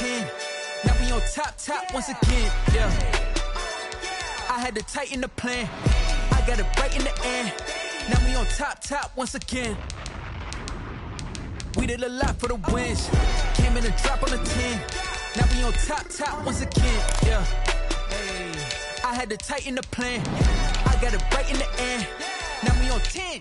10. Now we on top once again, yeah. I had to tighten the plan. I got it right in the end. Now we on top once again. We did a lot for the wins. Came in and drop on the 10. Now we on top once again, yeah. Hey, I had to tighten the plan. I got it right in the end. Now we on 10.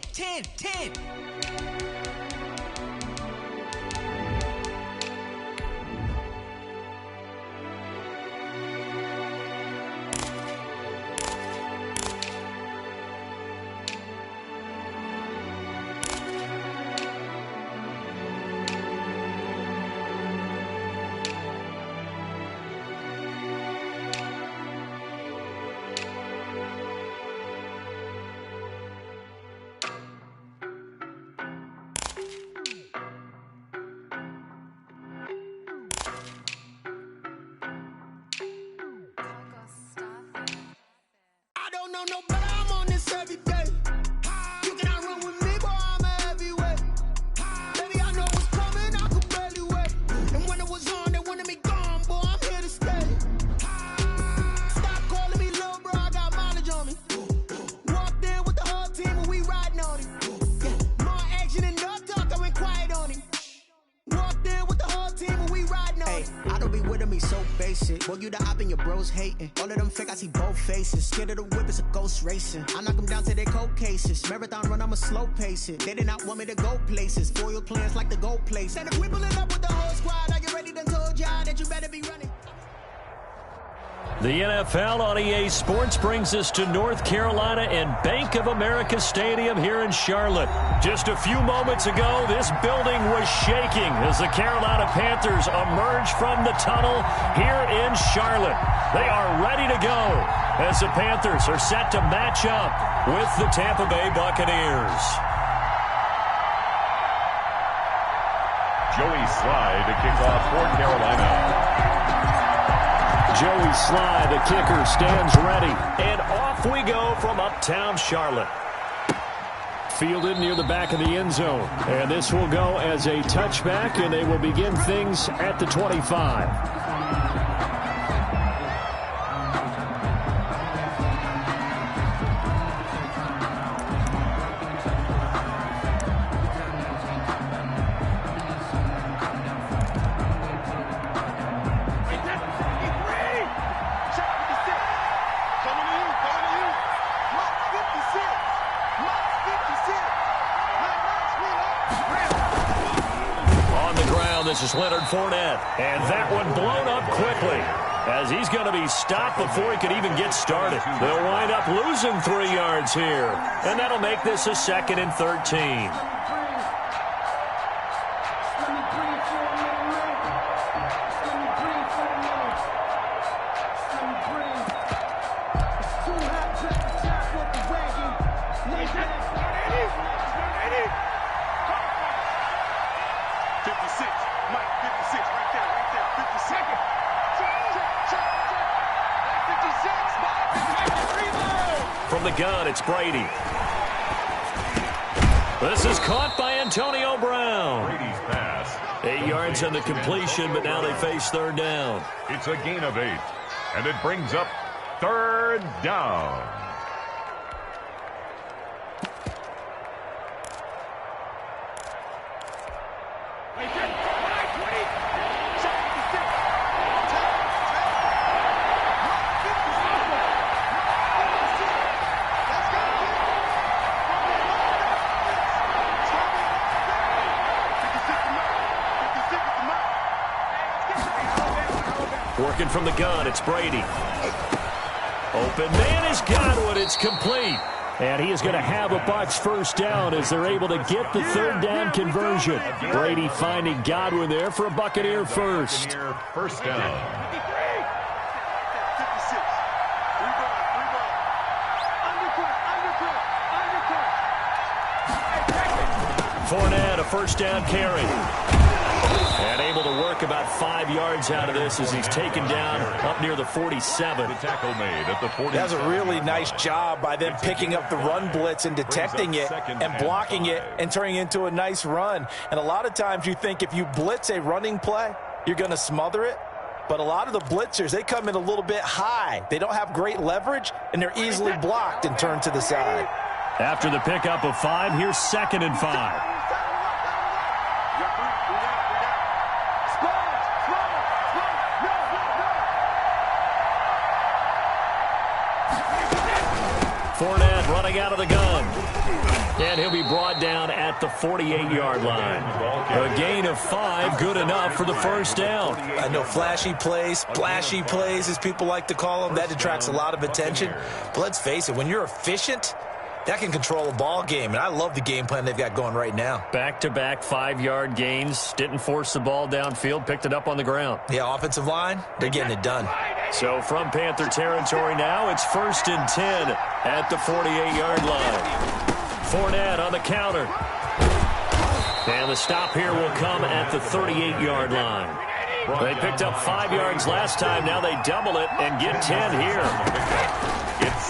Boy, you the op and your bros hating. All of them fake, I see both faces. Scared of the whip, it's a ghost racing. I knock them down to their cold cases. Marathon run, I'ma slow pace it. They did not want me to go places. Foil plans like the gold place. And if we pulling up with the whole squad, are you ready? Done told y'all that you better be running. The NFL on EA Sports brings us to North Carolina and Bank of America Stadium here in Charlotte. Just a few moments ago, this building was shaking as the Carolina Panthers emerged from the tunnel here in Charlotte. They are ready to go as the Panthers are set to match up with the Tampa Bay Buccaneers. Joey Sly to kick off for Carolina. Joey Sly, the kicker, stands ready. And off we go from uptown Charlotte. Fielded near the back of the end zone. And this will go as a touchback, and they will begin things at the 25. This is Leonard Fournette, and that one blown up quickly as he's going to be stopped before he could even get started. They'll wind up losing 3 yards here, and that'll make this a 2nd and 13. From the gun, it's Brady. This is caught by Antonio Brown. Brady's pass. 8 yards on the completion, but now they face 3rd down. It's a gain of 8, and it brings up 3rd down. Working from the gun, it's Brady. Open man is Godwin. It's complete. And he is going to have a Bucs 1st down as they're able to get the 3rd down conversion. Brady finding Godwin there for a Buccaneer first. Buccaneer 1st down. Fournette, a 1st down carry. And able to work about 5 yards out of this as he's taken down up near the 47. The tackle made at the 47. That's a really nice job by them picking up the run blitz and detecting it and blocking it and turning it into a nice run. And a lot of times you think if you blitz a running play, you're going to smother it. But a lot of the blitzers, they come in a little bit high. They don't have great leverage, and they're easily blocked and turned to the side. After the pickup of 5, here's 2nd and 5. Fournette running out of the gun. And he'll be brought down at the 48-yard line. A gain of 5, good enough for the first down. I know flashy plays, splashy plays, as people like to call them, that detracts a lot of attention. But let's face it, when you're efficient, that can control a ball game. And I love the game plan they've got going right now. Back-to-back 5-yard gains. Didn't force the ball downfield. Picked it up on the ground. Yeah, offensive line, they're getting it done. So from Panther territory now, it's 1st and 10 at the 48-yard line. Fournette on the counter. And the stop here will come at the 38-yard line. They picked up 5 yards last time. Now they double it and get 10 here.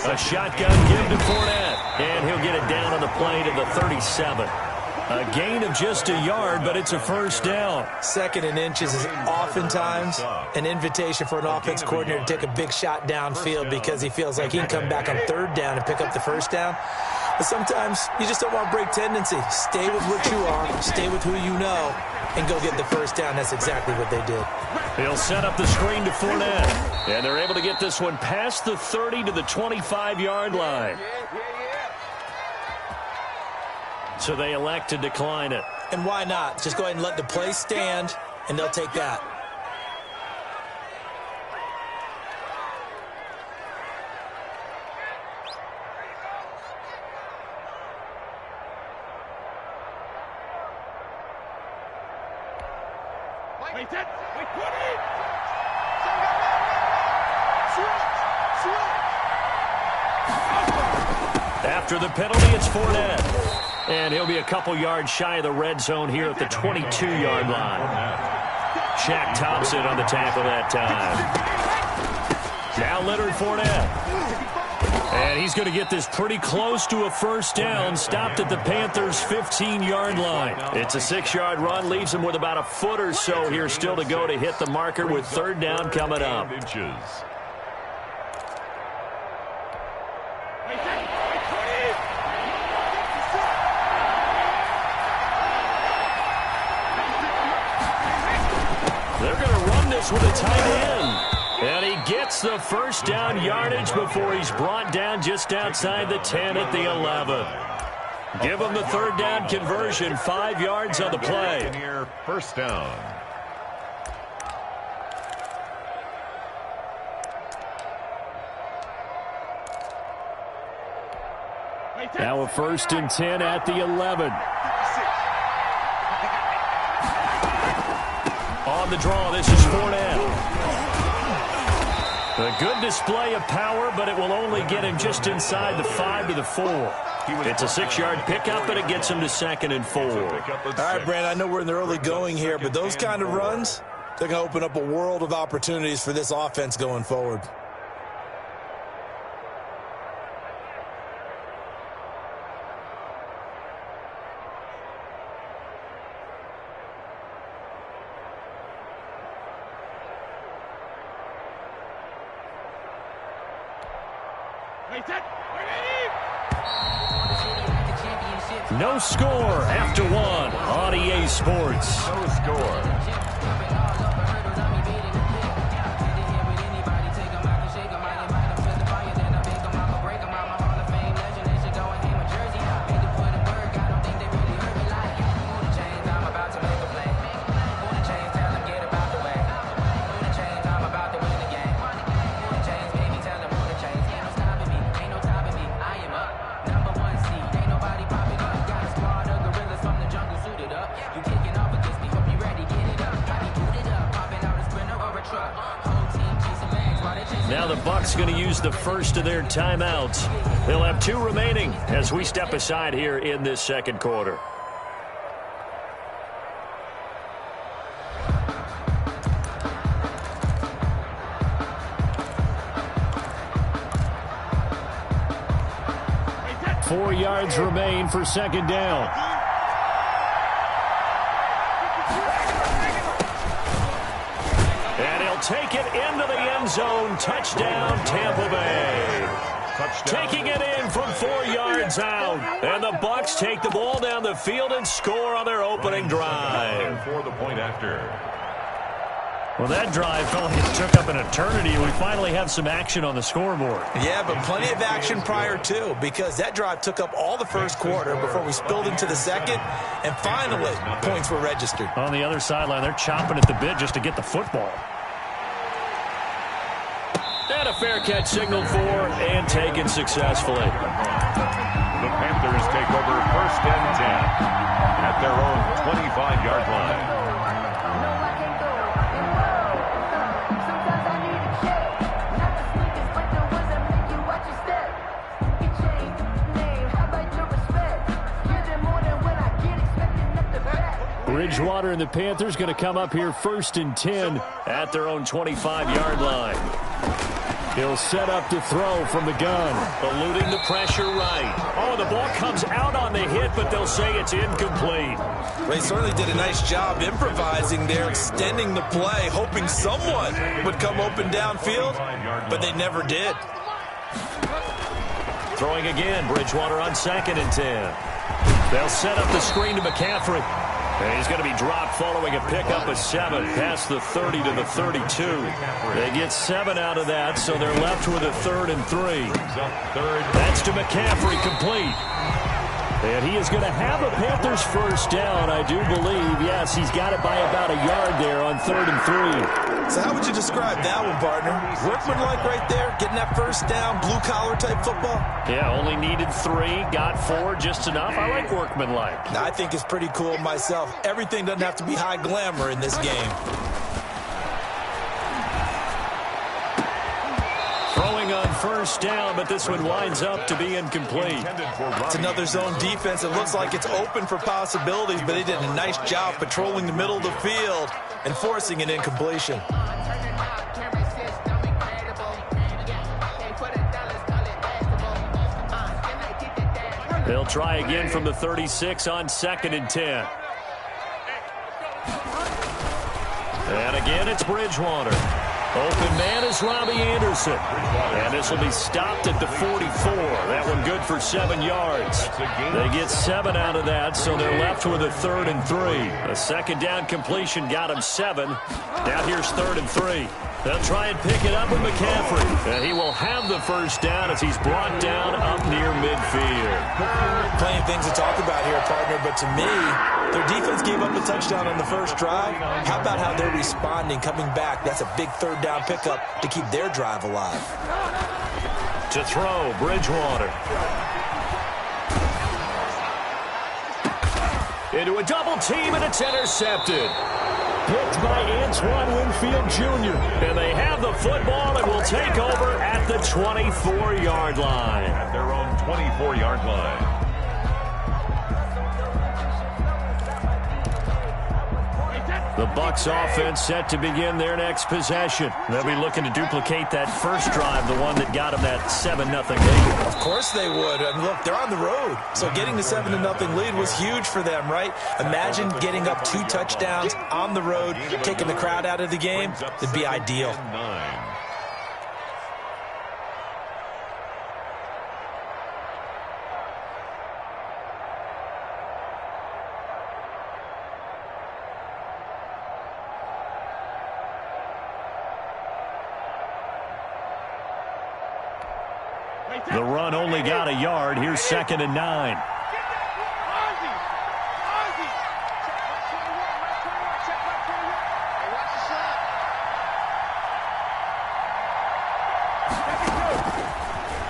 A shotgun give to Fournette. And he'll get it down on the play to the 37. A gain of just a yard, but it's a first down. 2nd and inches is oftentimes an invitation for an offense coordinator to take a big shot downfield because he feels like he can come back on 3rd down and pick up the first down. But sometimes you just don't want to break tendency. Stay with what you are, stay with who you know, and go get the first down. That's exactly what they did. He'll set up the screen to Fournette. And they're able to get this one past the 30 to the 25-yard line. So they elect to decline it. And why not? Just go ahead and let the play stand, and they'll take that. After the penalty, it's Fournette. And he'll be a couple yards shy of the red zone here at the 22-yard line. Shaq Thompson on the tackle that time. Now Leonard Fournette. And he's going to get this pretty close to a first down, stopped at the Panthers' 15-yard line. It's a 6-yard run, leaves him with about a foot or so here still to go to hit the marker with 3rd down coming up. With a tight end. And he gets the first down yardage before he's brought down just outside the 10 at the 11. Give him the 3rd down conversion, 5 yards on the play. First down. Now a 1st and 10 at the 11. On the draw, this is Fournette. A good display of power, but it will only get him just inside the 5 to the 4. It's a 6-yard pickup, and it gets him to 2nd and 4. All right, Brand, I know we're in the early going here, but those kind of runs, they're going to open up a world of opportunities for this offense going forward. No score after 1 on EA Sports. No score. Now the Bucs going to use the first of their timeouts. They'll have 2 remaining as we step aside here in this 2nd quarter. Four yards remain for 2nd down. And They'll take it into the end zone. Touchdown, Tampa Bay. Taking it in from 4 yards out. And the Bucs take the ball down the field and score on their opening drive. For the point after. Well, that drive felt like it took up an eternity. We finally have some action on the scoreboard. Yeah, but plenty of action prior to, because that drive took up all the first quarter before we spilled into the second, and finally, points were registered. On the other sideline, they're chomping at the bit just to get the football. And a fair catch signaled for and taken successfully. The Panthers take over 1st and 10 at their own 25-yard line. Bridgewater and the Panthers going to come up here 1st and 10 at their own 25-yard line. He'll set up to throw from the gun. Eluding the pressure right. Oh, the ball comes out on the hit, but they'll say it's incomplete. They certainly did a nice job improvising there, extending the play, hoping someone would come open downfield, but they never did. Throwing again, Bridgewater on 2nd and 10. They'll set up the screen to McCaffrey. And he's going to be dropped following a pickup of 7 past the 30 to the 32. They get 7 out of that, so they're left with a 3rd and 3. That's to McCaffrey, complete. And he is going to have a Panthers first down, I do believe. Yes, he's got it by about a yard there on 3rd and 3. So how would you describe that one, partner? Workman-like right there, getting that first down, blue-collar type football? Yeah, only needed 3, got 4, just enough. I like workman-like. I think it's pretty cool myself. Everything doesn't have to be high glamour in this game. Throwing on first down, but this one winds up to be incomplete. It's another zone defense. It looks like it's open for possibilities, but they did a nice job patrolling the middle of the field and forcing an incompletion. They'll try again from the 36 on 2nd and 10. And again, it's Bridgewater. Open man is Robbie Anderson. And this will be stopped at the 44. That one good for 7 yards. They get 7 out of that, so they're left with a 3rd and 3. A 2nd down completion got him 7. Now here's 3rd and 3. They'll try and pick it up with McCaffrey. And he will have the first down as he's brought down up near midfield. Plenty of things to talk about here, partner, but to me, their defense gave up a touchdown on the first drive. How about how they're responding, coming back? That's a big 3rd down pickup to keep their drive alive. To throw, Bridgewater. Into a double team, and it's intercepted. Picked by Antoine Winfield Jr. And they have the football and will take over at the 24-yard line. At their own 24-yard line. The Bucs offense set to begin their next possession. They'll be looking to duplicate that first drive, the one that got them that 7-0 lead. Of course they would. And look, they're on the road. So getting the 7-0 lead was huge for them, right? Imagine getting up 2 touchdowns on the road, taking the crowd out of the game. It'd be ideal. The run only got a yard. Here's 2nd and 9.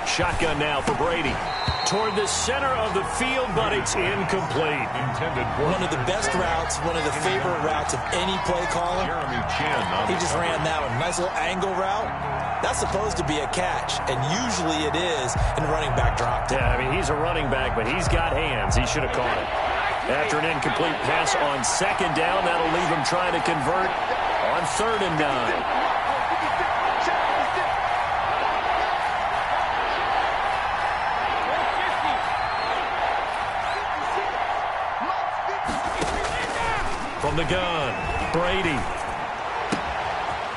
Shotgun now for Brady. Toward the center of the field, but it's incomplete. One of the best routes, one of the favorite routes of any play caller. He just ran that one. Nice little angle route. That's supposed to be a catch, and usually it is in running back drop. Yeah, I mean, he's a running back, but he's got hands. He should have caught it. After an incomplete pass on 2nd down, that'll leave him trying to convert on 3rd and 9. From the gun, Brady.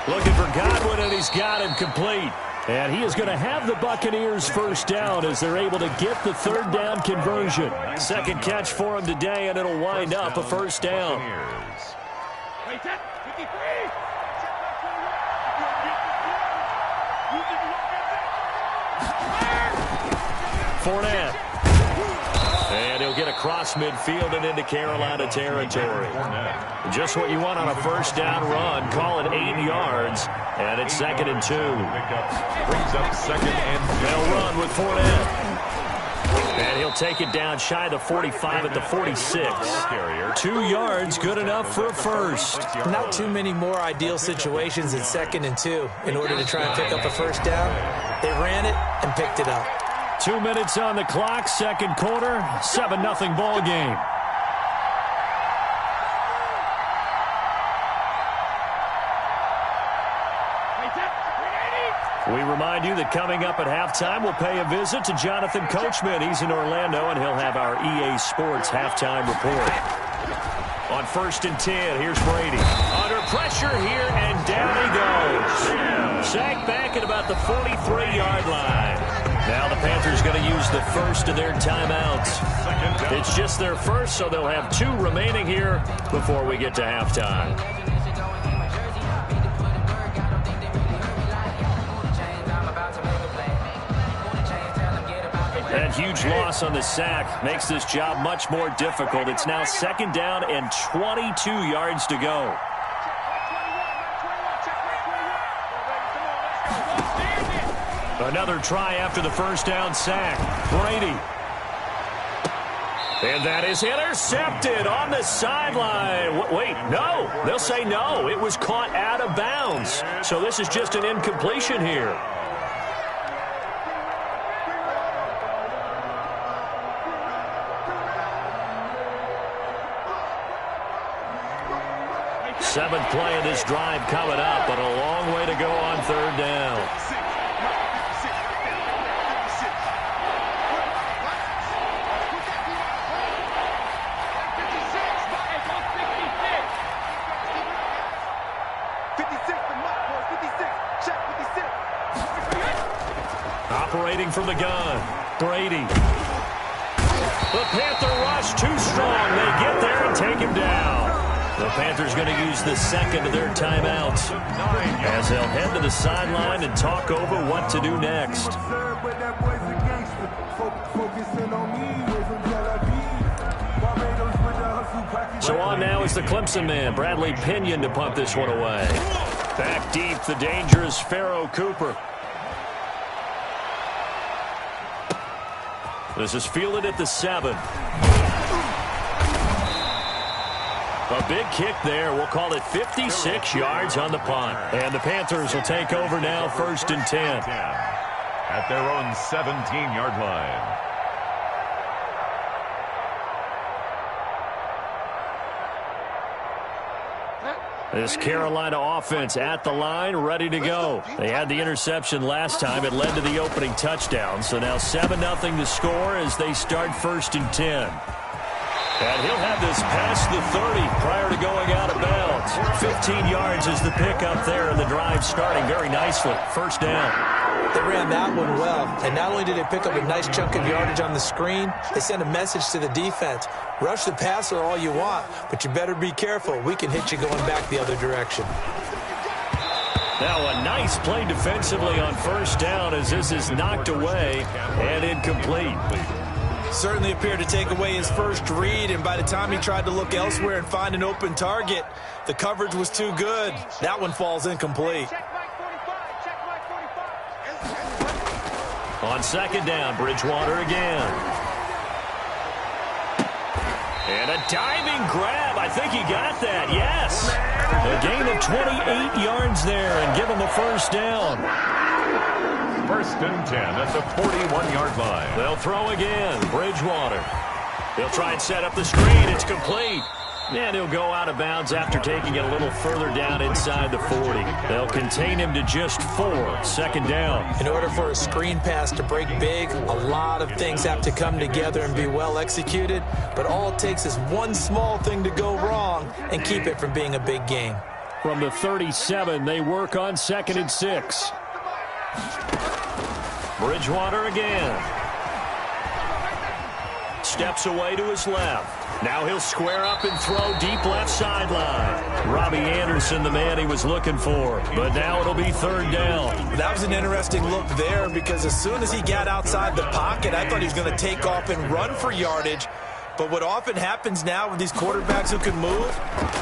Looking for Godwin, and he's got him complete. And he is going to have the Buccaneers first down as they're able to get the third down conversion. Second catch for him today, and it'll wind up a first down. Fournette. And he'll get across midfield and into Carolina territory. Just what you want on a first down run. Call it 8 yards. And it's 2nd and 2. Brings up 2nd and 2. They'll run with Fournette. And he'll take it down shy of the 45 at the 46. 2 yards, good enough for a first. Not too many more ideal situations in 2nd and 2 in order to try and pick up a first down. They ran it and picked it up. 2 minutes on the clock, second quarter, 7-0 ball game. We remind you that coming up at halftime, we'll pay a visit to Jonathan Coachman. He's in Orlando, and he'll have our EA Sports halftime report. On 1st and 10, here's Brady. Under pressure here, and down he goes. Sacked back at about the 43-yard line. Now the Panthers going to use the first of their timeouts. It's just their first, so they'll have 2 remaining here before we get to halftime. That huge loss on the sack makes this job much more difficult. It's now 2nd down and 22 yards to go. Another try after the first down sack. Brady. And that is intercepted on the sideline. Wait, no. They'll say no. It was caught out of bounds. So this is just an incompletion here. Seventh play of this drive coming up, but a long way to go on 3rd down. Operating from the gun, Brady. The Panther rush too strong. They get there and take him down. The Panthers going to use the 2nd of their timeouts as they'll head to the sideline and talk over what to do next. So on now is the Clemson man, Bradley Pinion, to punt this one away. Back deep, the dangerous Pharaoh Cooper. This is fielded at the 7. A big kick there. We'll call it 56 yards on the punt. And the Panthers will take over now, 1st and 10. At their own 17-yard line. This Carolina offense at the line, ready to go. They had the interception last time. It led to the opening touchdown. So now 7-0 to score as they start 1st and 10. And he'll have this past the 30 prior to going out of bounds. 15 yards is the pickup there, and the drive starting very nicely. 1st down. They ran that one well, and not only did they pick up a nice chunk of yardage on the screen, they sent a message to the defense. Rush the passer all you want, but you better be careful. We can hit you going back the other direction. Now a nice play defensively on 1st down as this is knocked away and incomplete. Certainly appeared to take away his first read, and by the time he tried to look elsewhere and find an open target, the coverage was too good. That one falls incomplete. On 2nd down, Bridgewater again. And a diving grab. I think he got that, yes. A gain of 28 yards there and give him a 1st down. 1st and 10 at the 41-yard line. They'll throw again. Bridgewater. He'll try and set up the screen. It's complete. And he'll go out of bounds after taking it a little further down inside the 40. They'll contain him to just 4. 2nd down. In order for a screen pass to break big, a lot of things have to come together and be well executed. But all it takes is one small thing to go wrong and keep it from being a big game. From the 37, they work on 2nd and 6. Bridgewater again. Steps away to his left. Now he'll square up and throw deep left sideline. Robbie Anderson, the man he was looking for. But now it'll be 3rd down. That was an interesting look there because as soon as he got outside the pocket, I thought he was going to take off and run for yardage. But what often happens now with these quarterbacks who can move,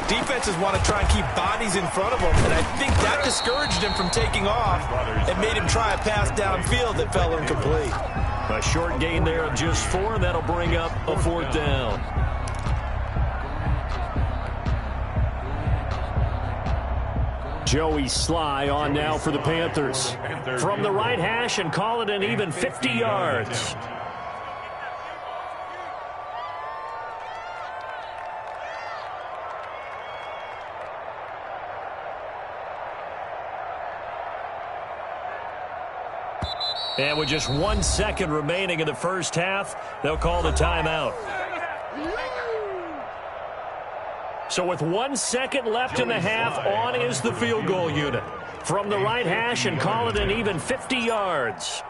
defenses want to try and keep bodies in front of them. And I think that discouraged him from taking off and made him try a pass downfield that fell incomplete. A short gain there of just 4, and that'll bring up a 4th down. Joey Sly on now for the Panthers. From the right hash and call it an even 50 yards. And with just 1 second remaining in the first half, they'll call the timeout. So with 1 second left in the half, on is the field goal unit. From the right hash and call it an even 50 yards.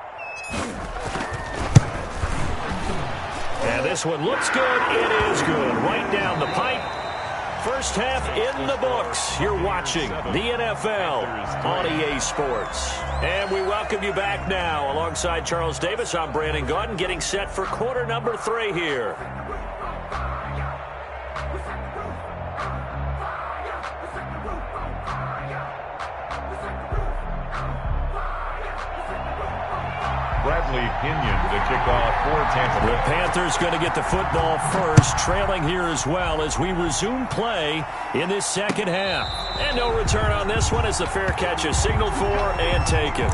And this one looks good. It is good. Right down the pipe. First half in the books. You're watching the NFL on EA Sports. And we welcome you back now. Alongside Charles Davis, I'm Brandon Gaudin, getting set for quarter number 3 here. Bradley Pinion to kick off for Tampa Bay. The Panthers going to get the football first, trailing here as well as we resume play in this second half. And no return on this one as the fair catch is signaled for and taken.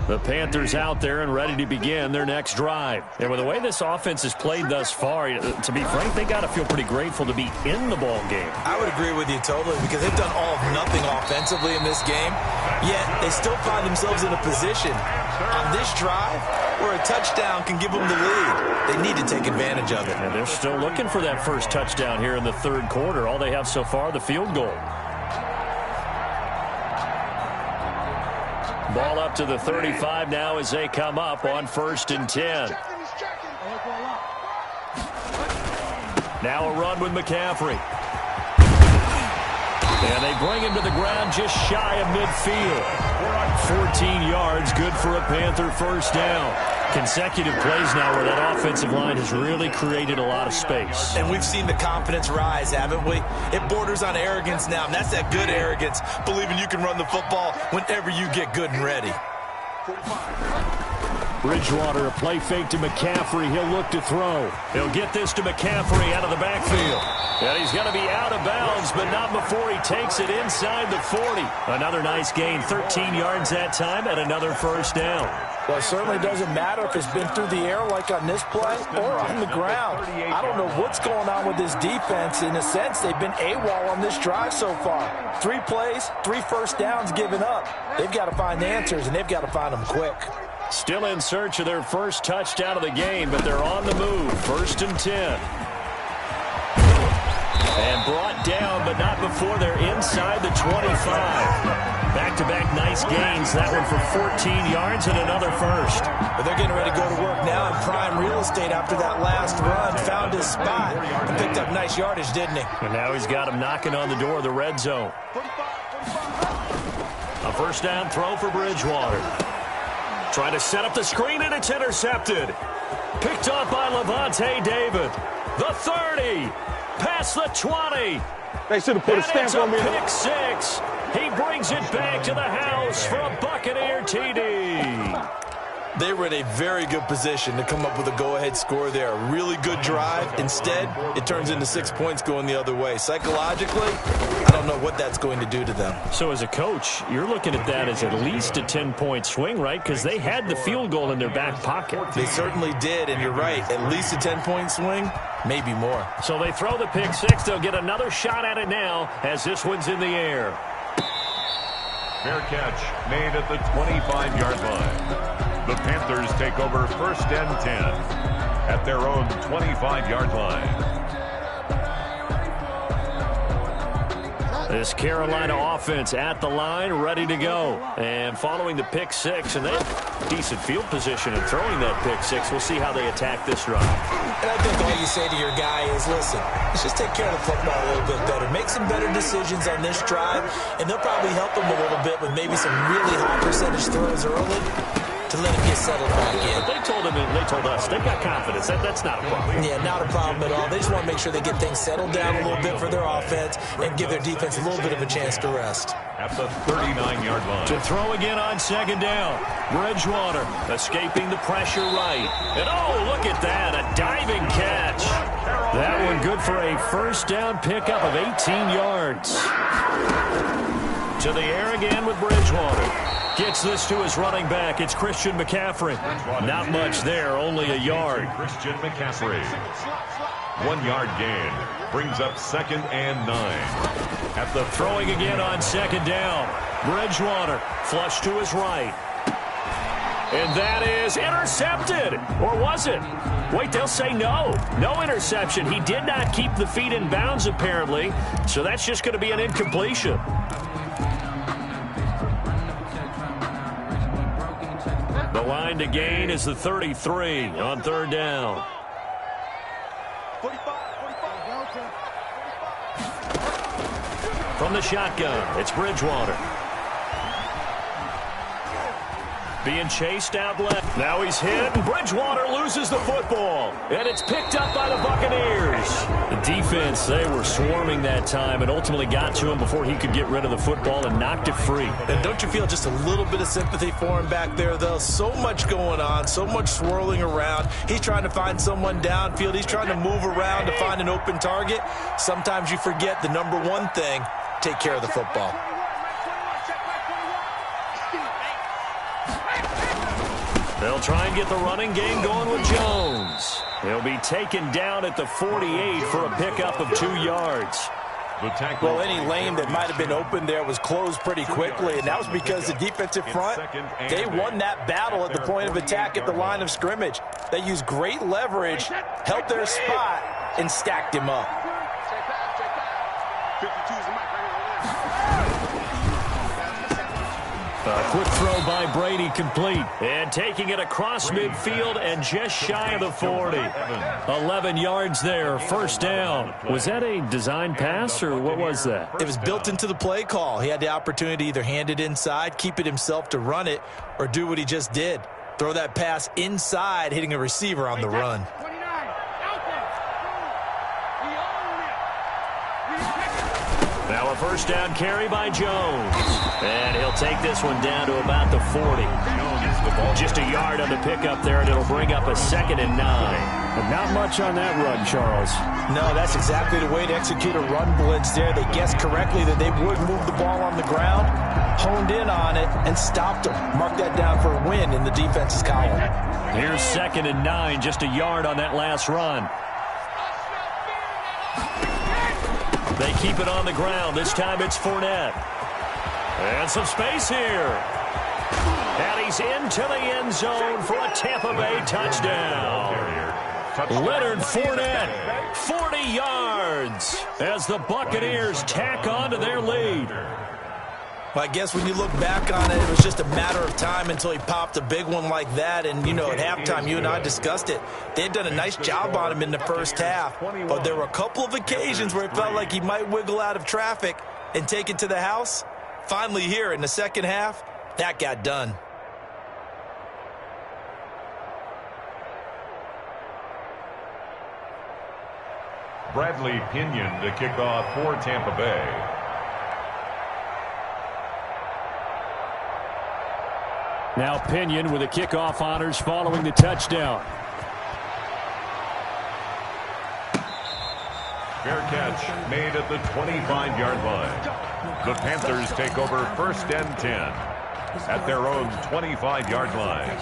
The Panthers out there and ready to begin their next drive. And with the way this offense has played thus far, to be frank, they got to feel pretty grateful to be in the ball game. I would agree with you totally because they've done all of nothing offensively in this game, yet they still find themselves in a position on this drive where a touchdown can give them the lead. They need to take advantage of it. And they're still looking for that first touchdown here in the 3rd quarter. All they have so far, the field goal. Ball up to the 35 now as they come up on 1st and 10. Now a run with McCaffrey. And they bring him to the ground just shy of midfield. 14 yards, good for a Panther first down. Consecutive plays now where that offensive line has really created a lot of space. And we've seen the confidence rise, haven't we? It borders on arrogance now, and that's that good arrogance, believing you can run the football whenever you get good and ready. Bridgewater, a play fake to McCaffrey. He'll look to throw. He'll get this to McCaffrey out of the backfield. And he's going to be out of bounds, but not before he takes it inside the 40. Another nice gain, 13 yards that time, and another first down. Well, it certainly doesn't matter if it's been through the air like on this play or on the ground. I don't know what's going on with this defense. In a sense, they've been AWOL on this drive so far. 3 plays, 3 first downs given up. They've got to find answers, and they've got to find them quick. Still in search of their first touchdown of the game, but they're on the move. 1st and 10. And brought down, but not before they're inside the 25. Back-to-back nice gains. That one for 14 yards and another first. But they're getting ready to go to work now in prime real estate after that last run. Found his spot and picked up nice yardage, didn't he? And now he's got him knocking on the door of the red zone. A first down throw for Bridgewater. Trying to set up the screen, and it's intercepted. Picked up by Levante David. The 30. Past the 20. They should have put a stamp on me. Pick 6. He brings it back to the house for a Buccaneer TD. They were in a very good position to come up with a go-ahead score there. A really good drive. Instead, it turns into 6 points going the other way. Psychologically, I don't know what that's going to do to them. So as a coach, you're looking at that as at least a 10-point swing, right? Because they had the field goal in their back pocket. They certainly did, and you're right. At least a 10-point swing, maybe more. So they throw the pick six. They'll get another shot at it now as this one's in the air. Fair catch made at the 25-yard line. The Panthers take over 1st and 10 at their own 25-yard line. This Carolina offense at the line, ready to go. And following the pick six, and they have decent field position in throwing that pick six. We'll see how they attack this drive. And I think all you say to your guy is, listen, let's just take care of the football a little bit better. Make some better decisions on this drive, and they'll probably help him a little bit with maybe some really high percentage throws early to let him get settled back in. They told him, and they told us, they've got confidence. That's not a problem. Yeah, not a problem at all. They just want to make sure they get things settled down a little bit for their offense and give their defense a little bit of a chance to rest. At the 39-yard line. To throw again on 2nd down. Bridgewater escaping the pressure right. And oh, look at that, a diving catch. That one good for a 1st down pickup of 18 yards. To the air again with Bridgewater. Gets this to his running back. It's Christian McCaffrey. Not much there, only a yard. Christian McCaffrey. 1 yard gain. Brings up 2nd and 9. At the throwing again on 2nd down. Bridgewater flush to his right. And that is intercepted. Or was it? Wait, they'll say no. No interception. He did not keep the feet in bounds, apparently. So that's just going to be an incompletion. The line to gain is the 33 on 3rd down. From the shotgun, it's Bridgewater. Being chased out left. Now he's hit, and Bridgewater loses the football. And it's picked up by the Buccaneers. The defense, they were swarming that time and ultimately got to him before he could get rid of the football and knocked it free. And don't you feel just a little bit of sympathy for him back there, though? So much going on, so much swirling around. He's trying to find someone downfield. He's trying to move around to find an open target. Sometimes you forget the number one thing, take care of the football. They'll try and get the running game going with Jones. He'll be taken down at the 48 for a pickup of 2 yards. Well, any lane that might have been open there was closed pretty quickly, and that was because the defensive front, they won that battle at the point of attack at the line of scrimmage. They used great leverage, held their spot, and stacked him up. A quick throw by Brady complete. And taking it across midfield and just shy of the 40. 11 yards there, 1st down. Was that a design pass or what was that? It was built into the play call. He had the opportunity to either hand it inside, keep it himself to run it, or do what he just did. Throw that pass inside, hitting a receiver on the run. Now a 1st down carry by Jones. And he'll take this one down to about the 40. Just a yard on the pickup there, and it'll bring up a 2nd and 9. But not much on that run, Charles. No, that's exactly the way to execute a run blitz there. They guessed correctly that they would move the ball on the ground, honed in on it, and stopped them. Mark that down for a win in the defense's column. Here's 2nd and 9, just a yard on that last run. They keep it on the ground. This time it's Fournette. And some space here. And he's into the end zone for a Tampa Bay touchdown. Leonard Fournette, 40 yards as the Buccaneers tack on to their lead. Well, I guess when you look back on it, it was just a matter of time until he popped a big one like that. And, you know, at halftime, you and I discussed it. They had done a nice job on him in the first half. But there were a couple of occasions where it felt like he might wiggle out of traffic and take it to the house. Finally here in the second half, that got done. Bradley Pinion to kick off for Tampa Bay. Now Pinion with the kickoff honors following the touchdown. Fair catch made at the 25-yard line. The Panthers take over 1st and 10 at their own 25-yard line.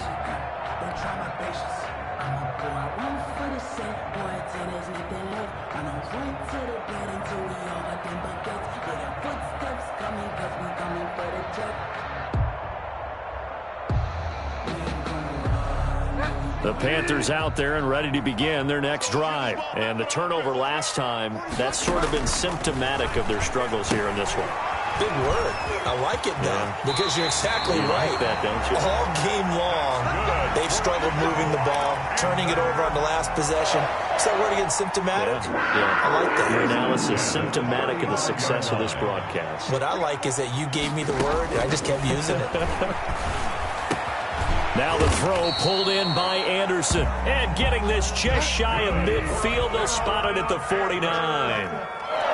The Panthers out there and ready to begin their next drive. And the turnover last time, that's sort of been symptomatic of their struggles here in this one. Big word. I like it, though, because you're exactly right. Like that, don't you? All game long, they've struggled moving the ball, turning it over on the last possession. Is that word again, symptomatic? Yeah. I like that. Your analysis symptomatic of the success of this broadcast. What I like is that you gave me the word, and I just kept using it. Now the throw pulled in by Anderson. And getting this just shy of midfield, they'll spot it at the 49.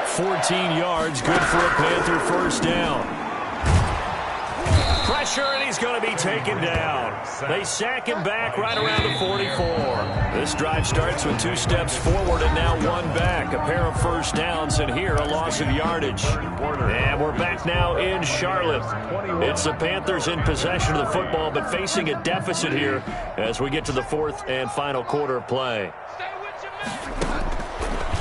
14 yards, good for a Panther first down. Pressure, and he's going to be taken down. They sack him back right around the 44. This drive starts with 2 steps forward and now 1 back. A pair of first downs, and here a loss of yardage. And we're back now in Charlotte. It's the Panthers in possession of the football, but facing a deficit here as we get to the 4th and final quarter of play.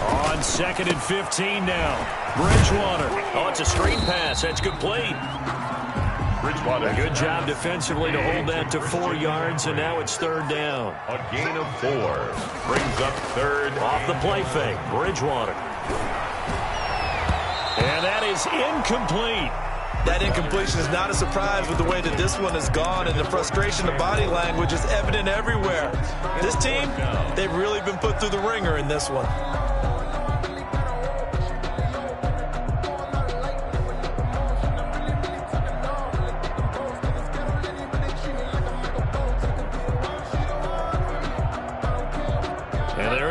On 2nd and 15 now. Bridgewater. Oh, it's a screen pass. That's complete. Bridgewater. Good job defensively to hold that to 4 yards, and now it's 3rd down. A gain of 4. Brings up 3rd. Off the play fake, Bridgewater. And that is incomplete. That incompletion is not a surprise with the way that this one has gone, and the frustration, the body language is evident everywhere. This team, they've really been put through the ringer in this one.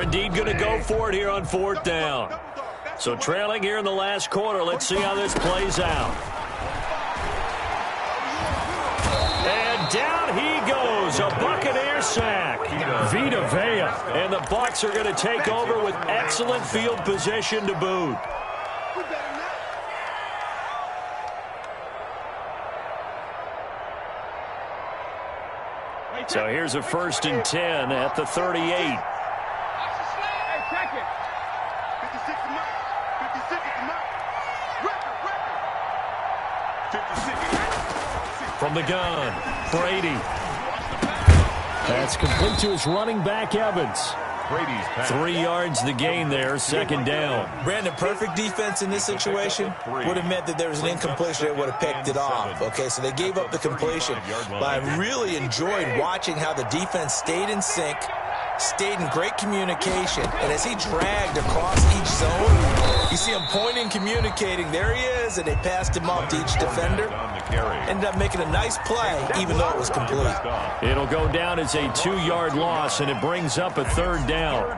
Indeed going to go for it here on 4th down. So trailing here in the last quarter. Let's see how this plays out. And down he goes. A Buccaneer sack. Vita Vea. And the Bucs are going to take over with excellent field position to boot. So here's a 1st and 10 at the 38. From the gun, Brady. That's complete to his running back, Evans. Brady's pass. 3 yards the gain there, 2nd down. Brandon, perfect defense in this situation would have meant that there was an incompletion that would have picked it off. Okay, so they gave up the completion. But I really enjoyed watching how the defense stayed in sync, stayed in great communication, and as he dragged across each zone, you see him pointing, communicating. There he is, and they passed him off to each defender. Ended up making a nice play, even though it was complete. It'll go down as a 2-yard loss, and it brings up a 3rd down.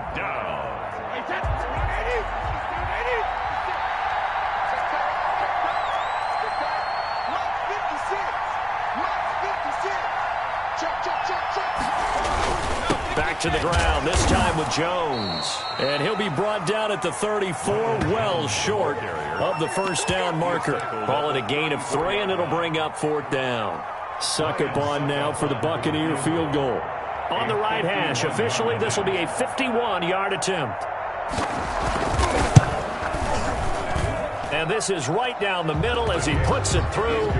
Back to the ground, this time with Jones. And he'll be brought down at the 34, well short of the 1st down marker. Call it a gain of 3, and it'll bring up 4th down. Suck up on now for the Buccaneer field goal. On the right hash, officially this will be a 51-yard attempt. And this is right down the middle as he puts it through.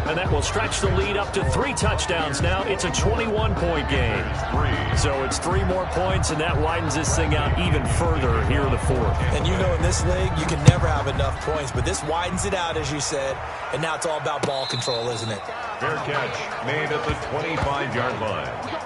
And that will stretch the lead up to 3 touchdowns now. It's a 21-point game. So it's 3 more points, and that widens this thing out even further here in the 4th. And you know in this league, you can never have enough points, but this widens it out, as you said, and now it's all about ball control, isn't it? Fair catch made at the 25-yard line.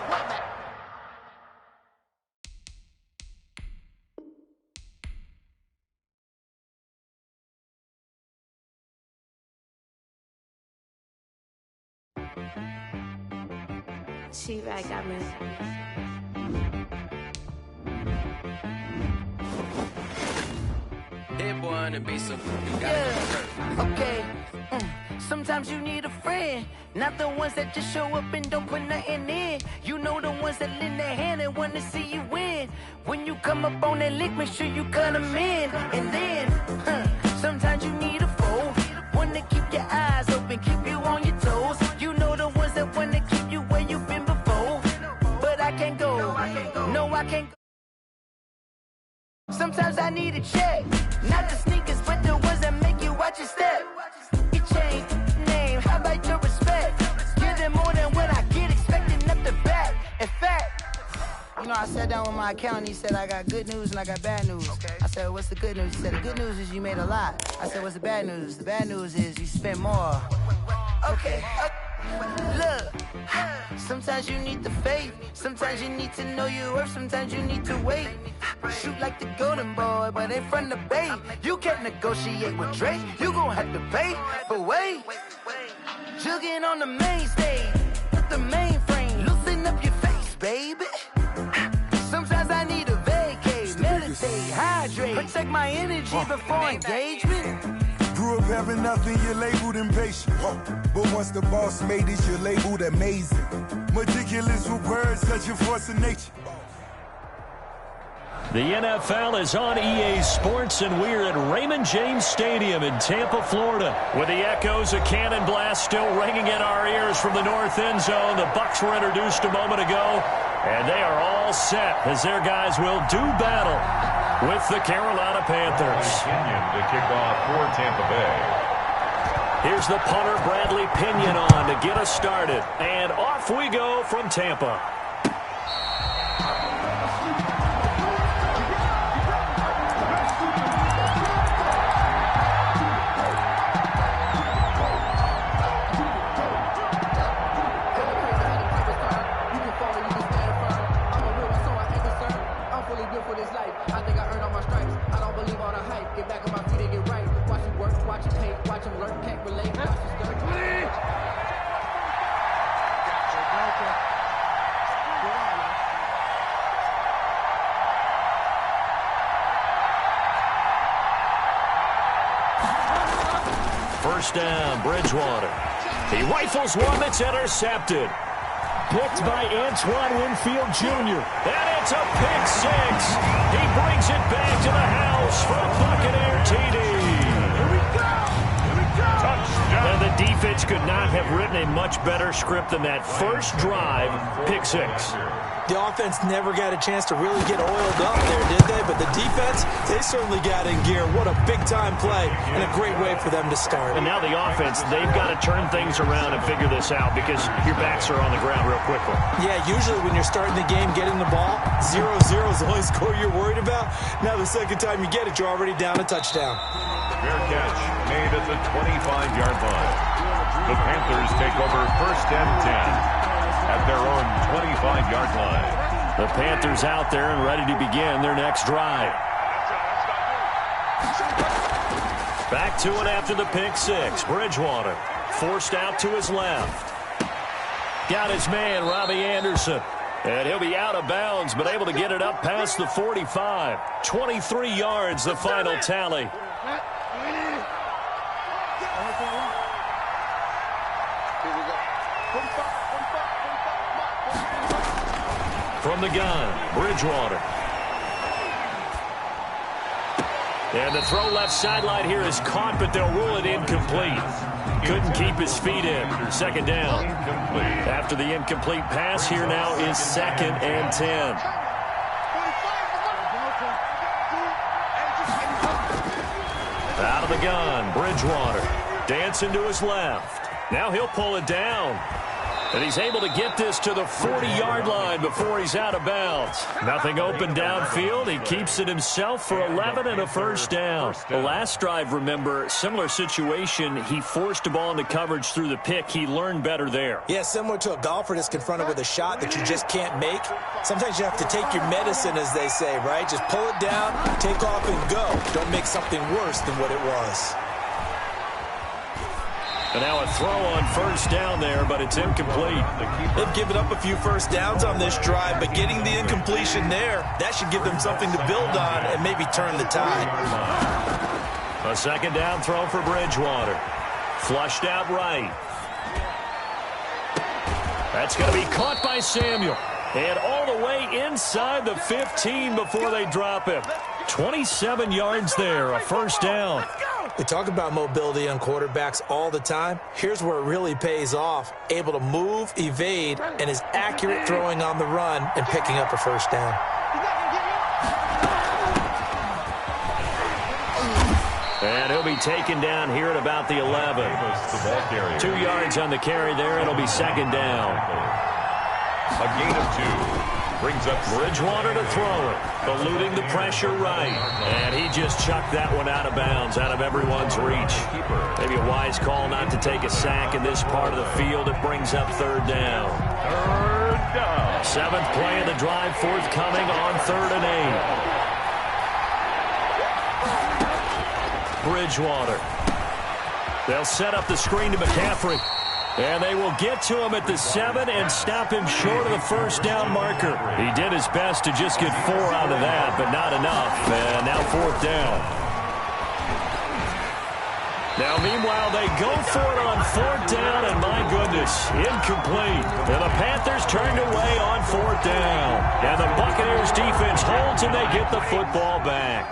She-Rag got me. Okay. Sometimes you need a friend, not the ones that just show up and don't put nothing in. You know the ones that lend their hand and want to see you win. When you come up on that lick, make sure you cut them in. And then, sometimes you need a foe, one to keep your eyes open, keep you on your toes. You know the ones that want to keep you where you've been before. But I can't go, no I can't go. Sometimes I need a check, not the sneakers, but the ones that make you watch your step. Your chain, name, how about your respect? Give them more than what I get, expecting up the back. In fact, you know, I sat down with my accountant, he said I got good news and I got bad news. Okay. I said, what's the good news? He said, the good news is you made a lot. I said, what's the bad news? The bad news is you spent more. Okay. Look, sometimes you need the faith, sometimes you need to know your worth, sometimes you need to wait. Shoot like the golden boy, but in front of bait. You can't negotiate with Drake, you gon' have to pay. But wait, jugging on the main stage, with the mainframe, loosen up your face, baby. Sometimes I need a vacate, meditate, hydrate, protect my energy before engagement. Grew up having nothing, you're labeled impatient. But once the boss made it, you're labeled amazing. Meticulous with words, such a force of nature. The NFL is on EA Sports, and we're at Raymond James Stadium in Tampa, Florida. With the echoes of cannon blast still ringing in our ears from the north end zone. The Bucs were introduced a moment ago, and they are all set as their guys will do battle with the Carolina Panthers. Pinion to kick off for Tampa Bay. Here's the punter, Bradley Pinion, on to get us started. And off we go from Tampa. First down, Bridgewater. He rifles one that's intercepted. Picked by Antoine Winfield Jr. And it's a pick six. He brings it back to the house for a Buccaneer TD. Here we go. Touchdown. And the defense could not have written a much better script than that first drive, pick six. The offense never got a chance to really get oiled up there, did they? But the defense, they certainly got in gear. What a big-time play and a great way for them to start. And now the offense, they've got to turn things around and figure this out because your backs are on the ground real quickly. Yeah, usually when you're starting the game, getting the ball, 0-0 is the only score you're worried about. Now the second time you get it, you're already down a touchdown. Fair catch made at the 25-yard line. The Panthers take over first and 10. At their own 25-yard line. The Panthers out there and ready to begin their next drive. Back to it after the pick six. Bridgewater forced out to his left. Got his man, Robbie Anderson. And he'll be out of bounds, but able to get it up past the 45. 23 yards, the final tally. From the gun, Bridgewater. And the throw left sideline here is caught, but they'll rule it incomplete. Couldn't keep his feet in. Second down. After the incomplete pass, here now is 2nd and 10. Out of the gun, Bridgewater. Dancing to his left. Now he'll pull it down. And he's able to get this to the 40-yard line before he's out of bounds. Nothing open downfield. He keeps it himself for 11 and a first down. The last drive, remember, similar situation. He forced a ball into coverage through the pick. He learned better there. Yeah, similar to a golfer that's confronted with a shot that you just can't make. Sometimes you have to take your medicine, as they say, right? Just pull it down, take off, and go. Don't make something worse than what it was. And now a throw on first down there, but it's incomplete. They've given up a few first downs on this drive, but getting the incompletion there, that should give them something to build on and maybe turn the tide. A second down throw for Bridgewater. Flushed out right. That's going to be caught by Samuel. And all the way inside the 15 before they drop him. 27 yards there, a first down. We talk about mobility on quarterbacks all the time. Here's where it really pays off. Able to move, evade, and is accurate throwing on the run and picking up a first down. And he'll be taken down here at about the 11. 2 yards on the carry there. It'll be second down. A gain of 2. Brings up Bridgewater to throw it. Eluding the pressure right. And he just chucked that one out of bounds, out of everyone's reach. Maybe a wise call not to take a sack in this part of the field. It brings up third down. third down. 7th play of the drive forthcoming on 3rd and 8. Bridgewater. They'll set up the screen to McCaffrey. And they will get to him at the 7 and stop him short of the first down marker. He did his best to just get 4 out of that, but not enough. And now 4th down. Now, meanwhile, they go for it on 4th down, and my goodness, incomplete. And the Panthers turned away on 4th down. And the Buccaneers defense holds, and they get the football back.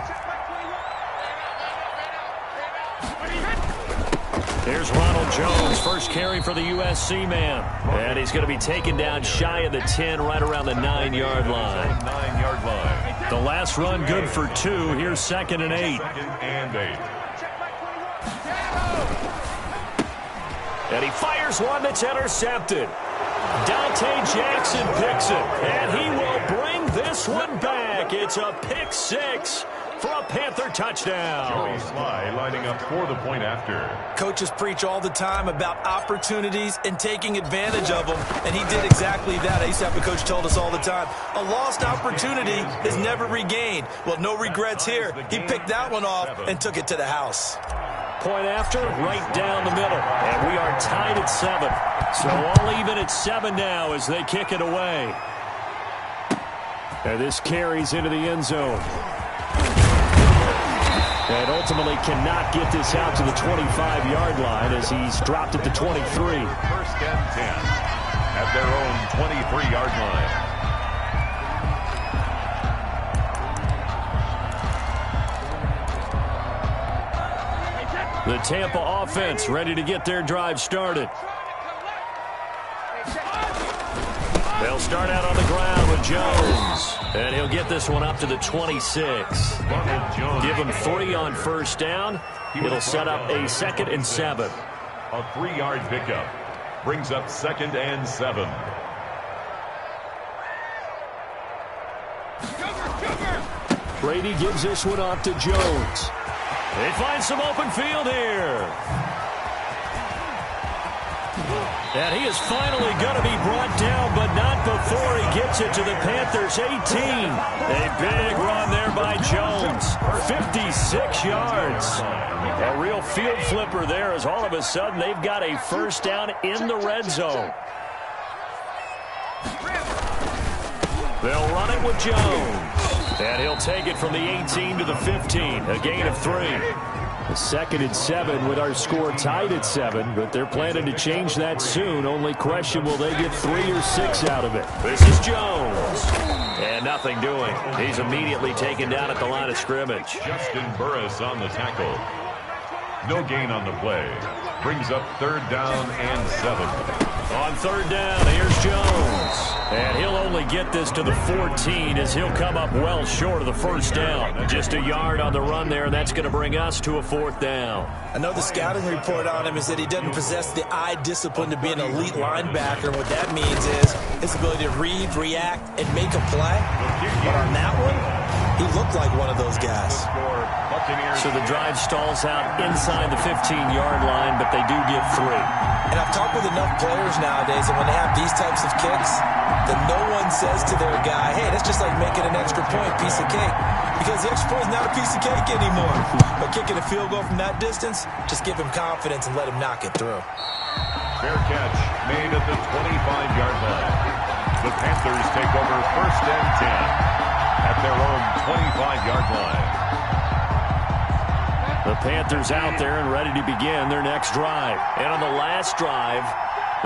Here's Ronald Jones, first carry for the USC man. And he's going to be taken down shy of the 10, right around the 9-yard line. 9-yard line. The last run good for 2. Here's 2nd and 8. 2nd and 8. And he fires one that's intercepted. Dante Jackson picks it. And he will bring this one back. It's a pick 6. For a Panther touchdown. Joey Sly lining up for the point after. Coaches preach all the time about opportunities and taking advantage of them, and he did exactly that. I used to have a coach told us all the time, a lost opportunity is never regained. Well, no regrets here. He picked that one off and took it to the house. Point after, right down the middle. And we are tied at 7. So all even at 7 now as they kick it away. And this carries into the end zone. And ultimately cannot get this out to the 25-yard line as he's dropped at the 23. 1st and 10 at their own 23-yard line. The Tampa offense ready to get their drive started. They'll start out on the ground with Jones. And he'll get this one up to the 26. Give him 3 on first down. It'll set up a 2nd and 7. A 3-yard pickup. Brings up 2nd and 7. Brady gives this one off to Jones. They find some open field here. And he is finally going to be brought down, but not before he gets it to the Panthers' 18. A big run there by Jones. 56 yards. A real field flipper there as all of a sudden they've got a first down in the red zone. They'll run it with Jones. And he'll take it from the 18 to the 15. A gain of 3. The 2nd and 7 with our score tied at 7, but they're planning to change that soon. Only question, will they get 3 or 6 out of it? This is Jones. And nothing doing. He's immediately taken down at the line of scrimmage. Justin Burris on the tackle. No gain on the play. Brings up 3rd down and 7. On 3rd down, here's Jones. And he'll only get this to the 14 as he'll come up well short of the first down. Just a yard on the run there, and that's going to bring us to a 4th down. I know the scouting report on him is that he doesn't possess the eye discipline to be an elite linebacker. And what that means is his ability to read, react, and make a play. But on that one, he looked like one of those guys. So the drive stalls out inside the 15-yard line, but they do get 3. And I've talked with enough players nowadays, and when they have these types of kicks, then no one says to their guy, hey, that's just like making an extra point, piece of cake. Because the extra point is not a piece of cake anymore. But kicking a field goal from that distance, just give him confidence and let him knock it through. Fair catch made at the 25-yard line. The Panthers take over 1st and 10 at their own 25-yard line. The Panthers out there and ready to begin their next drive. And on the last drive,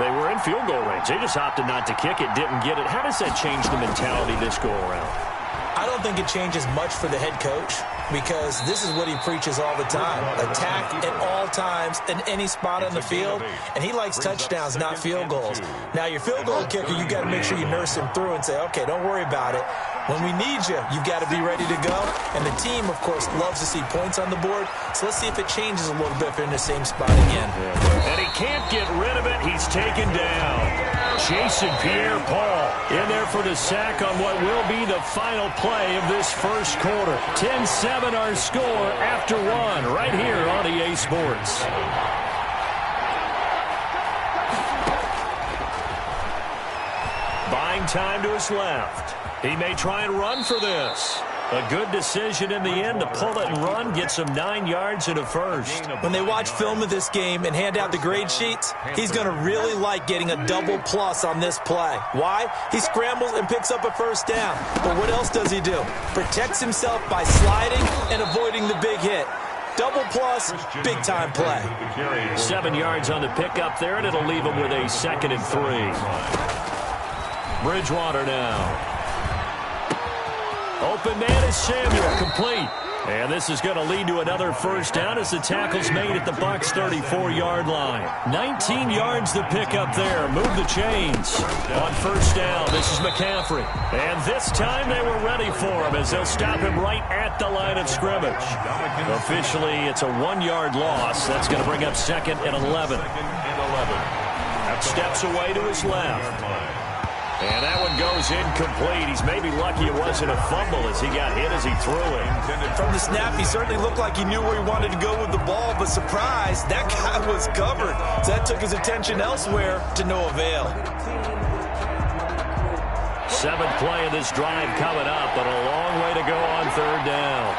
they were in field goal range. They just opted not to kick it, didn't get it. How does that change the mentality this go around? I don't think it changes much for the head coach because this is what he preaches all the time. Attack at all times in any spot on the field, and he likes touchdowns, not field goals. Now, your field goal kicker, you got to make sure you nurse him through and say, okay, don't worry about it. When we need you, you've got to be ready to go. And the team, of course, loves to see points on the board. So let's see if it changes a little bit if they're in the same spot again. And he can't get rid of it. He's taken down. Jason Pierre-Paul in there for the sack on what will be the final play of this first quarter. 10-7 our score after one right here on EA Sports. Buying time to his left. He may try and run for this. A good decision in the end to pull it and run, get some 9 yards and a first. When they watch film of this game and hand out the grade sheets, he's going to really like getting a double plus on this play. Why? He scrambles and picks up a first down. But what else does he do? Protects himself by sliding and avoiding the big hit. Double plus, big-time play. 7 yards on the pickup there, and it'll leave him with a 2nd and 3. Bridgewater now. Open man is Samuel, complete. And this is going to lead to another first down as the tackle's made at the Bucs' 34-yard line. 19 yards to pick up there. Move the chains. On first down, this is McCaffrey. And this time they were ready for him as they'll stop him right at the line of scrimmage. Officially, it's a 1-yard loss. That's going to bring up 2nd and 11. Steps away to his left. And that one goes incomplete. He's maybe lucky it wasn't a fumble as he got hit as he threw it. From the snap, he certainly looked like he knew where he wanted to go with the ball, but surprise, that guy was covered. So that took his attention elsewhere to no avail. 7th play of this drive coming up, but a long way to go on third down.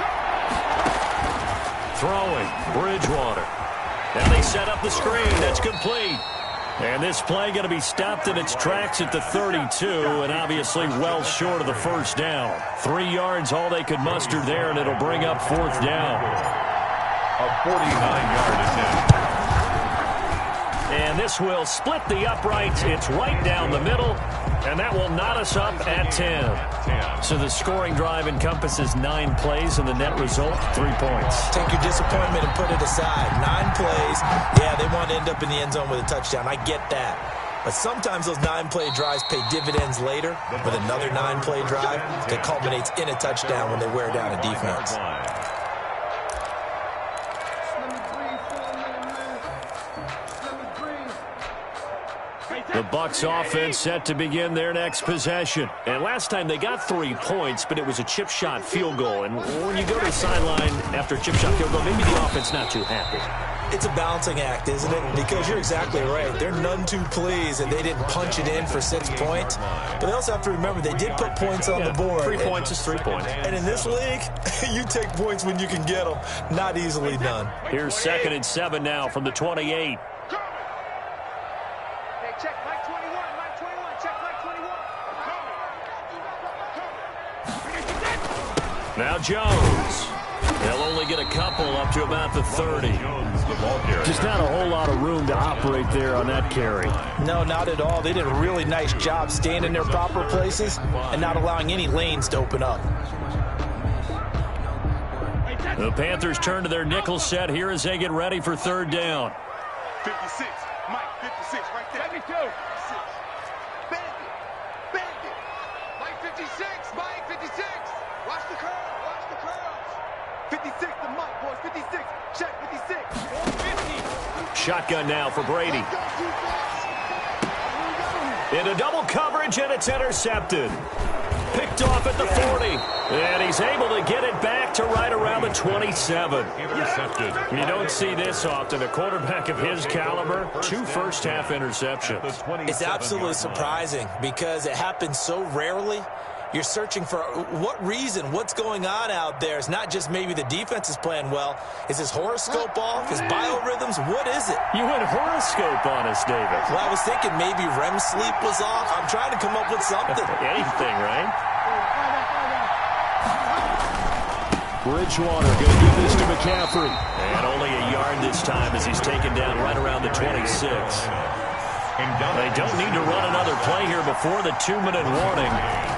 Throwing, Bridgewater. And they set up the screen. That's complete. And this play going to be stopped in its tracks at the 32, and obviously well short of the first down. 3 yards all they could muster there, and it'll bring up 4th down. A 49-yard attempt. And this will split the uprights. It's right down the middle, and that will knot us up at 10. So the scoring drive encompasses 9 plays, and the net result, 3 points. Take your disappointment and put it aside. 9 plays. Yeah, they want to end up in the end zone with a touchdown. I get that. But sometimes those 9-play drives pay dividends later with another 9-play drive that culminates in a touchdown when they wear down a defense. The Bucs offense set to begin their next possession. And last time they got 3 points, but it was a chip shot field goal. And when you go to the sideline after a chip shot field goal, maybe the offense not too happy. It's a balancing act, isn't it? Because you're exactly right. They're none too pleased that they didn't punch it in for 6 points. But they also have to remember they did put points on the board. 3 points is 3 points. And in this league, you take points when you can get them. Not easily done. Here's 2nd and 7 now from the 28. Check Mike 21, Mike 21, check Mike 21. Now Jones. They'll only get a couple up to about the 30. Just not a whole lot of room to operate there on that carry. No, not at all. They did a really nice job staying in their proper places and not allowing any lanes to open up. The Panthers turn to their nickel set here as they get ready for third down. 56, Mike, 56, right there. 72. 56. Bandit. Mike 56, Mike 56. Watch the curl, watch the curls. 56 to Mike, boys, 56. Check 56. 50. Shotgun now for Brady. Into double coverage, and it's intercepted. Picked off at the 40. And he's able to get it back to right around the 27. Intercepted. You don't see this often. A quarterback of his caliber, 2 first-half interceptions. It's absolutely surprising because it happens so rarely. You're searching for what reason, what's going on out there. It's not just maybe the defense is playing well. Is his horoscope off? His biorhythms? What is it? You went horoscope on us, David. Well, I was thinking maybe REM sleep was off. I'm trying to come up with something. Anything, right? Bridgewater going to give this to McCaffrey. And only a yard this time as he's taken down right around the 26. They don't need to run another play here before the 2-minute warning.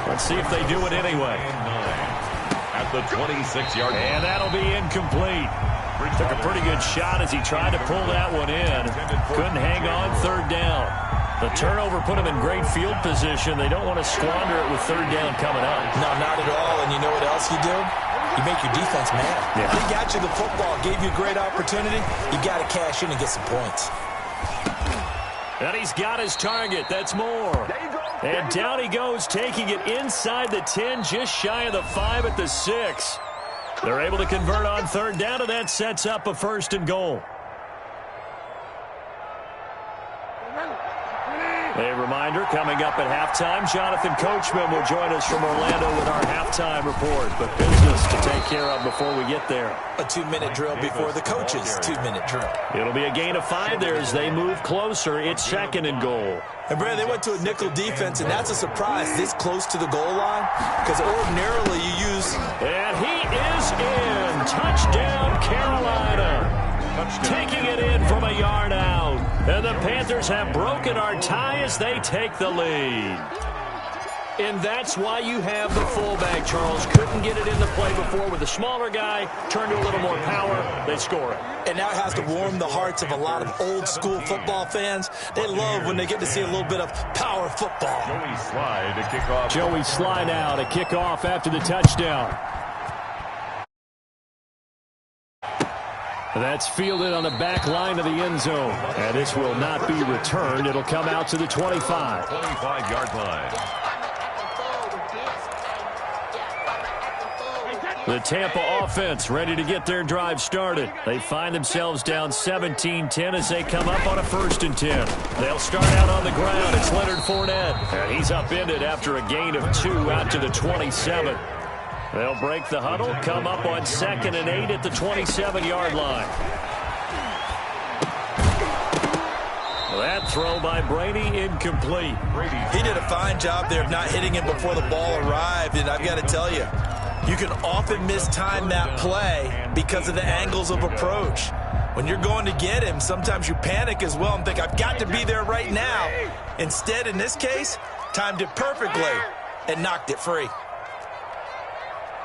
Let's see if they do it anyway. At the 26-yard line. And that'll be incomplete. Took a pretty good shot as he tried to pull that one in. Couldn't hang on third down. The turnover put them in great field position. They don't want to squander it with third down coming up. No, not at all. And you know what else you do? You make your defense mad. Yeah. They got you the football, gave you a great opportunity. You got to cash in and get some points. And he's got his target. That's more. And down he goes, taking it inside the 10, just shy of the 5 at the 6. They're able to convert on third down, and that sets up a 1st and goal. A reminder, coming up at halftime, Jonathan Coachman will join us from Orlando with our halftime report. But business to take care of before we get there. A 2-minute drill before the coach's 2-minute drill. It'll be a gain of 5 there as they move closer. It's 2nd and goal. And, Brad, they went to a nickel defense, and that's a surprise this close to the goal line because ordinarily you use... And he is in. Touchdown, Carolina. Taking it in from a yard out. And the Panthers have broken our tie as they take the lead. And that's why you have the fullback, Charles. Couldn't get it into play before with a smaller guy. Turned to a little more power. They score it. And now it has to warm the hearts of a lot of old-school football fans. They love when they get to see a little bit of power football. Joey Slye to kick off. Joey Slye now to kick off after the touchdown. That's fielded on the back line of the end zone. And this will not be returned. It'll come out to the 25. 25-yard line. The Tampa offense ready to get their drive started. They find themselves down 17-10 as they come up on a 1st and 10. They'll start out on the ground. It's Leonard Fournette. And he's upended after a gain of 2 out to the 27. They'll break the huddle, come up on 2nd and 8 at the 27-yard line. That throw by Brady incomplete. He did a fine job there of not hitting him before the ball arrived, and I've got to tell you, you can often mistime that play because of the angles of approach. When you're going to get him, sometimes you panic as well and think, I've got to be there right now. Instead, in this case, timed it perfectly and knocked it free.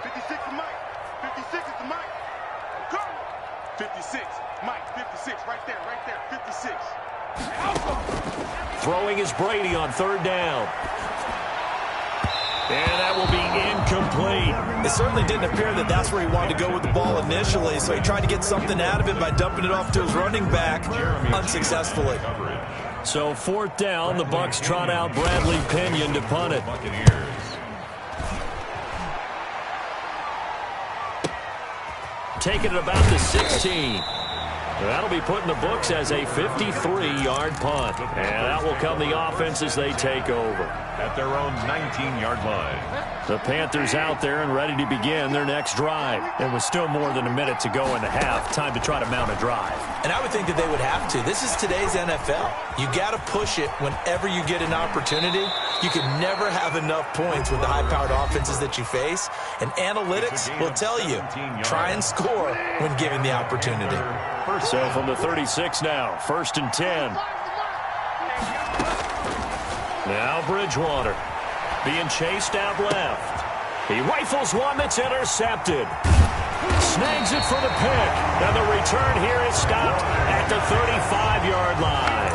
56 is Mike. 56 is the Mike. Go. 56. Mike, 56. Right there, 56. Throwing is Brady on third down. And that will be incomplete. It certainly didn't appear that that's where he wanted to go with the ball initially, so he tried to get something out of it by dumping it off to his running back unsuccessfully. So 4th down, the Bucs trot out Bradley Pinion to punt it. Taking it about the 16. That'll be put in the books as a 53-yard punt. And that will come the offense as they take over. At their own 19-yard line. The Panthers out there and ready to begin their next drive. And with still more than a minute to go in the half, time to try to mount a drive. And I would think that they would have to. This is today's NFL. You got to push it whenever you get an opportunity. You can never have enough points with the high-powered offenses that you face. And analytics will tell you, try and score when given the opportunity. So from the 36 now, 1st and 10. Now Bridgewater being chased out left. He rifles one that's intercepted. Snags it for the pick. And the return here is stopped at the 35-yard line.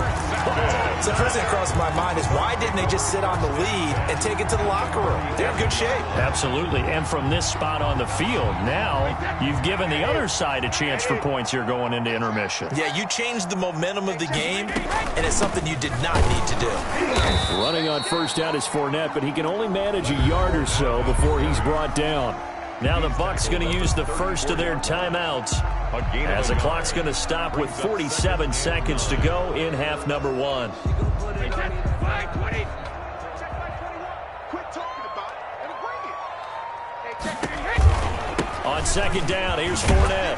So the first thing that crosses my mind is why didn't they just sit on the lead and take it to the locker room? They're in good shape. Absolutely. And from this spot on the field, now you've given the other side a chance for points here going into intermission. Yeah, you changed the momentum of the game, and it's something you did not need to do. Running on 1st down is Fournette, but he can only manage a yard or so before he's brought down. Now the Bucs going to use the first of their timeouts as the clock's going to stop with 47 seconds to go in half number 1. On 2nd down, here's Fournette.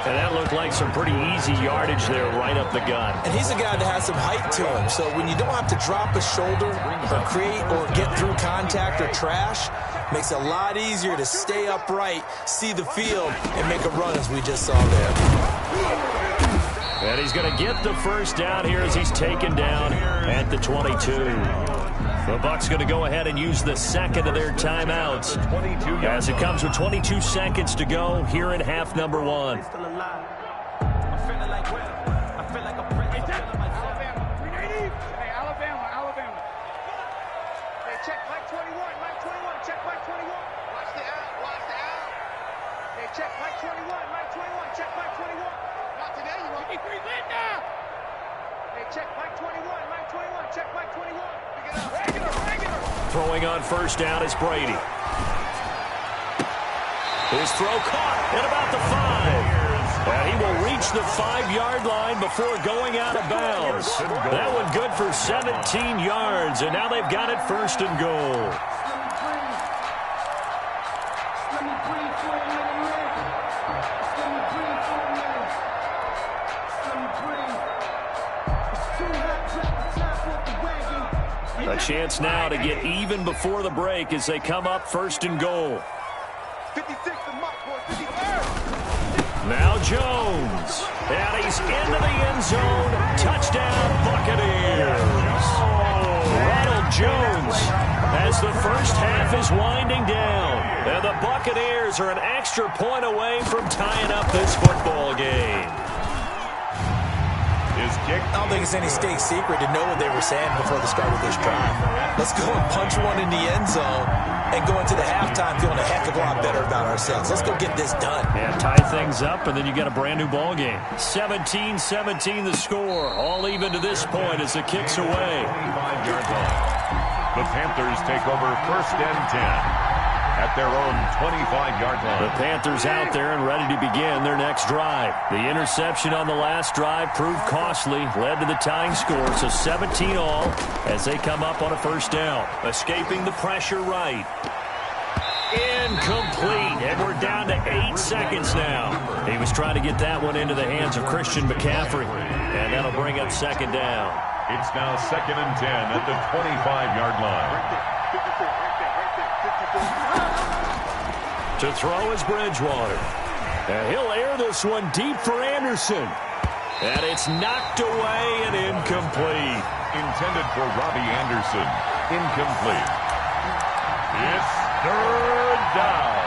And that looked like some pretty easy yardage there right up the gut. And he's a guy that has some height to him. So when you don't have to drop a shoulder or create or get through contact or trash, Makes it a lot easier to stay upright, see the field, and make a run as we just saw there. And he's going to get the first down here as he's taken down at the 22. The Bucs going to go ahead and use the second of their timeouts as it comes with 22 seconds to go here in half number 1. Throwing on first down is Brady. His throw caught at about the 5. And he will reach the 5-yard line before going out of bounds. That one good for 17 yards, and now they've got it first and goal. A chance now to get even before the break as they come up first and goal. 56 the mark, boys. 56. Now Jones. And he's into the end zone. Touchdown, Buccaneers. Ronald Jones as the first half is winding down. And the Buccaneers are an extra point away from tying up this football game. I don't think it's any state secret to know what they were saying before the start of this drive. Let's go and punch one in the end zone and go into the halftime feeling a heck of a lot better about ourselves. Let's go get this done. Yeah, tie things up, and then you got a brand-new ball game. 17-17 the score, all even to this point as the kick's away. 25-yard line. The Panthers take over first and 10. At their own 25-yard line. The Panthers out there and ready to begin their next drive. The interception on the last drive proved costly, led to the tying score, so 17 all as they come up on a first down. Escaping the pressure right. Incomplete, and we're down to 8 seconds now. He was trying to get that one into the hands of Christian McCaffrey, and that'll bring up second down. It's now second and 10 at the 25-yard line. To throw is Bridgewater. And he'll air this one deep for Anderson. And it's knocked away and incomplete. Intended for Robbie Anderson. Incomplete. It's third down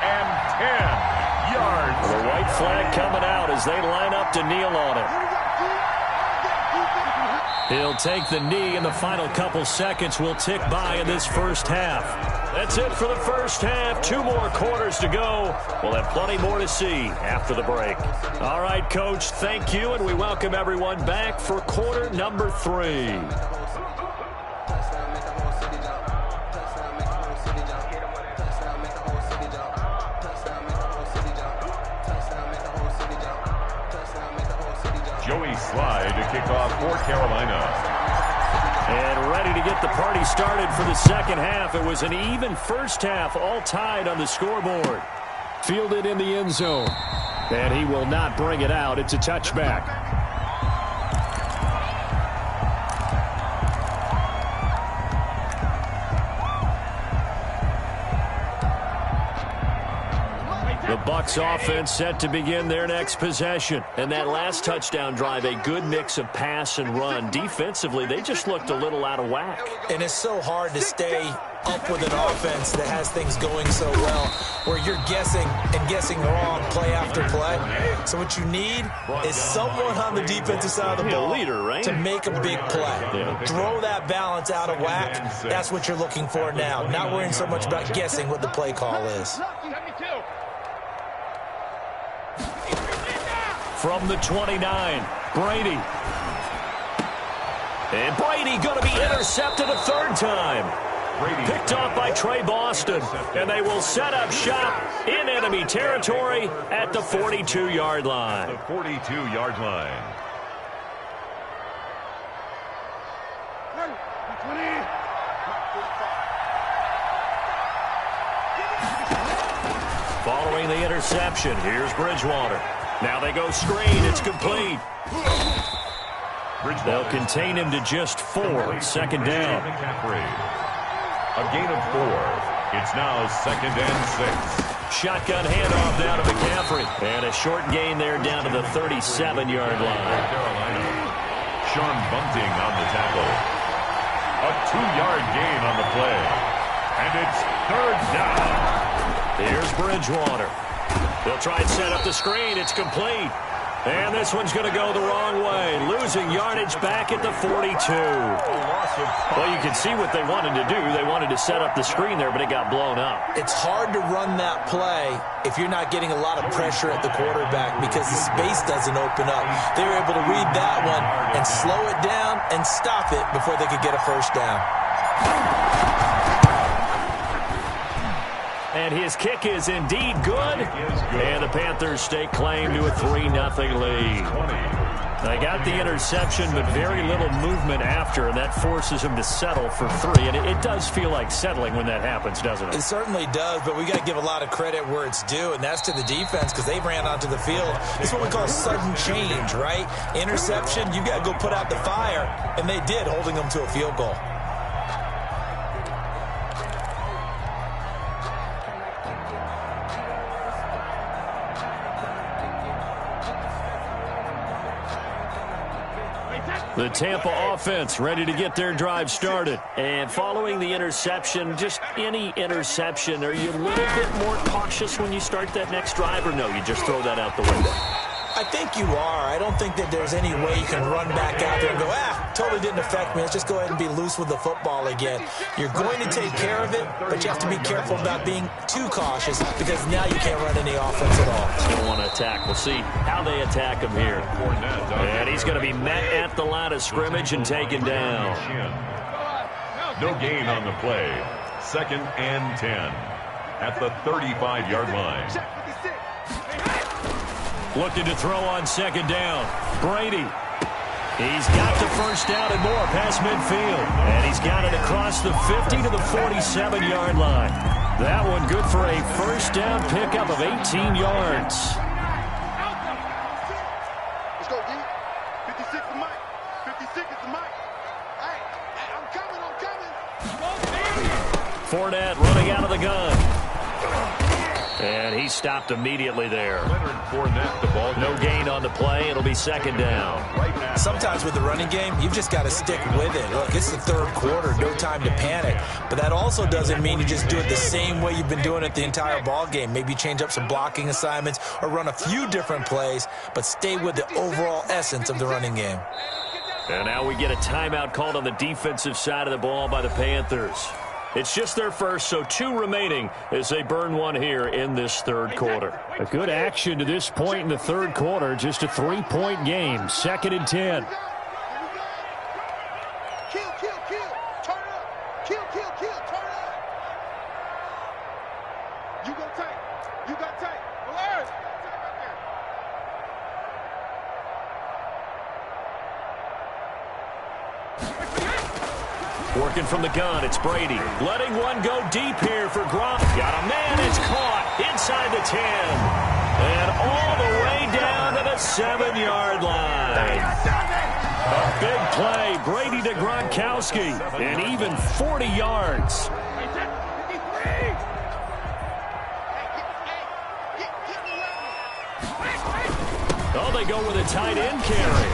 and 10 yards. The white flag coming out as they line up to kneel on it. He'll take the knee, and the final couple seconds will tick by in this first half. That's it for the first half. 2 more quarters to go. We'll have plenty more to see after the break. All right, Coach, thank you, and we welcome everyone back for quarter number 3. Joey Slye to kick off for Carolina. And ready to get the party started for the second half. It was an even first half, all tied on the scoreboard. Fielded in the end zone. And he will not bring it out. It's a touchback. The Bucs offense set to begin their next possession. And that last touchdown drive, a good mix of pass and run. Defensively, they just looked a little out of whack. And it's so hard to stay up with an offense that has things going so well, where you're guessing and guessing wrong play after play. So what you need is someone on the defensive side of the ball to make a big play. Throw that balance out of whack. That's what you're looking for now. Not worrying so much about guessing what the play call is. From the 29, Brady. And Brady going to be intercepted a third time. Picked off by Trey Boston. And they will set up shop in enemy territory at the 42-yard line. The 42-yard line. Following the interception, here's Bridgewater. Now they go screen. It's complete. They'll contain him to just 4. Second down. A gain of 4. It's now 2nd and 6. Shotgun handoff down to McCaffrey. And a short gain there down to the 37-yard line. Carolina. Sean Bunting on the tackle. A 2-yard gain on the play. And it's 3rd down. Here's Bridgewater. They'll try and set up the screen. It's complete. And this one's going to go the wrong way. Losing yardage back at the 42. Well, you can see what they wanted to do. They wanted to set up the screen there, but it got blown up. It's hard to run that play if you're not getting a lot of pressure at the quarterback because the space doesn't open up. They were able to read that one and slow it down and stop it before they could get a first down. And his kick is indeed good. And the Panthers stake claim to a 3-0 lead. They got the interception, but very little movement after, and that forces them to settle for 3. And it does feel like settling when that happens, doesn't it? It certainly does, but we got to give a lot of credit where it's due, and that's to the defense because they ran onto the field. It's what we call sudden change, right? Interception, you got to go put out the fire, and they did, holding them to a field goal. The Tampa offense ready to get their drive started. And following the interception, just any interception, are you a little bit more cautious when you start that next drive, or no, you just throw that out the window? I think you are. I don't think that there's any way you can run back out there and go, totally didn't affect me. Let's just go ahead and be loose with the football again. You're going to take care of it, but you have to be careful about being too cautious because now you can't run any offense at all. Still want to attack. We'll see how they attack him here. And he's going to be met at the line of scrimmage and taken down. No gain on the play. 2nd and 10 at the 35-yard line. Looking to throw on 2nd down. Brady. He's got the first down and more past midfield. And he's got it across the 50 to the 47-yard line. That one good for a first down pickup of 18 yards. Let's go, D. 56 is Mike. 56 is Mike. Hey, I'm coming. Fournette running out of the gun. And he stopped immediately there. Leonard Fournette, the ball. No gain on the play. It'll be 2nd down. Sometimes with the running game, you've just got to stick with it. Look, it's the 3rd quarter. No time to panic. But that also doesn't mean you just do it the same way you've been doing it the entire ball game. Maybe change up some blocking assignments or run a few different plays, but stay with the overall essence of the running game. And now we get a timeout called on the defensive side of the ball by the Panthers. It's just their first, so 2 remaining as they burn one here in this 3rd quarter. A good action to this point in the 3rd quarter. Just a 3-point game. 2nd and 10. Kill. Turn up. Kill. Turn up. You got tight. Alert. Working from the gun, it's Brady. Letting one go deep here for Gronk. Got a man, it's caught inside the 10. And all the way down to the 7-yard line. A big play, Brady to Gronkowski, and even 40 yards. Oh, they go with a tight end carry.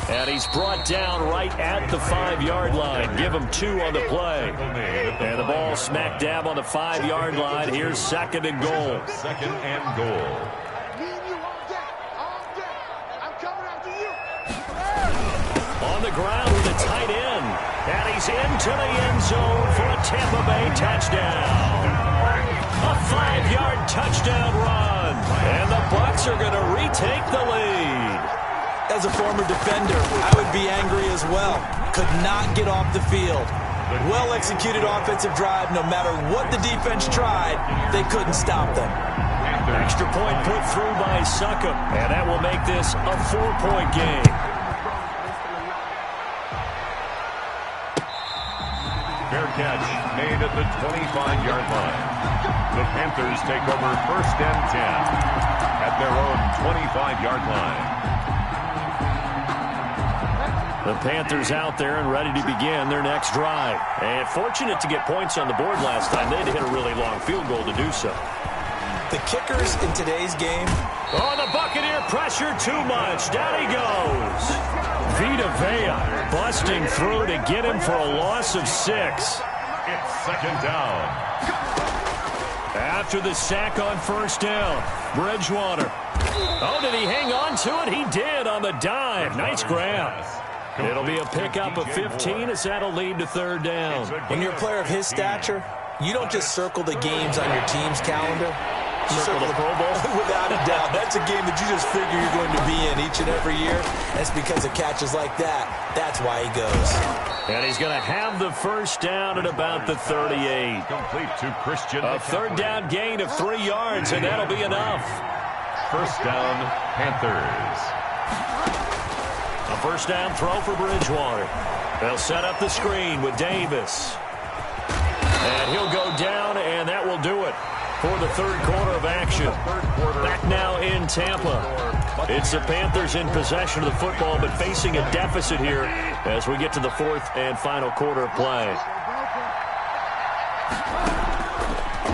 And he's brought down right at the 5-yard line. Give him 2 on the play. And the ball smack dab on the 5-yard line. Here's 2nd and goal. 2nd and goal. Me and you all day. I'm coming after you. On the ground with a tight end. And he's into the end zone for a Tampa Bay touchdown. A 5-yard touchdown run. And the Bucs are going to retake the lead. As a former defender, I would be angry as well. Could not get off the field. Well-executed offensive drive. No matter what the defense tried, they couldn't stop them. Extra point put through by Succop, and that will make this a 4-point game. Fair catch made at the 25-yard line. The Panthers take over 1st and 10 at their own 25-yard line. The Panthers out there and ready to begin their next drive. And fortunate to get points on the board last time. They had to hit a really long field goal to do so. The kickers in today's game. Oh, the Buccaneer pressure too much. Down he goes. Vita Vea busting through to get him for a loss of 6. It's second down. After the sack on first down, Bridgewater. Oh, did he hang on to it? He did on the dive. Nice grab. It'll be a pickup of 15 as that'll lead to third down. When you're a player of his stature, you don't just circle the games on your team's calendar. You circle the Pro Bowl. Without a doubt. That's a game that you just figure you're going to be in each and every year. That's because of catches like that. That's why he goes. And he's going to have the first down at about the 38. Complete to Christian. A third down gain of 3 yards, and that'll be enough. First down, Panthers. A first down throw for Bridgewater. They'll set up the screen with Davis. And he'll go down, and that will do it for the third quarter of action. Back now in Tampa. It's the Panthers in possession of the football, but facing a deficit here as we get to the fourth and final quarter of play.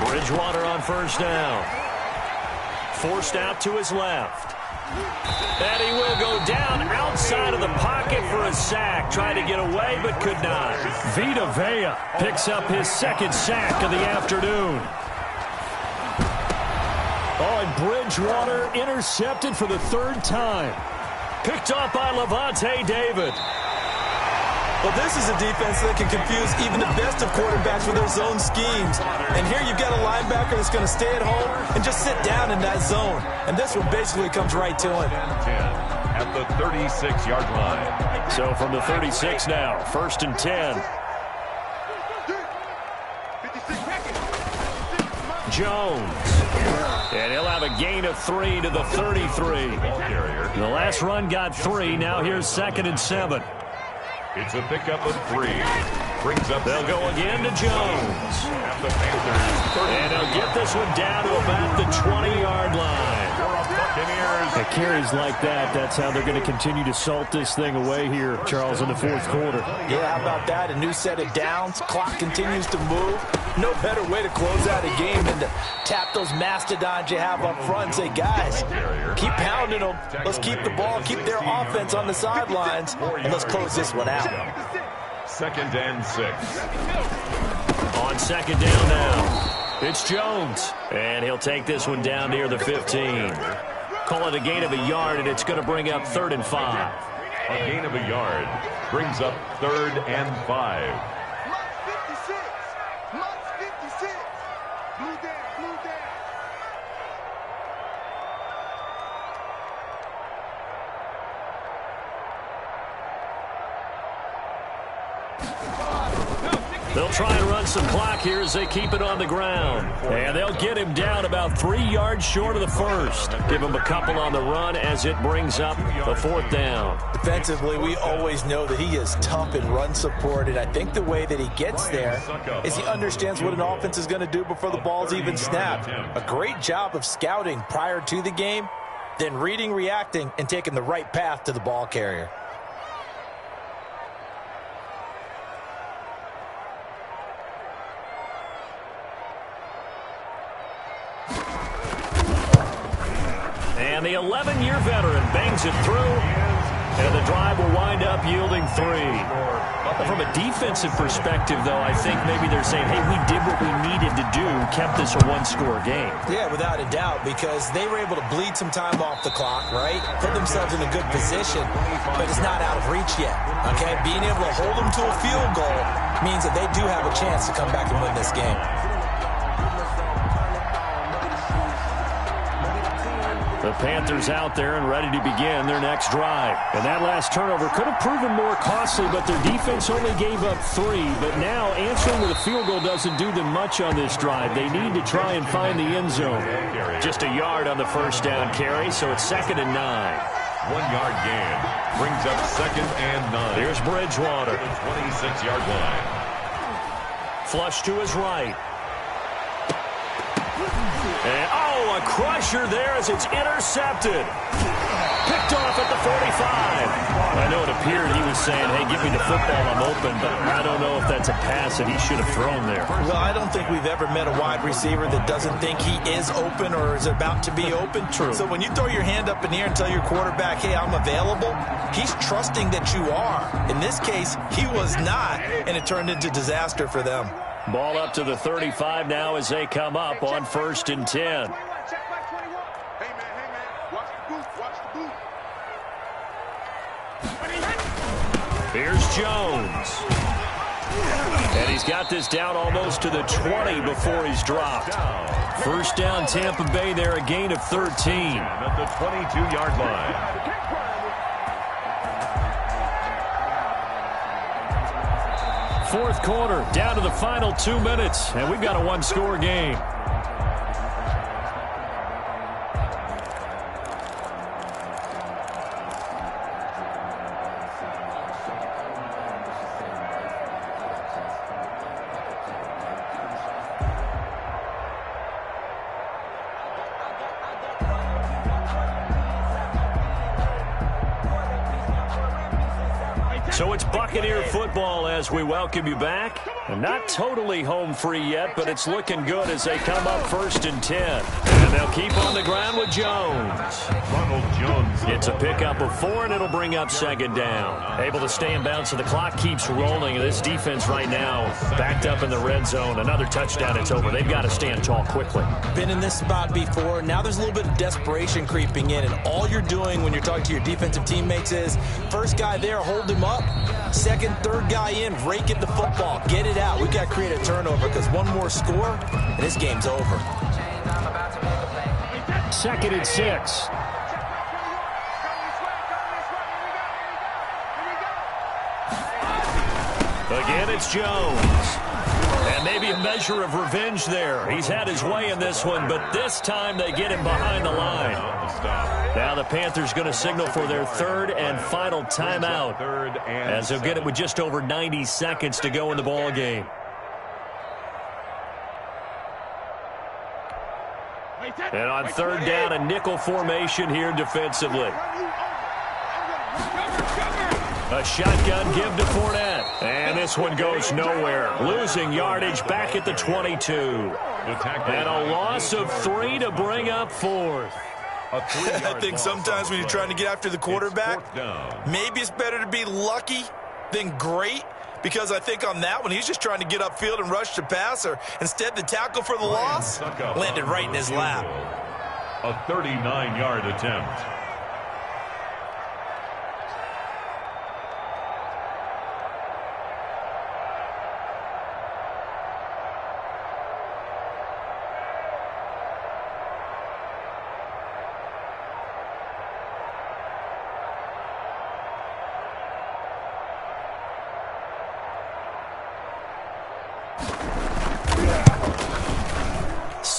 Bridgewater on first down. Forced out to his left. And he will go down outside of the pocket for a sack. Tried to get away, but could not. Vita Vea picks up his second sack of the afternoon. Oh, and Bridgewater intercepted for the third time. Picked off by Levante David. Well, this is a defense that can confuse even the best of quarterbacks with their zone schemes. And here you've got a linebacker that's going to stay at home and just sit down in that zone. And this one basically comes right to him. 10 at the 36-yard line. So from the 36 now, first and 10. Jones. And he'll have a gain of 3 to the 33. The last run got 3. Now here's second and 7. It's a pickup of 3. Brings up. They'll go again to Jones. At the Panthers. And they'll get this one down to about the 20-yard line. The carries like that, that's how they're going to continue to salt this thing away here, Charles, in the fourth quarter. Yeah, how about that? A new set of downs. Clock continues to move. No better way to close out a game than to tap those mastodons you have up front and say, guys, keep pounding them. Let's keep the ball, keep their offense on the sidelines, and let's close this one out. Second and 6. On second down now. It's Jones, and he'll take this one down near the 15. Call it a gain of a yard, and it's going to bring up 3rd and 5. A gain of a yard brings up 3rd and 5. They'll try and run some clock here as they keep it on the ground. And they'll get him down about 3 yards short of the first. Give him a couple on the run as it brings up a 4th down. Defensively, we always know that he is tough in run support, and I think the way that he gets there is he understands what an offense is going to do before the ball's even snapped. A great job of scouting prior to the game, then reading, reacting, and taking the right path to the ball carrier. And the 11-year veteran bangs it through, and the drive will wind up yielding 3. From a defensive perspective, though, I think maybe they're saying, hey, we did what we needed to do, kept this a one-score game. Yeah, without a doubt, because they were able to bleed some time off the clock, right? Put themselves in a good position, but it's not out of reach yet, okay? Being able to hold them to a field goal means that they do have a chance to come back and win this game. The Panthers out there and ready to begin their next drive. And that last turnover could have proven more costly, but their defense only gave up 3. But now answering with a field goal doesn't do them much on this drive. They need to try and find the end zone. Just a yard on the first down carry, so it's 2nd and 9. 1-yard gain brings up 2nd and 9. Here's Bridgewater. 26-yard line. Flush to his right. And, oh, Oh, a crusher there as it's intercepted. Picked off at the 45. I know it appeared he was saying, hey, give me the football, I'm open, but I don't know if that's a pass that he should have thrown there. Well, I don't think we've ever met a wide receiver that doesn't think he is open or is about to be open. True. So when you throw your hand up in the air and tell your quarterback, hey, I'm available, he's trusting that you are. In this case, he was not, and it turned into disaster for them. Ball up to the 35 now as they come up on 1st and 10. Here's Jones. And he's got this down almost to the 20 before he's dropped. First down, Tampa Bay there, a gain of 13. At the 22-yard line. Fourth quarter, down to the final 2 minutes, and we've got a one-score game. So it's Buccaneer football as we welcome you back. And not totally home free yet, but it's looking good as they come up 1st and 10. And they'll keep on the ground with Jones. Ronald Jones It's a pickup of 4, and it'll bring up 2nd down. Able to stay in bounds, so the clock keeps rolling. And this defense right now backed up in the red zone. Another touchdown, it's over. They've got to stand tall quickly. Been in this spot before. Now there's a little bit of desperation creeping in, and all you're doing when you're talking to your defensive teammates is, first guy there, hold him up. Second, third guy in, rake at the football. Get it out. We've got to create a turnover because one more score, and this game's over. 2nd and 6. Again, it's Jones. And maybe a measure of revenge there. He's had his way in this one, but this time they get him behind the line. Now the Panthers going to signal for their 3rd and final timeout as they'll get it with just over 90 seconds to go in the ball game. And on 3rd down, a nickel formation here defensively. A shotgun give to Fournette. And this one goes nowhere. Losing yardage back at the 22. And a loss of 3 to bring up 4th. I think sometimes when you're trying to get after the quarterback, maybe it's better to be lucky than great, because I think on that one, he's just trying to get upfield and rush the passer. Instead, the tackle for the loss landed right in his lap. A 39-yard attempt.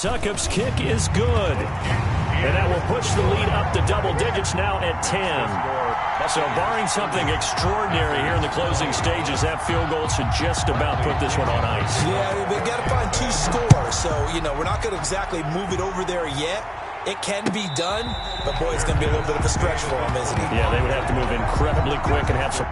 Succop's kick is good. And that will push the lead up to double digits now at 10. So barring something extraordinary here in the closing stages, that field goal should just about put this one on ice. Yeah, they've got to find 2 scores. So, we're not going to exactly move it over there yet. It can be done, but, boy, it's going to be a little bit of a stretch for them, isn't it? Yeah, they would have to move incredibly quick and have some...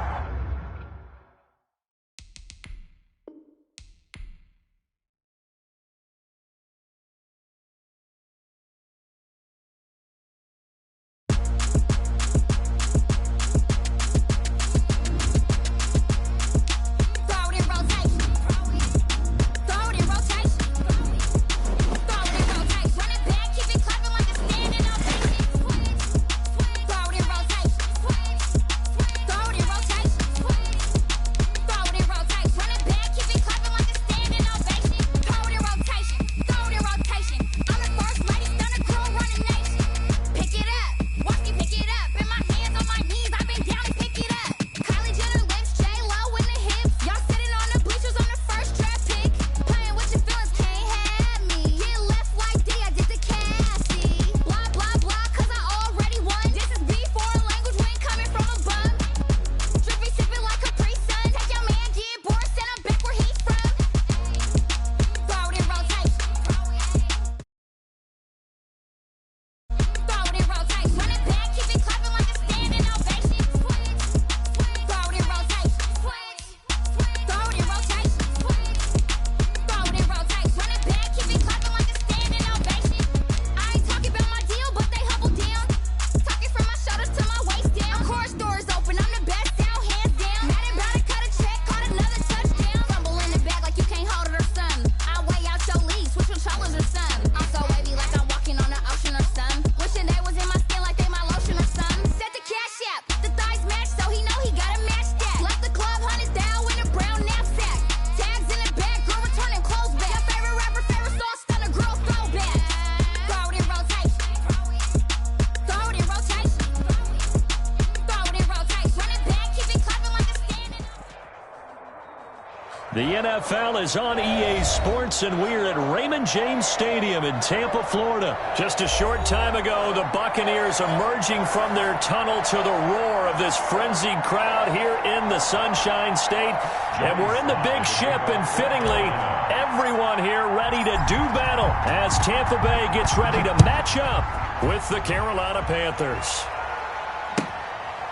The NFL is on EA Sports, and we're at Raymond James Stadium in Tampa, Florida. Just a short time ago, the Buccaneers emerging from their tunnel to the roar of this frenzied crowd here in the Sunshine State. And we're in the big ship, and fittingly, everyone here ready to do battle as Tampa Bay gets ready to match up with the Carolina Panthers.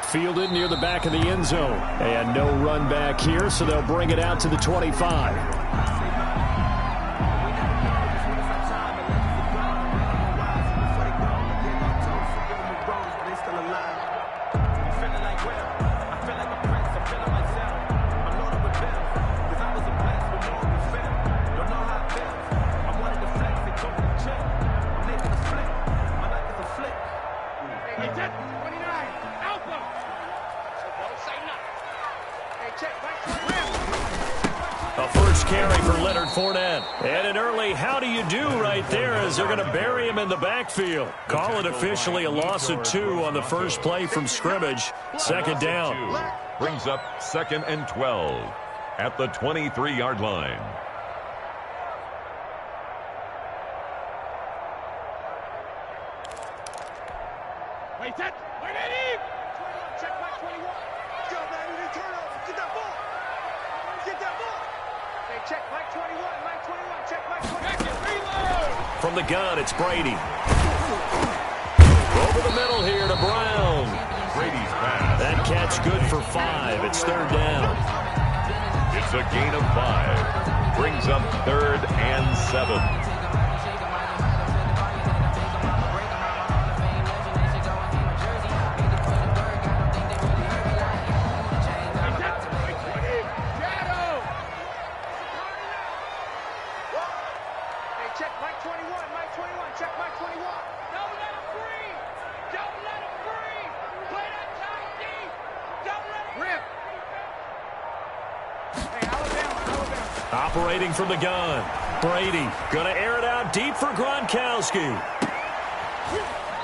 Fielded near the back of the end zone. And no run back here, so they'll bring it out to the 25. And an early how do you do right there as they're going to bury him in the backfield. Call it officially a loss of 2 on the first play from scrimmage. Second down. Brings up 2nd and 12 at the 23-yard line. Wait, that. Wait, Eddie. Check back 21. Go, man. You need turnover. Get that ball. Get that ball. Hey, check Mike 21, Mike 21, check Mike 21. Back and reload! From the gun, it's Brady. Over the middle here to Brown. Brady's pass. That catch good for 5. It's third down. It's a gain of 5. Brings up 3rd and 7. Operating from the gun. Brady going to air it out deep for Gronkowski.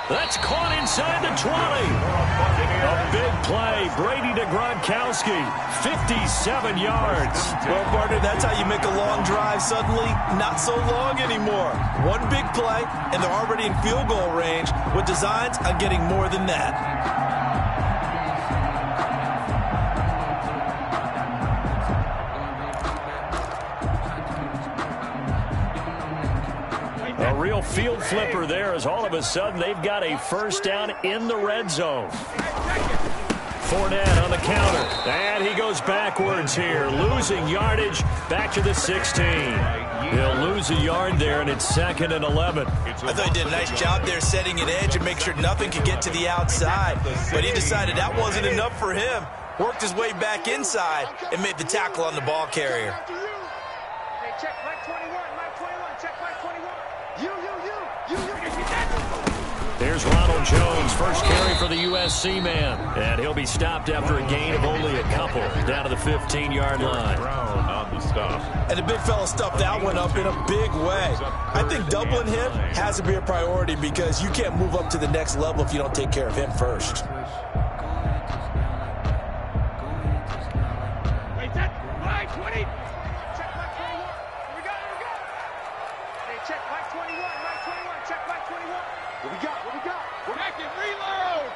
That's caught inside the 20. A big play. Brady to Gronkowski. 57 yards. Well, partner, that's how you make a long drive suddenly not so long anymore. One big play, and they're already in field goal range with designs on getting more than that. A real field flipper there as all of a sudden they've got a first down in the red zone. Fournette on the counter. And he goes backwards here, losing yardage back to the 16. He'll lose a yard there, and it's 2nd and 11. I thought he did a nice job there setting an edge and make sure nothing could get to the outside. But he decided that wasn't enough for him. Worked his way back inside and made the tackle on the ball carrier. Hey, check Mike 21, Mike 21, check Mike 21. You. There's Ronald Jones, first carry for the USC man. And he'll be stopped after a gain of only a couple down to the 15-yard line. On the stop. And the big fella stuffed that one up in a big way. I think doubling him has to be a priority because you can't move up to the next level if you don't take care of him first. Wait, that. Mike 20. Check Mike 21. Here we go. Hey, check Mike 21, Mike 21, check Mike 21. What we got? We're back and reload.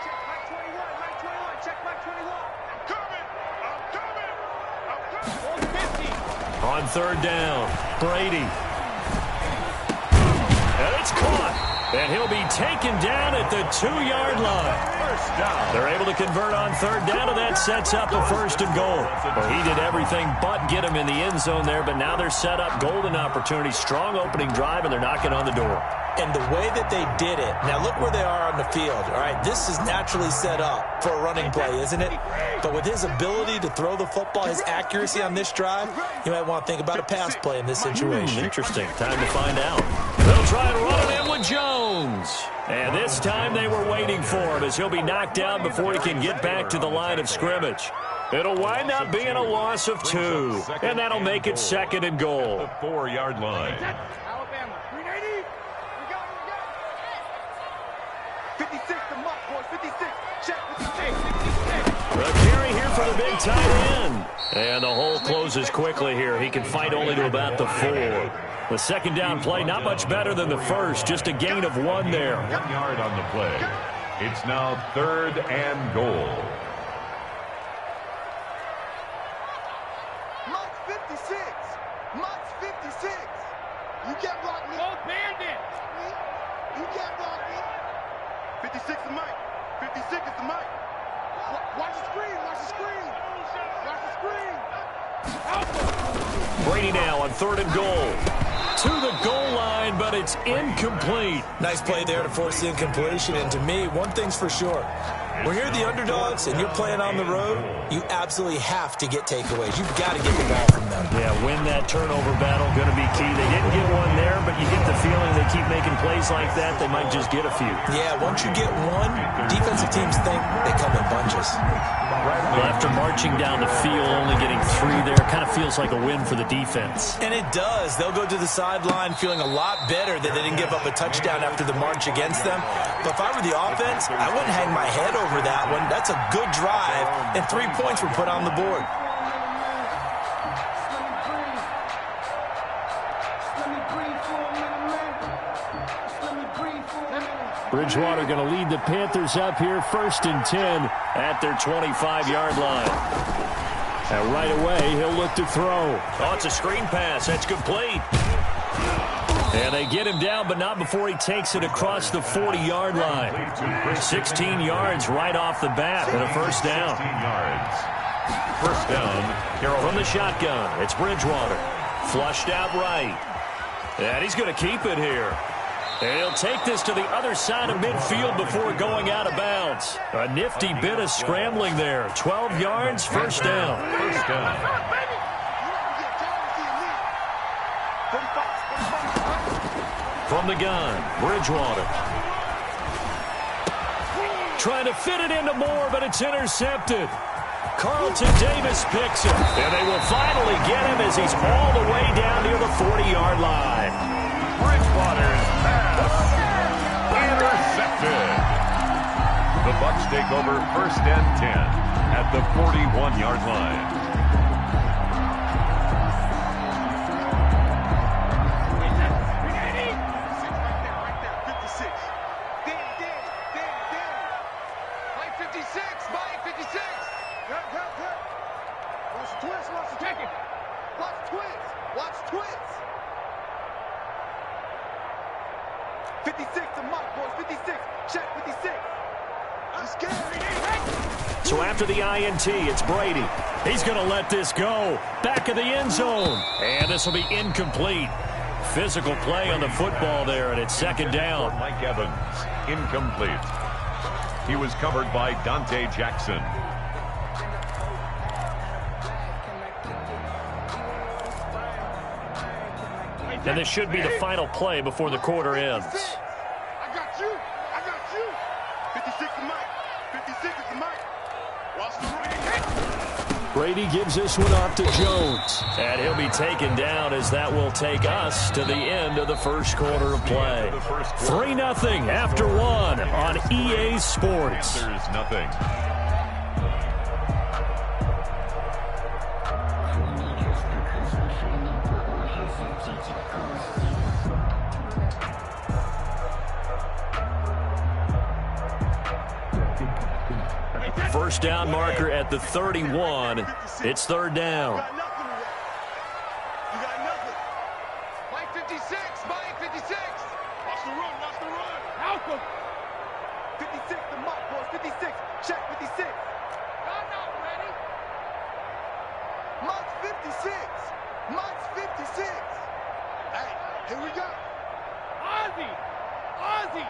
Check Mike 21, Mike 21, check Mike 21. I'm coming. Hold 50. On third down, Brady. And it's caught. And he'll be taken down at the 2-yard line. First down. They're able to convert on third down, and that sets up a 1st and goal. Well, he did everything but get him in the end zone there, but now they're set up golden opportunity. Strong opening drive, and they're knocking on the door. And the way that they did it, now look where they are on the field, all right? This is naturally set up for a running play, isn't it? But with his ability to throw the football, his accuracy on this drive, you might want to think about a pass play in this situation. Interesting. Time to find out. They'll try and run it in with Jones. And this time they were waiting for him as he'll be knocked down before he can get back to the line of scrimmage. It'll wind up being a loss of 2, and that'll make it 2nd and goal. The 4-yard line. Alabama, 380. We go. 56 to Muck, boys. 56. Check 56. The carry here for the big tight end. And the hole closes quickly here. He can fight only to about the 4. The second down play, not much better than the first. Just a gain of 1 there. 1 yard on the play. It's now 3rd and goal. Muck's 56. Muck's 56. You can't block me. Oh, bandit. You can't block me. 56 is Mike. 56 is the Mike. Watch the screen. Watch the screen. Watch the screen. Brady now on 3rd and goal. To the goal line, but it's incomplete. Nice play there to force the incompletion. And to me, one thing's for sure. When you're the underdogs and you're playing on the road, you absolutely have to get takeaways. You've got to get the ball from them. Yeah, win that turnover battle, going to be key. They didn't get one there, but you get the feeling they keep making plays like that, they might just get a few. Yeah, once you get one, defensive teams think they come in bunches. Well, after marching down the field, only getting 3 there, kind of feels like a win for the defense. And it does. They'll go to the sideline feeling a lot better that they didn't give up a touchdown after the march against them. But if I were the offense, I wouldn't hang my head over that one. That's a good drive, and 3 points were put on the board. Bridgewater going to lead the Panthers up here, 1st and 10 at their 25-yard line. And right away, he'll look to throw. Oh, it's a screen pass. That's complete. And they get him down, but not before he takes it across the 40-yard line. 16 yards right off the bat and a first down. 16 yards. First down, Carolina. From the shotgun, it's Bridgewater. Flushed out right. And he's going to keep it here. And he'll take this to the other side of midfield before going out of bounds. A nifty bit of scrambling there. 12 yards, first down. First down. From the gun, Bridgewater. Trying to fit it into Moore, but it's intercepted. Carlton Davis picks it. And they will finally get him as he's all the way down near the 40-yard line. Bridgewater's pass intercepted. The Bucs take over 1st and 10 at the 41-yard line. So after the INT, it's Brady. He's going to let this go. Back of the end zone. And this will be incomplete. Physical play on the football there, and it's 2nd down. Mike Evans, incomplete. He was covered by Dante Jackson. And this should be the final play before the quarter ends. I got you. I got you. 56 is Mike. 56 is the Mike. Watch the right. Brady gives this one off to Jones. And he'll be taken down as that will take us to the end of the first quarter of play. 3-0 after 1 on EA Sports. There's nothing. First down marker at the 31. It's 3rd down. You got nothing. Mike 56. Mike 56. Watch the run. Watch the run. Malcolm. 56 to Mike, boys. 56. Check 56. I'm not ready. Mike's 56. Mike's 56. Hey, here we go. Ozzy. Ozzy.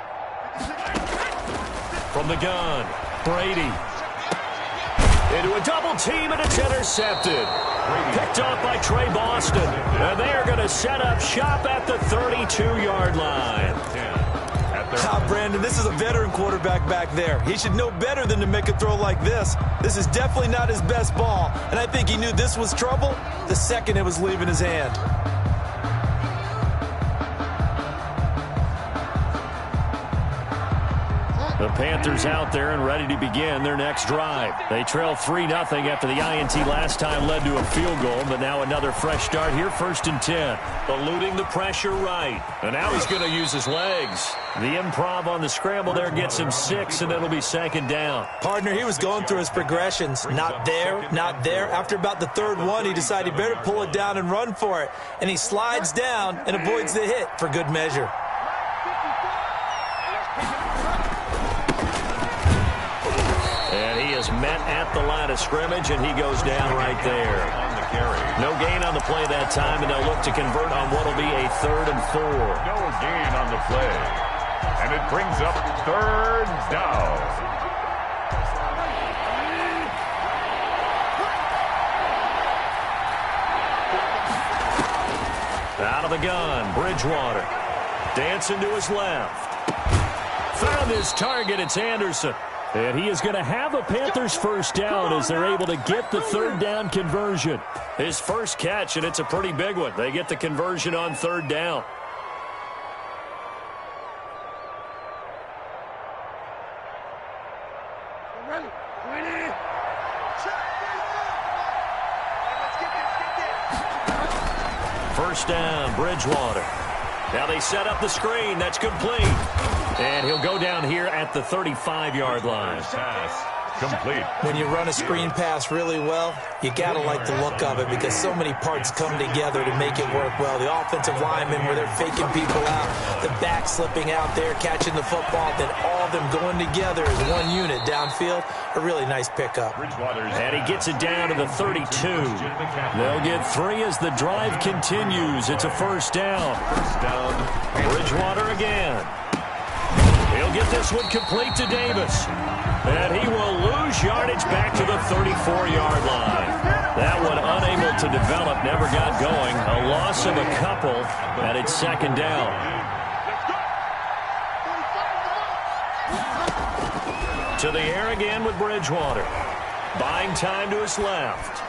56. From the gun, Brady. Into a double team, and it's intercepted. Picked off by Trey Boston. And they are going to set up shop at the 32-yard line. Brandon, this is a veteran quarterback back there. He should know better than to make a throw like this. This is definitely not his best ball, and I think he knew this was trouble the second it was leaving his hand. The Panthers out there and ready to begin their next drive. They trail 3-0 after the INT last time led to a field goal, but now another fresh start here, 1st and 10. Eluding the pressure right. And now he's going to use his legs. The improv on the scramble there gets him 6, and it'll be 2nd down. Partner, he was going through his progressions. Not there, not there. After about the 3rd one, he decided he better pull it down and run for it. And he slides down and avoids the hit for good measure. And he is met at the line of scrimmage, and he goes down right there. No gain on the play that time, and they'll look to convert on what will be a 3rd and 4. No gain on the play. And it brings up 3rd down. Out of the gun, Bridgewater. Dancing to his left. Found his target, it's Anderson. And he is going to have a Panthers 1st down as they're able to get the 3rd down conversion. His first catch, and it's a pretty big one. They get the conversion on 3rd down. First down, Bridgewater. Now they set up the screen. That's complete. And he'll go down here at the 35-yard line. Pass complete. When you run a screen pass really well, you got to like the look of it because so many parts come together to make it work well. The offensive linemen where they're faking people out, the back slipping out there, catching the football, then all of them going together as one unit downfield. A really nice pickup. And he gets it down to the 32. They'll get 3 as the drive continues. It's a 1st down. Bridgewater again. He'll get this one complete to Davis. And he will lose yardage back to the 34-yard line. That one unable to develop, never got going. A loss of a couple, and it's 2nd down. To the air again with Bridgewater. Buying time to his left.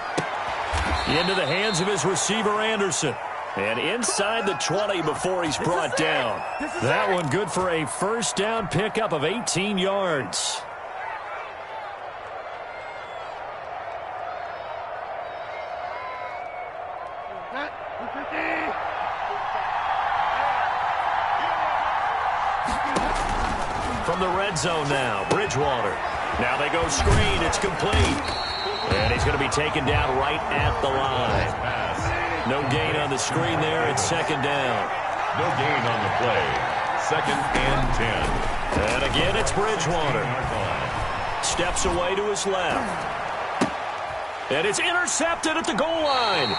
Into the hands of his receiver, Anderson. And inside the 20 before he's brought down. That one good for a 1st down pickup of 18 yards. From the red zone now, Bridgewater. Now they go screen. It's complete. And he's going to be taken down right at the line. No gain on the screen there. It's 2nd down. No gain on the play. 2nd and 10. And again, it's Bridgewater. Steps away to his left. And it's intercepted at the goal line.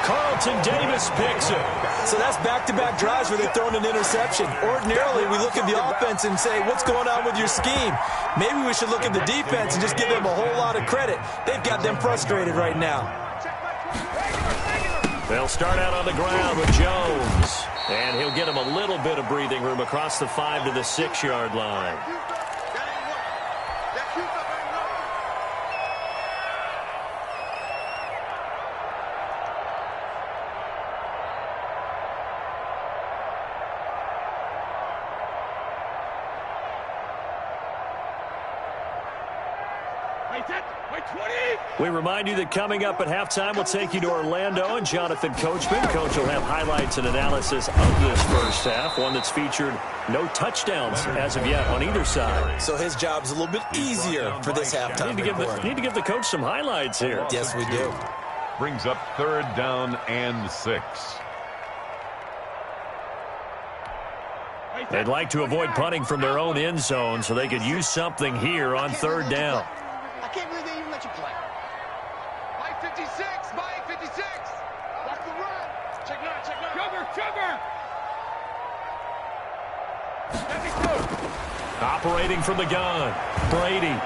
Carlton Davis picks it. So that's back-to-back drives where they're throwing an interception. Ordinarily, we look at the offense and say, what's going on with your scheme? Maybe we should look at the defense and just give them a whole lot of credit. They've got them frustrated right now. They'll start out on the ground with Jones. And he'll get him a little bit of breathing room across the 5 to the 6-yard line. We remind you that coming up at halftime, we'll take you to Orlando and Jonathan Coachman. Coach will have highlights and analysis of this first half, one that's featured no touchdowns as of yet on either side. So his job's a little bit easier for this halftime. Need to give the coach some highlights here. Yes, we do. Brings up 3rd down and 6. They'd like to avoid punting from their own end zone so they could use something here on 3rd down. I can't believe they even let you play. Mike 56, Mike 56. Watch the run. Check 9, check 9. Trevor. Operating from the gun, Brady.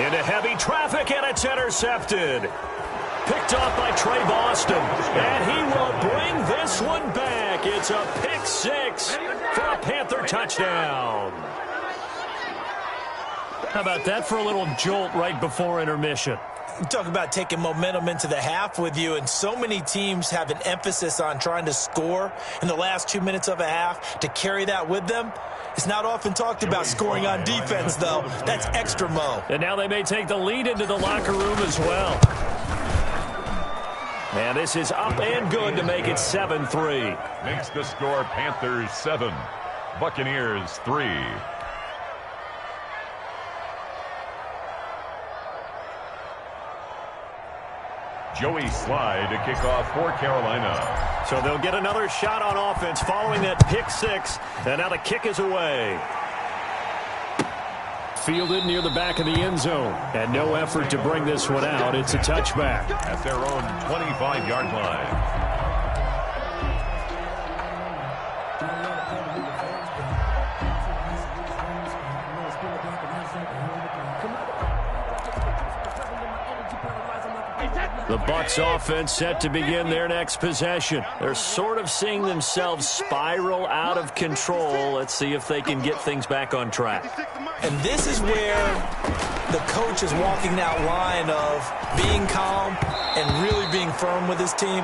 Into heavy traffic, and it's intercepted. Picked off by Trey Boston, and he will bring this one back. It's a pick 6 for a Panther touchdown. How about that for a little jolt right before intermission? You talk about taking momentum into the half with you, and so many teams have an emphasis on trying to score in the last 2 minutes of a half to carry that with them. It's not often talked about scoring on defense, though. That's extra mo. And now they may take the lead into the locker room as well. And this is up and good to make it 7-3. Makes the score Panthers 7, Buccaneers 3. Joey Slye to kick off for Carolina. So they'll get another shot on offense following that pick six. And now the kick is away. Fielded near the back of the end zone. And no effort to bring this one out. It's a touchback. At their own 25-yard line. The Bucs offense set to begin their next possession. They're sort of seeing themselves spiral out of control. Let's see if they can get things back on track. And this is where the coach is walking that line of being calm and really being firm with his team.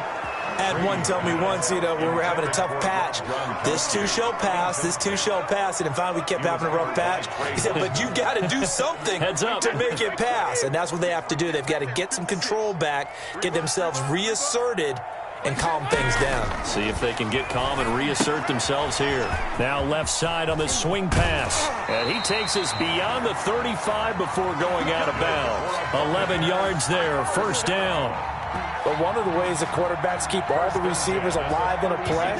I had one tell me once, when we were having a tough patch, this too shall pass, this too shall pass. And finally we kept having a rough patch. He said, but you got to do something to make it pass. And that's what they have to do. They've got to get some control back, get themselves reasserted, and calm things down. See if they can get calm and reassert themselves here. Now left side on the swing pass. And he takes us beyond the 35 before going out of bounds. 11 yards there, first down. But one of the ways the quarterbacks keep all the receivers alive in a play,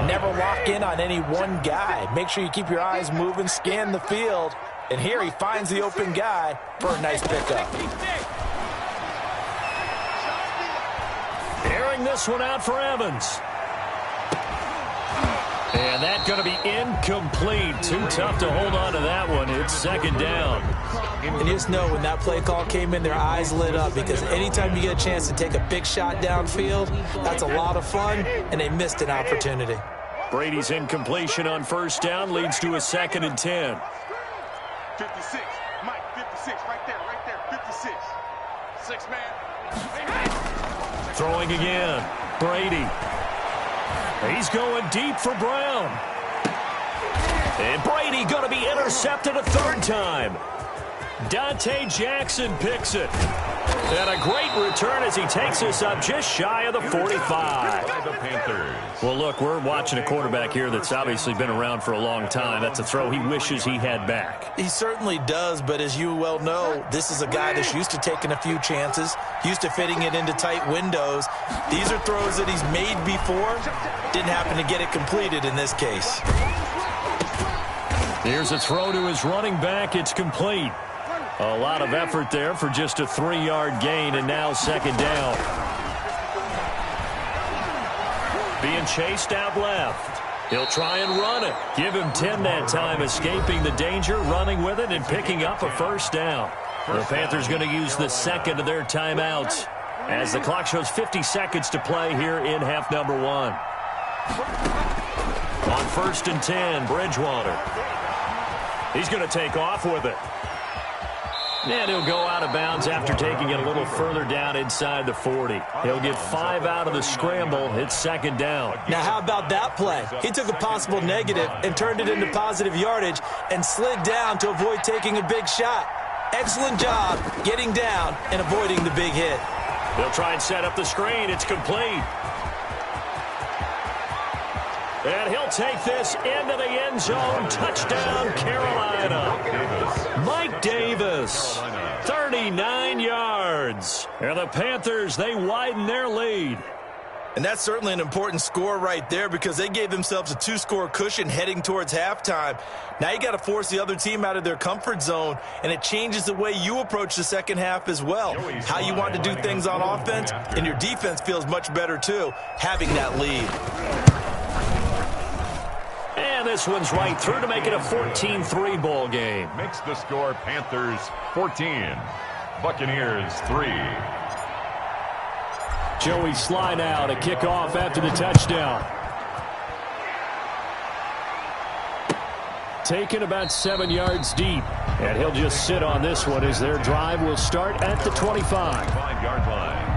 never lock in on any one guy. Make sure you keep your eyes moving, scan the field. And here he finds the open guy for a nice pickup. Airing this one out for Evans. And that's going to be incomplete. Too tough to hold on to that one. It's second down. And just know when that play call came in, their eyes lit up, because anytime you get a chance to take a big shot downfield, that's a lot of fun, and they missed an opportunity. Brady's incompletion on first down leads to a 2nd and 10. 56, Mike, 56, right there, 56. 6 man. Throwing again, Brady. He's going deep for Brown. And Brady going to be intercepted a third time. Dante Jackson picks it. And a great return as he takes us up just shy of the 45. Well, look, we're watching a quarterback here that's obviously been around for a long time. That's a throw he wishes he had back. He certainly does, but as you well know, this is a guy that's used to taking a few chances, used to fitting it into tight windows. These are throws that he's made before. Didn't happen to get it completed in this case. Here's a throw to his running back. It's complete. A lot of effort there for just a 3-yard gain, and now second down. Being chased out left. He'll try and run it. Give him 10 that time, escaping the danger, running with it, and picking up a first down. The Panthers going to use the second of their timeouts as the clock shows 50 seconds to play here in half number 1. On 1st and 10, Bridgewater. He's going to take off with it. And he'll go out of bounds after taking it a little further down inside the 40. He'll get 5 out of the scramble. It's second down. Now, how about that play? He took a possible negative and turned it into positive yardage and slid down to avoid taking a big shot. Excellent job getting down and avoiding the big hit. They'll try and set up the screen. It's complete. And he'll take this into the end zone. Touchdown, Carolina. Mike Davis, 39 yards. And the Panthers, they widen their lead. And that's certainly an important score right there, because they gave themselves a 2-score cushion heading towards halftime. Now you got to force the other team out of their comfort zone, and it changes the way you approach the second half as well. How you want to do things on offense, and your defense feels much better too, having that lead. And this one's right through to make it a 14-3 ball game. Makes the score Panthers 14, Buccaneers 3. Joey Slye now to kick off after the touchdown. Taken about 7 yards deep. And he'll just sit on this one as their drive will start at the 25. 5-yard line.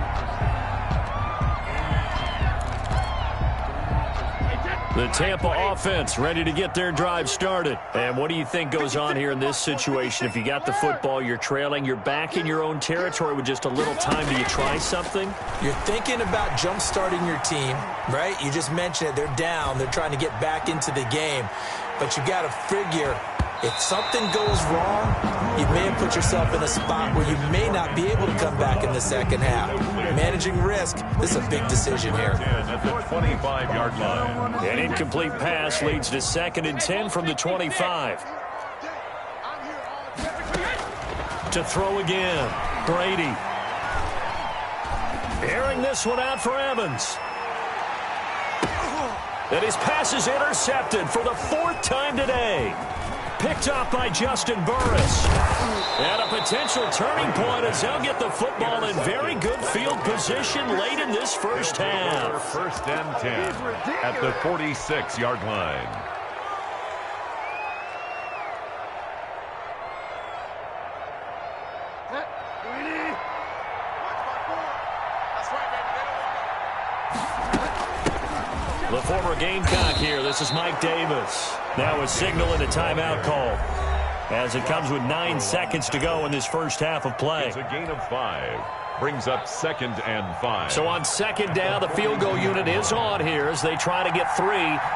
The Tampa offense ready to get their drive started. And what do you think goes on here in this situation? If you got the football, you're trailing, you're back in your own territory with just a little time. Do you try something? You're thinking about jump-starting your team, right? You just mentioned it. They're down. They're trying to get back into the game. But you got to figure, if something goes wrong, you may have put yourself in a spot where you may not be able to come back in the second half. Managing risk, this is a big decision here. At the 25-yard line. An incomplete pass leads to 2nd and 10 from the 25. To throw again, Brady. Airing this one out for Evans. And his pass is intercepted for the 4th time today. Picked off by Justin Burris. And a potential turning point as they'll get the football in very good field position late in this first half. 1st and 10 at the 46-yard line. The former Gamecock here. This is Mike Davis. Now a signal and a timeout call as it comes with 9 seconds to go in this first half of play. It's a gain of 5. Brings up 2nd and 5. So on 2nd down, the field goal unit is on here as they try to get 3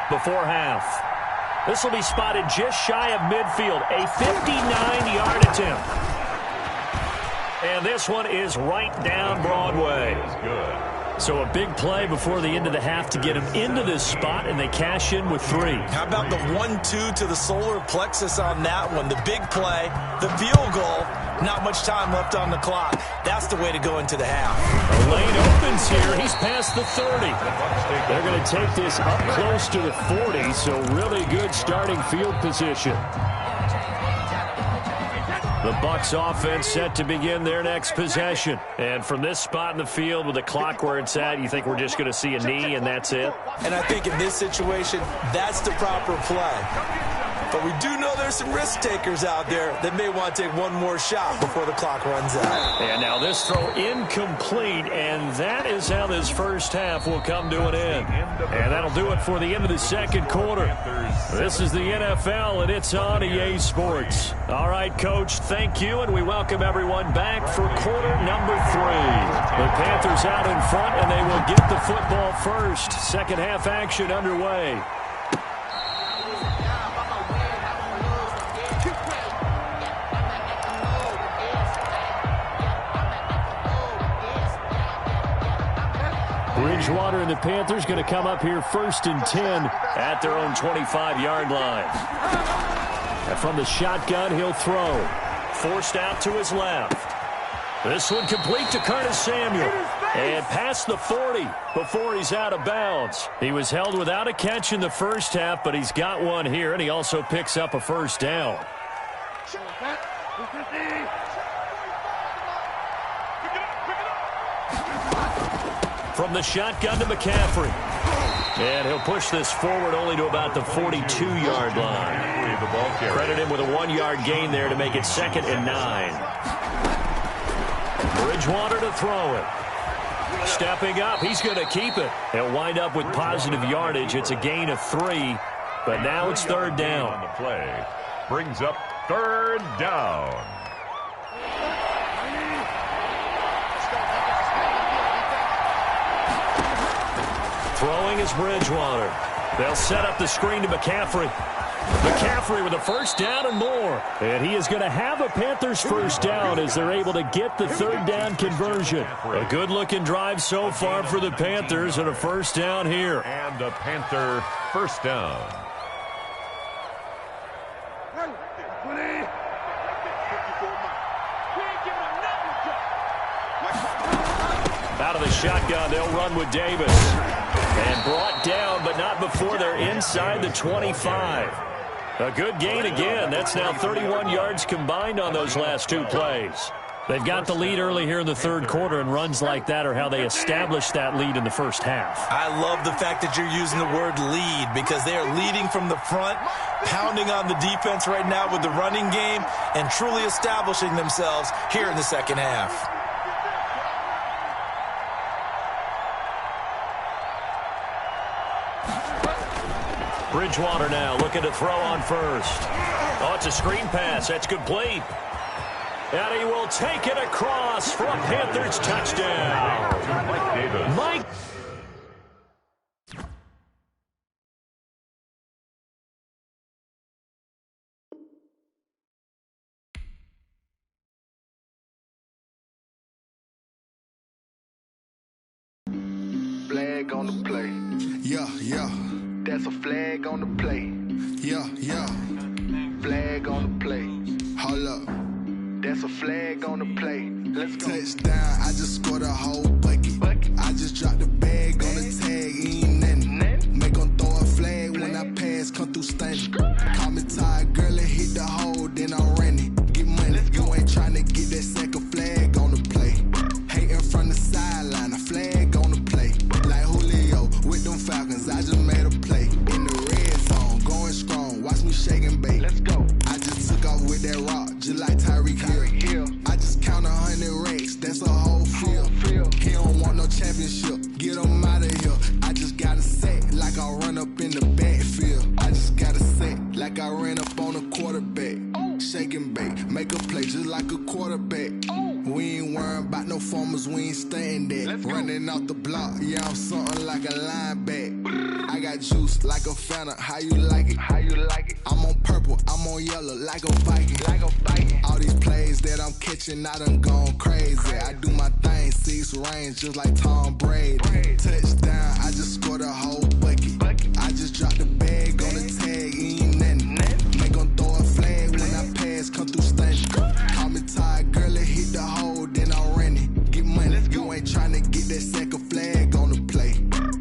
before half. This will be spotted just shy of midfield. A 59-yard attempt. And this one is right down Broadway. Good. So a big play before the end of the half to get him into this spot, and they cash in with 3. How about the 1-2 to the solar plexus on that one? The big play, the field goal, not much time left on the clock. That's the way to go into the half. The lane opens here. He's past the 30. They're going to take this up close to the 40, so really good starting field position. The Bucs offense set to begin their next possession. And from this spot in the field with the clock where it's at, you think we're just going to see a knee and that's it? And I think in this situation, that's the proper play. But we do know there's some risk takers out there that may want to take one more shot before the clock runs out. And now this throw incomplete, and that is how this first half will come to an end. And that'll do it for the end of the second quarter. This is the NFL, and it's on EA Sports. All right, Coach, thank you, and we welcome everyone back for quarter number 3. The Panthers out in front, and they will get the football first. Second half action underway. Bridgewater and the Panthers going to come up here 1st and 10 at their own 25-yard line. And from the shotgun, he'll throw. Forced out to his left. This one complete to Curtis Samuel. And past the 40 before he's out of bounds. He was held without a catch in the first half, but he's got one here, and he also picks up a first down. From the shotgun to McCaffrey. And he'll push this forward only to about the 42-yard line. Credit him with a 1-yard gain there to make it 2nd and 9. Bridgewater to throw it. Stepping up, he's going to keep it. He'll wind up with positive yardage. It's a gain of 3, but now it's 3rd down. On the play brings up 3rd down. Throwing is Bridgewater. They'll set up the screen to McCaffrey. McCaffrey with a first down and more. And he is going to have a Panthers first down as they're able to get the 3rd down conversion. A good-looking drive so far for the Panthers and a first down here. And a Panther first down. Out of the shotgun, they'll run with Davis. And brought down, but not before they're inside the 25. A good gain again. That's now 31 yards combined on those last 2 plays. They've got the lead early here in the 3rd quarter, and runs like that are how they established that lead in the first half. I love the fact that you're using the word lead because they are leading from the front, pounding on the defense right now with the running game, and truly establishing themselves here in the second half. Bridgewater now looking to throw on first. Oh, it's a screen pass. That's complete. And he will take it across for a Panthers touchdown. Mike Davis. Mike. Flag on the play. Yeah, yeah. That's a flag on the play. Yeah, yeah. Flag on the play. Hold up. That's a flag on the play. Let's go. Touchdown, I just scored a whole bucket. I just dropped the bag on the tag, ain't nothing. Make them throw a flag when I pass, come through stunning. Call me tired, girl, and hit the hole, then I'm running. Get money, you ain't tryna get that second flag on the play. Hating from the sideline, a flag on the play. Like Julio with them Falcons, I just made a play. In the red zone, going strong, watch me shake and bake. Let's go. I just took off with that rock, just like Tyreek Hill. I just count 100 racks, that's a whole field. He don't want no championship, get him out of here. I just got a set, like I run up in the backfield. I just got a set, like I ran up on a quarterback. Shake and bake, make a play just like a quarterback. We ain't worrying about no formers, we ain't staying there. Running off the block, yeah, I'm something like a linebacker. I got juice like a Fanta, how you like it? How you like it? I'm on purple, I'm on yellow, like a Viking. Like a Viking. All these plays that I'm catching, I done gone crazy. I do my thing, 6 range, just like Tom Brady. Touchdown, I just scored a whole bucket. I just dropped the bag on the tag, ain't nothing. Make them throw a flag when I pass, come through stunning. Call me tired, girl, and hit the hole, then I'm running. Get money, you ain't tryna get that second flag on the play.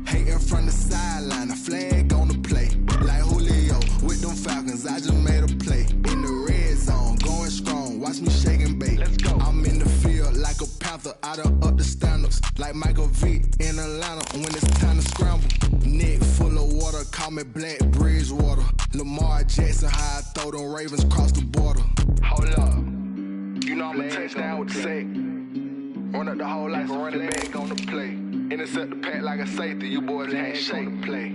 Hating from the sideline, a flag on the play. Like Julio with them Falcons, I just made a play. In the red zone, going strong, watch me shake and bake. Let's go. I'm in the field like a Panther, I done up the standards. Like Michael Vick in Atlanta when it's time to scramble. Neck full of water, call me Black Bridgewater. Lamar Jackson, how I throw them Ravens cross the border. Hold up. You know I'm a touchdown with the sack. Run up the whole like a running back on the play. Intercept the pack like a safety. You boys can't shake the play.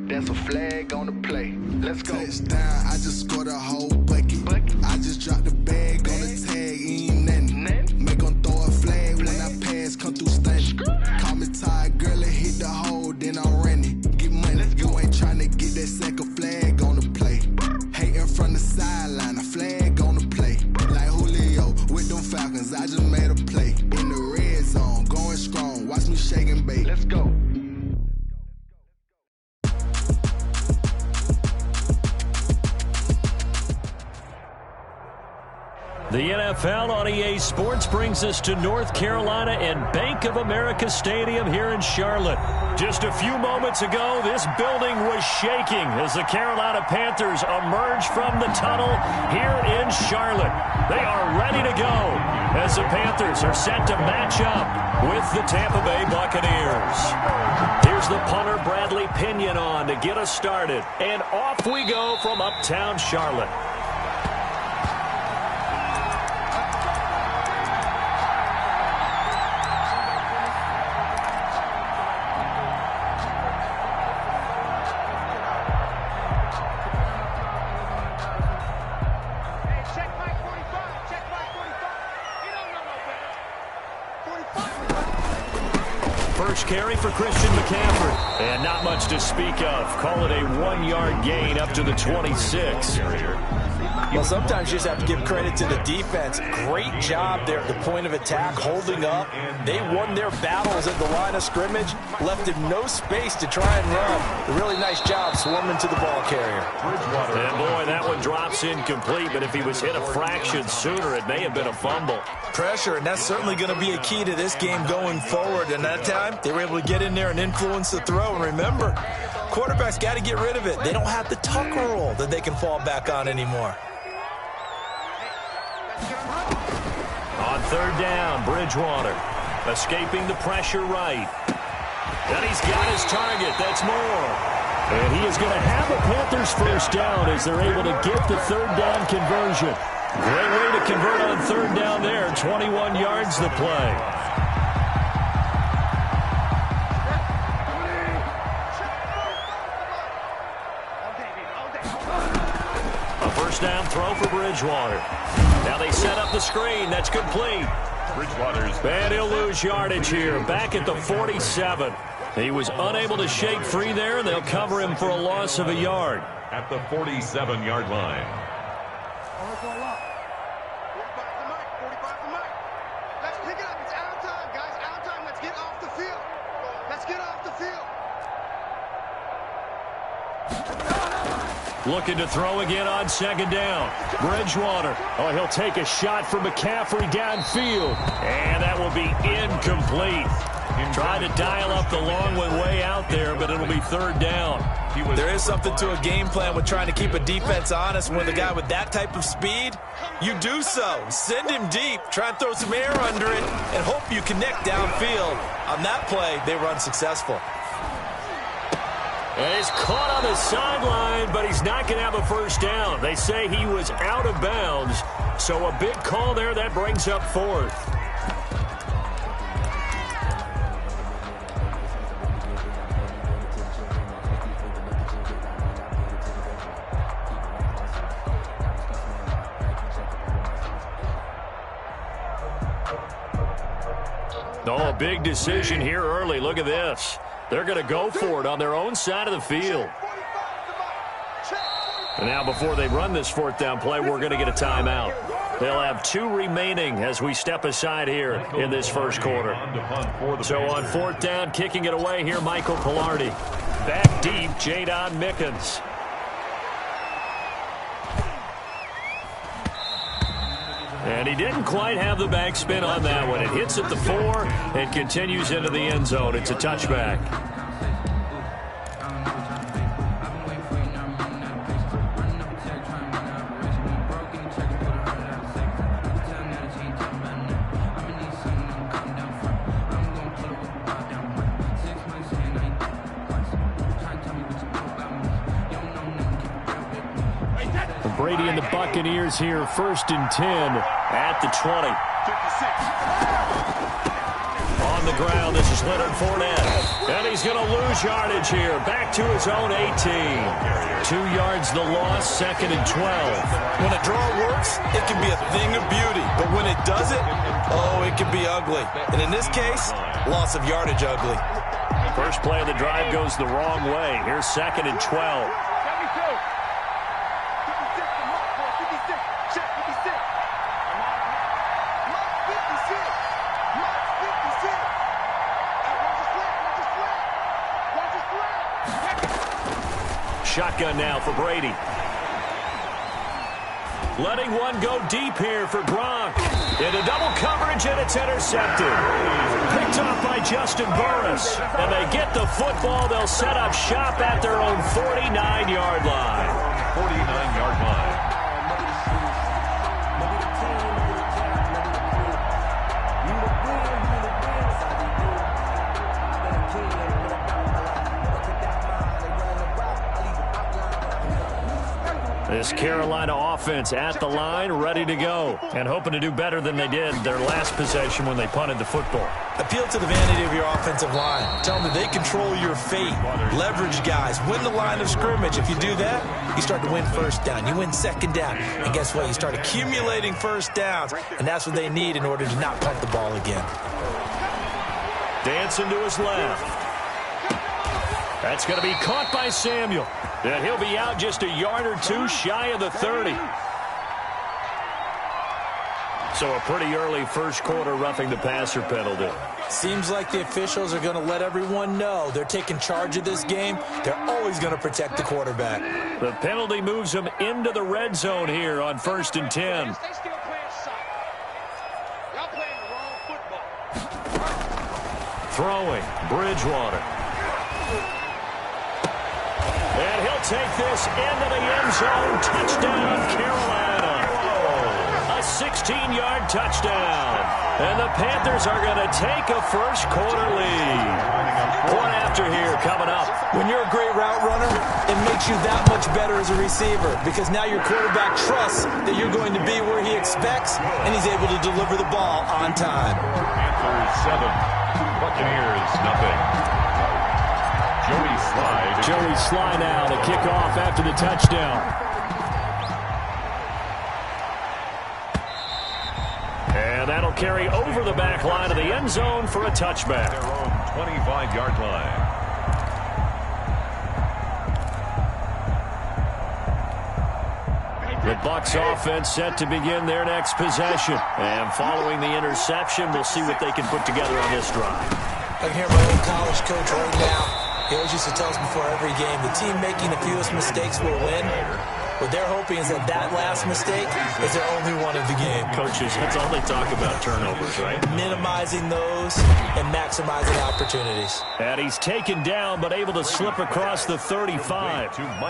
That's a flag on the play. Let's go. Touchdown, I just scored a whole bucket. I just dropped the bag on the tag, ain't nothing. Make them throw a flag when I pass, come through stunning. Call me tired, girl, and hit the hole, then I'm running. Get money, you ain't tryna get that second flag on the play. Hating from the sideline, a flag on the play. Like Julio with them Falcons, I just made a play. In the red zone, going strong, watch me shake and bake. Let's go. The NFL on EA Sports brings us to North Carolina and Bank of America Stadium here in Charlotte. Just a few moments ago, this building was shaking as the Carolina Panthers emerged from the tunnel here in Charlotte. They are ready to go as the Panthers are set to match up with the Tampa Bay Buccaneers. Here's the punter, Bradley Pinion, on to get us started. And off we go from uptown Charlotte. First carry for Christian McCaffrey. And not much to speak of. Call it a 1-yard gain up to the 26. Well, sometimes you just have to give credit to the defense. Great job there at the point of attack, holding up. They won their battles at the line of scrimmage, left him no space to try and run. A really nice job swarming to the ball carrier. And boy, that one drops incomplete, but if he was hit a fraction sooner, it may have been a fumble. Pressure, and that's certainly going to be a key to this game going forward. And that time, they were able to get in there and influence the throw. And remember, quarterbacks got to get rid of it. They don't have the tuck roll that they can fall back on anymore. On third down, Bridgewater escaping the pressure right. And he's got his target. That's more. And he is going to have a Panthers first down as they're able to get the third down conversion. Great way to convert on third down there. 21 yards the play. first down throw for Bridgewater. Now they set up the screen. That's complete. Bridgewater's. And he'll lose yardage here. Back at the 47. He was unable to shake free there, and they'll cover him for a loss of a yard. At the 47-yard line. Let's pick it up. It's out of time, guys. Out of time. Let's get off the field. Let's get off the field. Looking to throw again on second down. Bridgewater. Oh, he'll take a shot from McCaffrey downfield. And that will be incomplete. Trying to dial up the long one way out there, but it'll be third down. There is something to a game plan with trying to keep a defense honest when the guy with that type of speed, you do so. Send him deep. Try and throw some air under it and hope you connect downfield. On that play, they were unsuccessful. And he's caught on the sideline, but he's not going to have a first down. They say he was out of bounds, so a big call there. That brings up fourth. Oh, a big decision here early. Look at this. They're going to go for it on their own side of the field. And now before they run this fourth down play, we're going to get a timeout. They'll have 2 remaining as we step aside here in this first quarter. So on fourth down, kicking it away here, Michael Pilardi. Back deep, Jadon Mickens. And he didn't quite have the backspin on that one. It hits at the 4 and continues into the end zone. It's a touchback. Brady and the Buccaneers here, 1st and 10 at the 20. On the ground, this is Leonard Fournette. And he's going to lose yardage here. Back to his own 18. 2 yards the loss, 2nd and 12. When a draw works, it can be a thing of beauty. But when it doesn't, oh, it can be ugly. And in this case, loss of yardage ugly. First play of the drive goes the wrong way. Here's 2nd and 12. Shotgun now for Brady. Letting one go deep here for Gronk. Into double coverage, and it's intercepted. Picked off by Justin Burris. And they get the football. They'll set up shop at their own 49-yard line. 49-yard line. This Carolina offense at the line, ready to go, and hoping to do better than they did their last possession when they punted the football. Appeal to the vanity of your offensive line. Tell them that they control your fate. Leverage guys. Win the line of scrimmage. If you do that, you start to win first down. You win second down. And guess what? You start accumulating first downs, and that's what they need in order to not punt the ball again. Dancing to his left. That's going to be caught by Samuel. And he'll be out just a yard or 2 shy of the 30. So a pretty early first quarter roughing the passer penalty. Seems like the officials are going to let everyone know they're taking charge of this game. They're always going to protect the quarterback. The penalty moves them into the red zone here on 1st and 10. Throwing, Bridgewater. And he'll take this into the end zone. Touchdown, Carolina. A 16-yard touchdown. And the Panthers are going to take a first quarter lead. Point after here coming up. When you're a great route runner, it makes you that much better as a receiver because now your quarterback trusts that you're going to be where he expects, and he's able to deliver the ball on time. Panthers 7, Buccaneers nothing. Joey Sly now to kick off after the touchdown. And that'll carry over the back line of the end zone for a touchback. Their own 25-yard line. The Bucs offense set to begin their next possession. And following the interception, we'll see what they can put together on this drive. I can hear my old college coach right now. He always used to tell us before every game, the team making the fewest mistakes will win. What they're hoping is that last mistake is their only one of the game. Coaches, that's all they talk about, turnovers, right? Minimizing those and maximizing opportunities. And he's taken down but able to slip across the 35.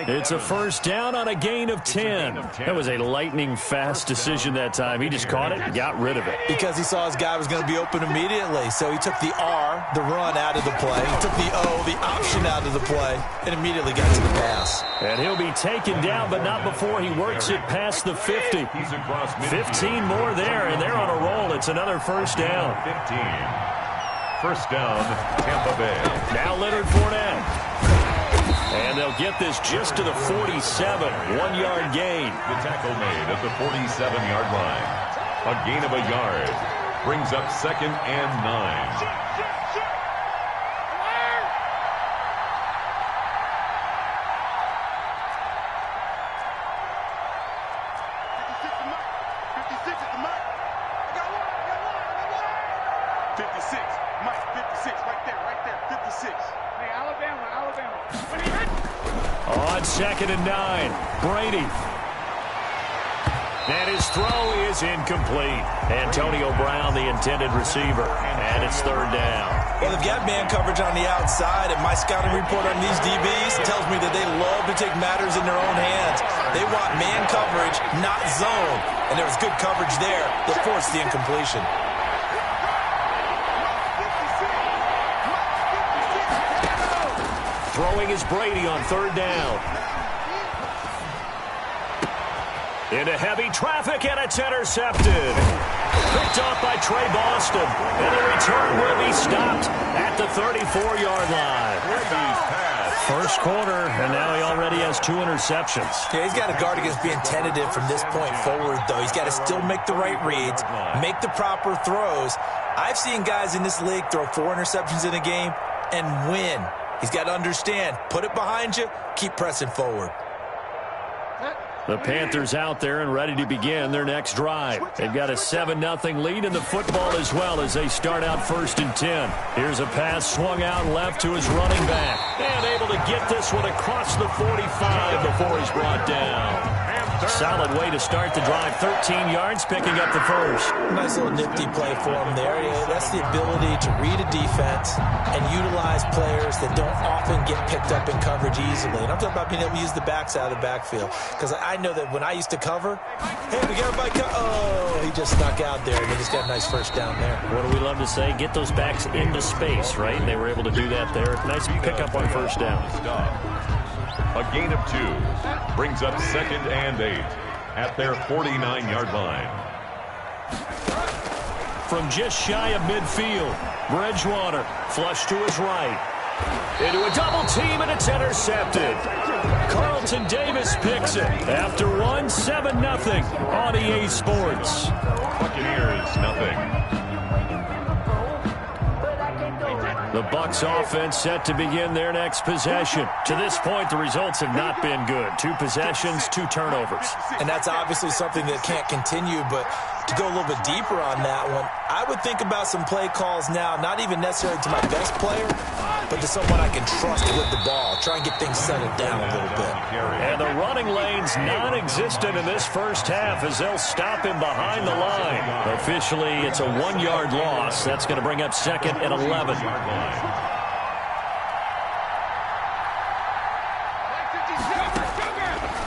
It's a first down on a gain of 10. That was a lightning-fast decision that time. He just caught it and got rid of it. Because he saw his guy was going to be open immediately. So he took the R, the run, out of the play. He took the O, the option, out of the play, and immediately got to the pass. And he'll be taken down, but not before he works it past the 50. 15 more there, and they're on a roll. It's another first down. 15. First down, Tampa Bay. Now Leonard Fournette. And they'll get this just to the 47. 1-yard gain. The tackle made at the 47-yard line. A gain of a yard. Brings up 2nd and 9. On 2nd and 9, Brady. And his throw is incomplete. Antonio Brown, the intended receiver. And it's 3rd down. Well, they've got man coverage on the outside, and my scouting report on these DBs tells me that they love to take matters in their own hands. They want man coverage, not zone. And there was good coverage there that forced the incompletion. Throwing is Brady on 3rd down. Into heavy traffic, and it's intercepted. Picked off by Trey Boston. And the return will be stopped at the 34-yard line. First quarter, and now he already has 2 interceptions. Yeah, he's got to guard against being tentative from this point forward, though. He's got to still make the right reads, make the proper throws. I've seen guys in this league throw 4 interceptions in a game and win. He's got to understand, put it behind you, keep pressing forward. The Panthers out there and ready to begin their next drive. They've got a 7-0 lead in the football as well as they start out 1st and 10. Here's a pass swung out left to his running back. And able to get this one across the 45 before he's brought down. Solid way to start the drive. 13 yards, picking up the first. Nice little nifty play for him there. Yeah, that's the ability to read a defense and utilize players that don't often get picked up in coverage easily. And I'm talking about being able to use the backs out of the backfield. Because I know that when I used to cover, hey, we got everybody he just snuck out there, and they just got a nice first down there. What do we love to say? Get those backs into space, right? And they were able to do that there. Nice pickup on first down. A gain of 2 brings up 2nd and 8 at their 49-yard line. From just shy of midfield, Bridgewater flush to his right. Into a double team, and it's intercepted. Carlton Davis picks it. After 7-0 on EA Sports. Buccaneers, nothing. The Bucs offense set to begin their next possession. To this point, the results have not been good. 2 possessions, 2 turnovers. And that's obviously something that can't continue, but to go a little bit deeper on that one, I would think about some play calls now, not even necessarily to my best player, but to someone I can trust with the ball. Try and get things settled down a little bit. And the running lane's non-existent in this first half as they'll stop him behind the line. Officially, it's a 1-yard loss. That's going to bring up 2nd and 11.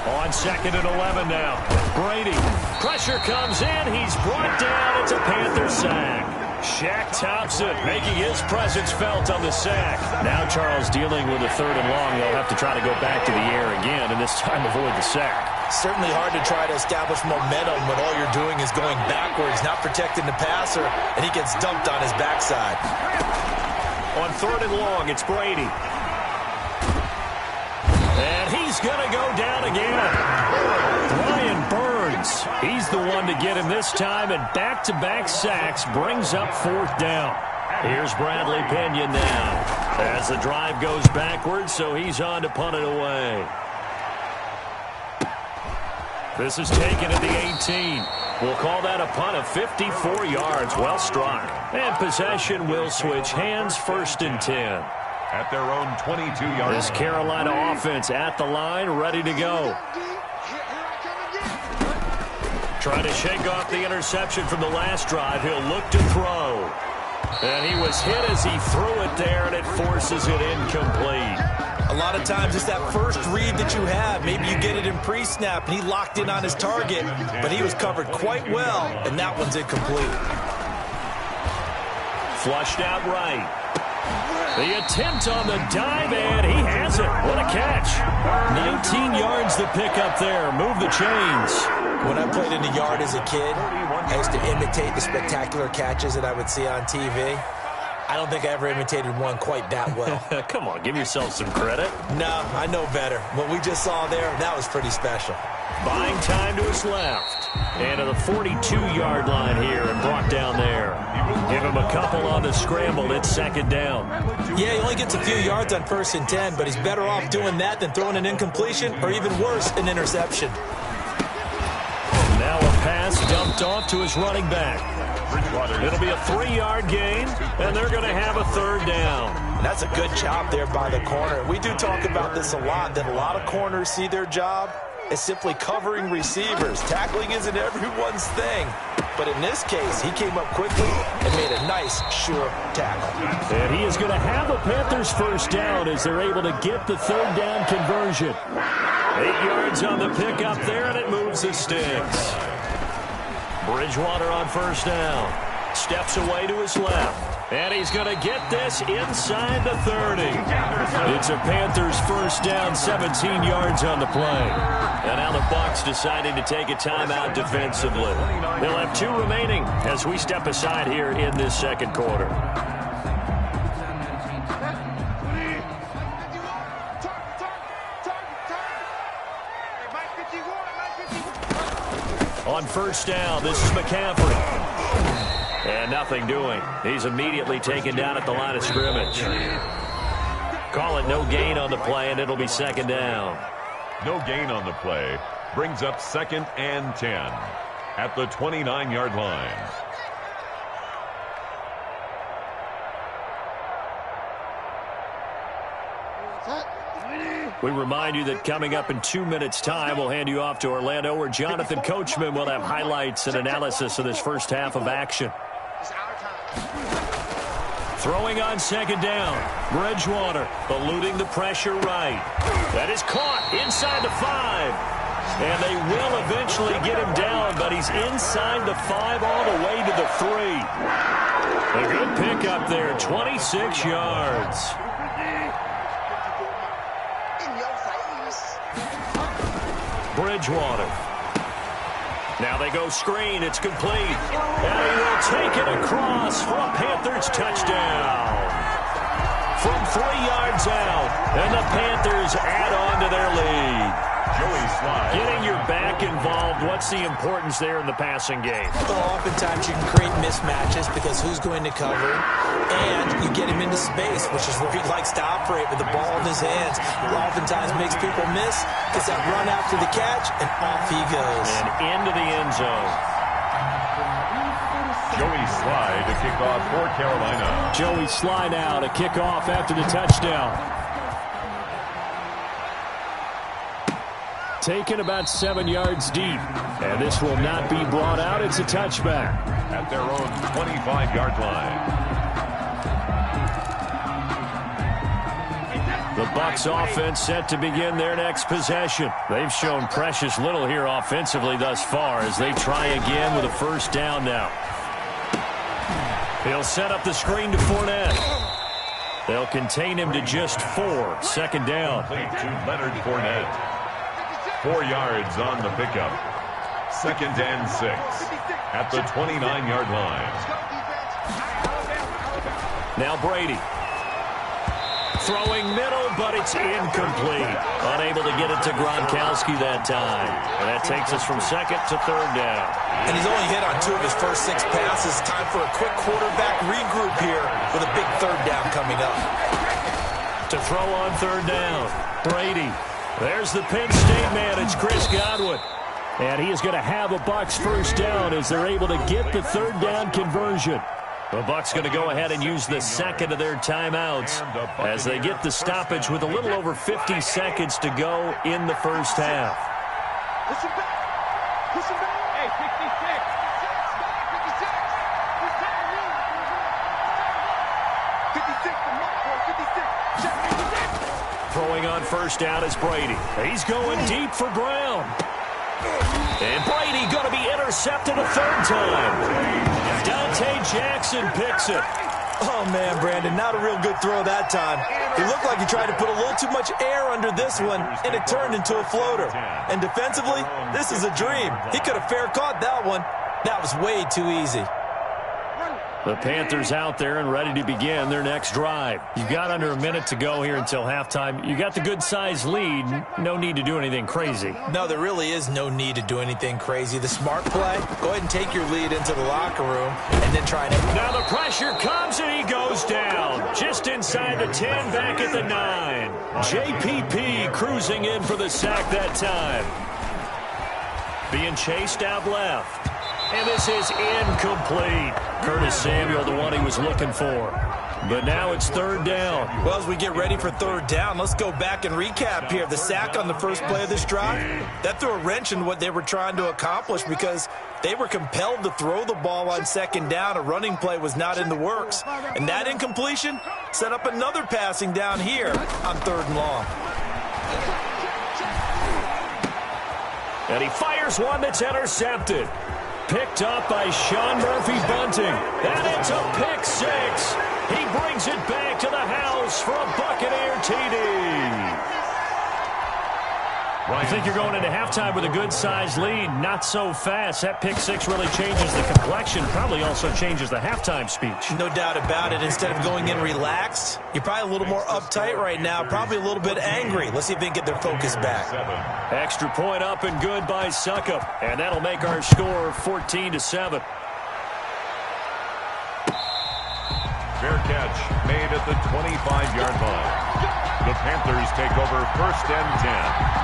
On 2nd and 11 now. Brady. Pressure comes in. He's brought down. It's a Panther sack. Shaq Thompson making his presence felt on the sack. Now Charles dealing with a 3rd and long. They'll have to try to go back to the air again, and this time avoid the sack. Certainly hard to try to establish momentum when all you're doing is going backwards, not protecting the passer, and he gets dumped on his backside. On 3rd and long, it's Brady. And he's going to go down again. Brian Burns He's the one to get him this time, and back-to-back sacks brings up 4th down. Here's Bradley Pinion now as the drive goes backwards, so he's on to punt it away. This is taken at the 18. We'll call that a punt of 54 yards. Well struck. And possession will switch hands, 1st and 10. At their own 22-yard line. This Carolina offense at the line, ready to go. Trying to shake off the interception from the last drive. He'll look to throw. And he was hit as he threw it there, and it forces it incomplete. A lot of times it's that first read that you have. Maybe you get it in pre-snap, and he locked in on his target, but he was covered quite well, and that one's incomplete. Flushed out right. The attempt on the dive, and he has it. What a catch. 19 yards to pick up there. Move the chains. When I played in the yard as a kid, I used to imitate the spectacular catches that I would see on TV. I don't think I ever imitated one quite that well. Come on, give yourself some credit. No, I know better. What we just saw there, that was pretty special. Buying time to his left. And to the 42-yard line here and brought down there. Give him a couple on the scramble. It's 2nd down. Yeah, he only gets a few yards on 1st and 10, but he's better off doing that than throwing an incompletion or even worse, an interception. Now a pass dumped off to his running back. It'll be a 3-yard gain, and they're going to have a 3rd down. And that's a good job there by the corner. We do talk about this a lot, that a lot of corners see their job as simply covering receivers. Tackling isn't everyone's thing. But in this case, he came up quickly and made a nice, sure tackle. And he is going to have a Panthers 1st down as they're able to get the 3rd down conversion. 8 yards on the pickup there, and it moves the sticks. Bridgewater on 1st down. Steps away to his left. And he's going to get this inside the 30. It's a Panthers 1st down, 17 yards on the play. And now the Bucs deciding to take a timeout defensively. They'll have 2 remaining as we step aside here in this 2nd quarter. On 1st down, this is McCaffrey. And nothing doing. He's immediately taken down at the line of scrimmage. Call it no gain on the play, and it'll be 2nd down. No gain on the play. Brings up 2nd and 10 at the 29-yard line. We remind you that coming up in 2 minutes' time, we'll hand you off to Orlando, where Jonathan Coachman will have highlights and analysis of this first half of action. Throwing on 2nd down. Bridgewater eluding the pressure right. That is caught inside the 5. And they will eventually get him down, but he's inside the 5 all the way to the 3. A good pickup there, 26 yards. Bridgewater. Now they go screen. It's complete. And he will take it across for a Panthers touchdown. From 3 yards out. And the Panthers add on to their lead. Joey Slide. Getting your back involved, what's the importance there in the passing game? Well, oftentimes you can create mismatches because who's going to cover him, and you get him into space, which is where he likes to operate with the ball in his hands. It oftentimes makes people miss, gets that run after the catch, and off he goes. And into the end zone. Joey Slide to kick off for Carolina. Joey Slide out, a kickoff after the touchdown. Taken about 7 yards deep. And this will not be brought out. It's a touchback. At their own 25-yard line. The Bucs offense set to begin their next possession. They've shown precious little here offensively thus far as they try again with a 1st down now. He'll set up the screen to Fournette. They'll contain him to just 4. 2nd down. To Leonard Fournette. 4 yards on the pickup. 2nd and 6 at the 29-yard line. Now Brady. Throwing middle, but it's incomplete. Unable to get it to Gronkowski that time. And that takes us from second to third down. And he's only hit on 2 of his first 6 passes. Time for a quick quarterback regroup here with a big third down coming up. To throw on third down, Brady. There's the Penn State man. It's Chris Godwin. And he is going to have a Bucs first down as they're able to get the third down conversion. The Bucs going to go ahead and use the second of their timeouts as they get the stoppage with a little over 50 seconds to go in the first half. Listen back. Listen back. Hey, 56. 56. 56. Throwing on first down is Brady. He's going deep for Brown. And Brady going to be intercepted a third time. Dante Jackson picks it. Oh, man, Brandon, not a real good throw that time. He looked like he tried to put a little too much air under this one, and it turned into a floater. And defensively, this is a dream. He could have fair caught that one. That was way too easy. The Panthers out there and ready to begin their next drive. You've got under a minute to go here until halftime. You got the good-sized lead. No need to do anything crazy. No, there really is no need to do anything crazy. The smart play, go ahead and take your lead into the locker room and then try to... Now the pressure comes and he goes down. Just inside the 10, back at the 9. JPP cruising in for the sack that time. Being chased out left. And this is incomplete. Curtis Samuel, the one he was looking for. But now it's third down. Well, as we get ready for third down, let's go back and recap here. The sack on the first play of this drive, that threw a wrench in what they were trying to accomplish because they were compelled to throw the ball on second down. A running play was not in the works. And that incompletion set up another passing down here on third and long. And he fires one that's intercepted. Picked up by Sean Murphy-Bunting. And it's a pick 6. He brings it back to the house for a Buccaneer TD. I think you're going into halftime with a good-sized lead. Not so fast. That pick 6 really changes the complexion. Probably also changes the halftime speech. No doubt about it. Instead of going in relaxed, you're probably a little more uptight right now. Probably a little bit angry. Let's see if they can get their focus back. Extra point up and good by Succop. And that'll make our score 14-7. Fair catch made at the 25-yard line. The Panthers take over first and 10.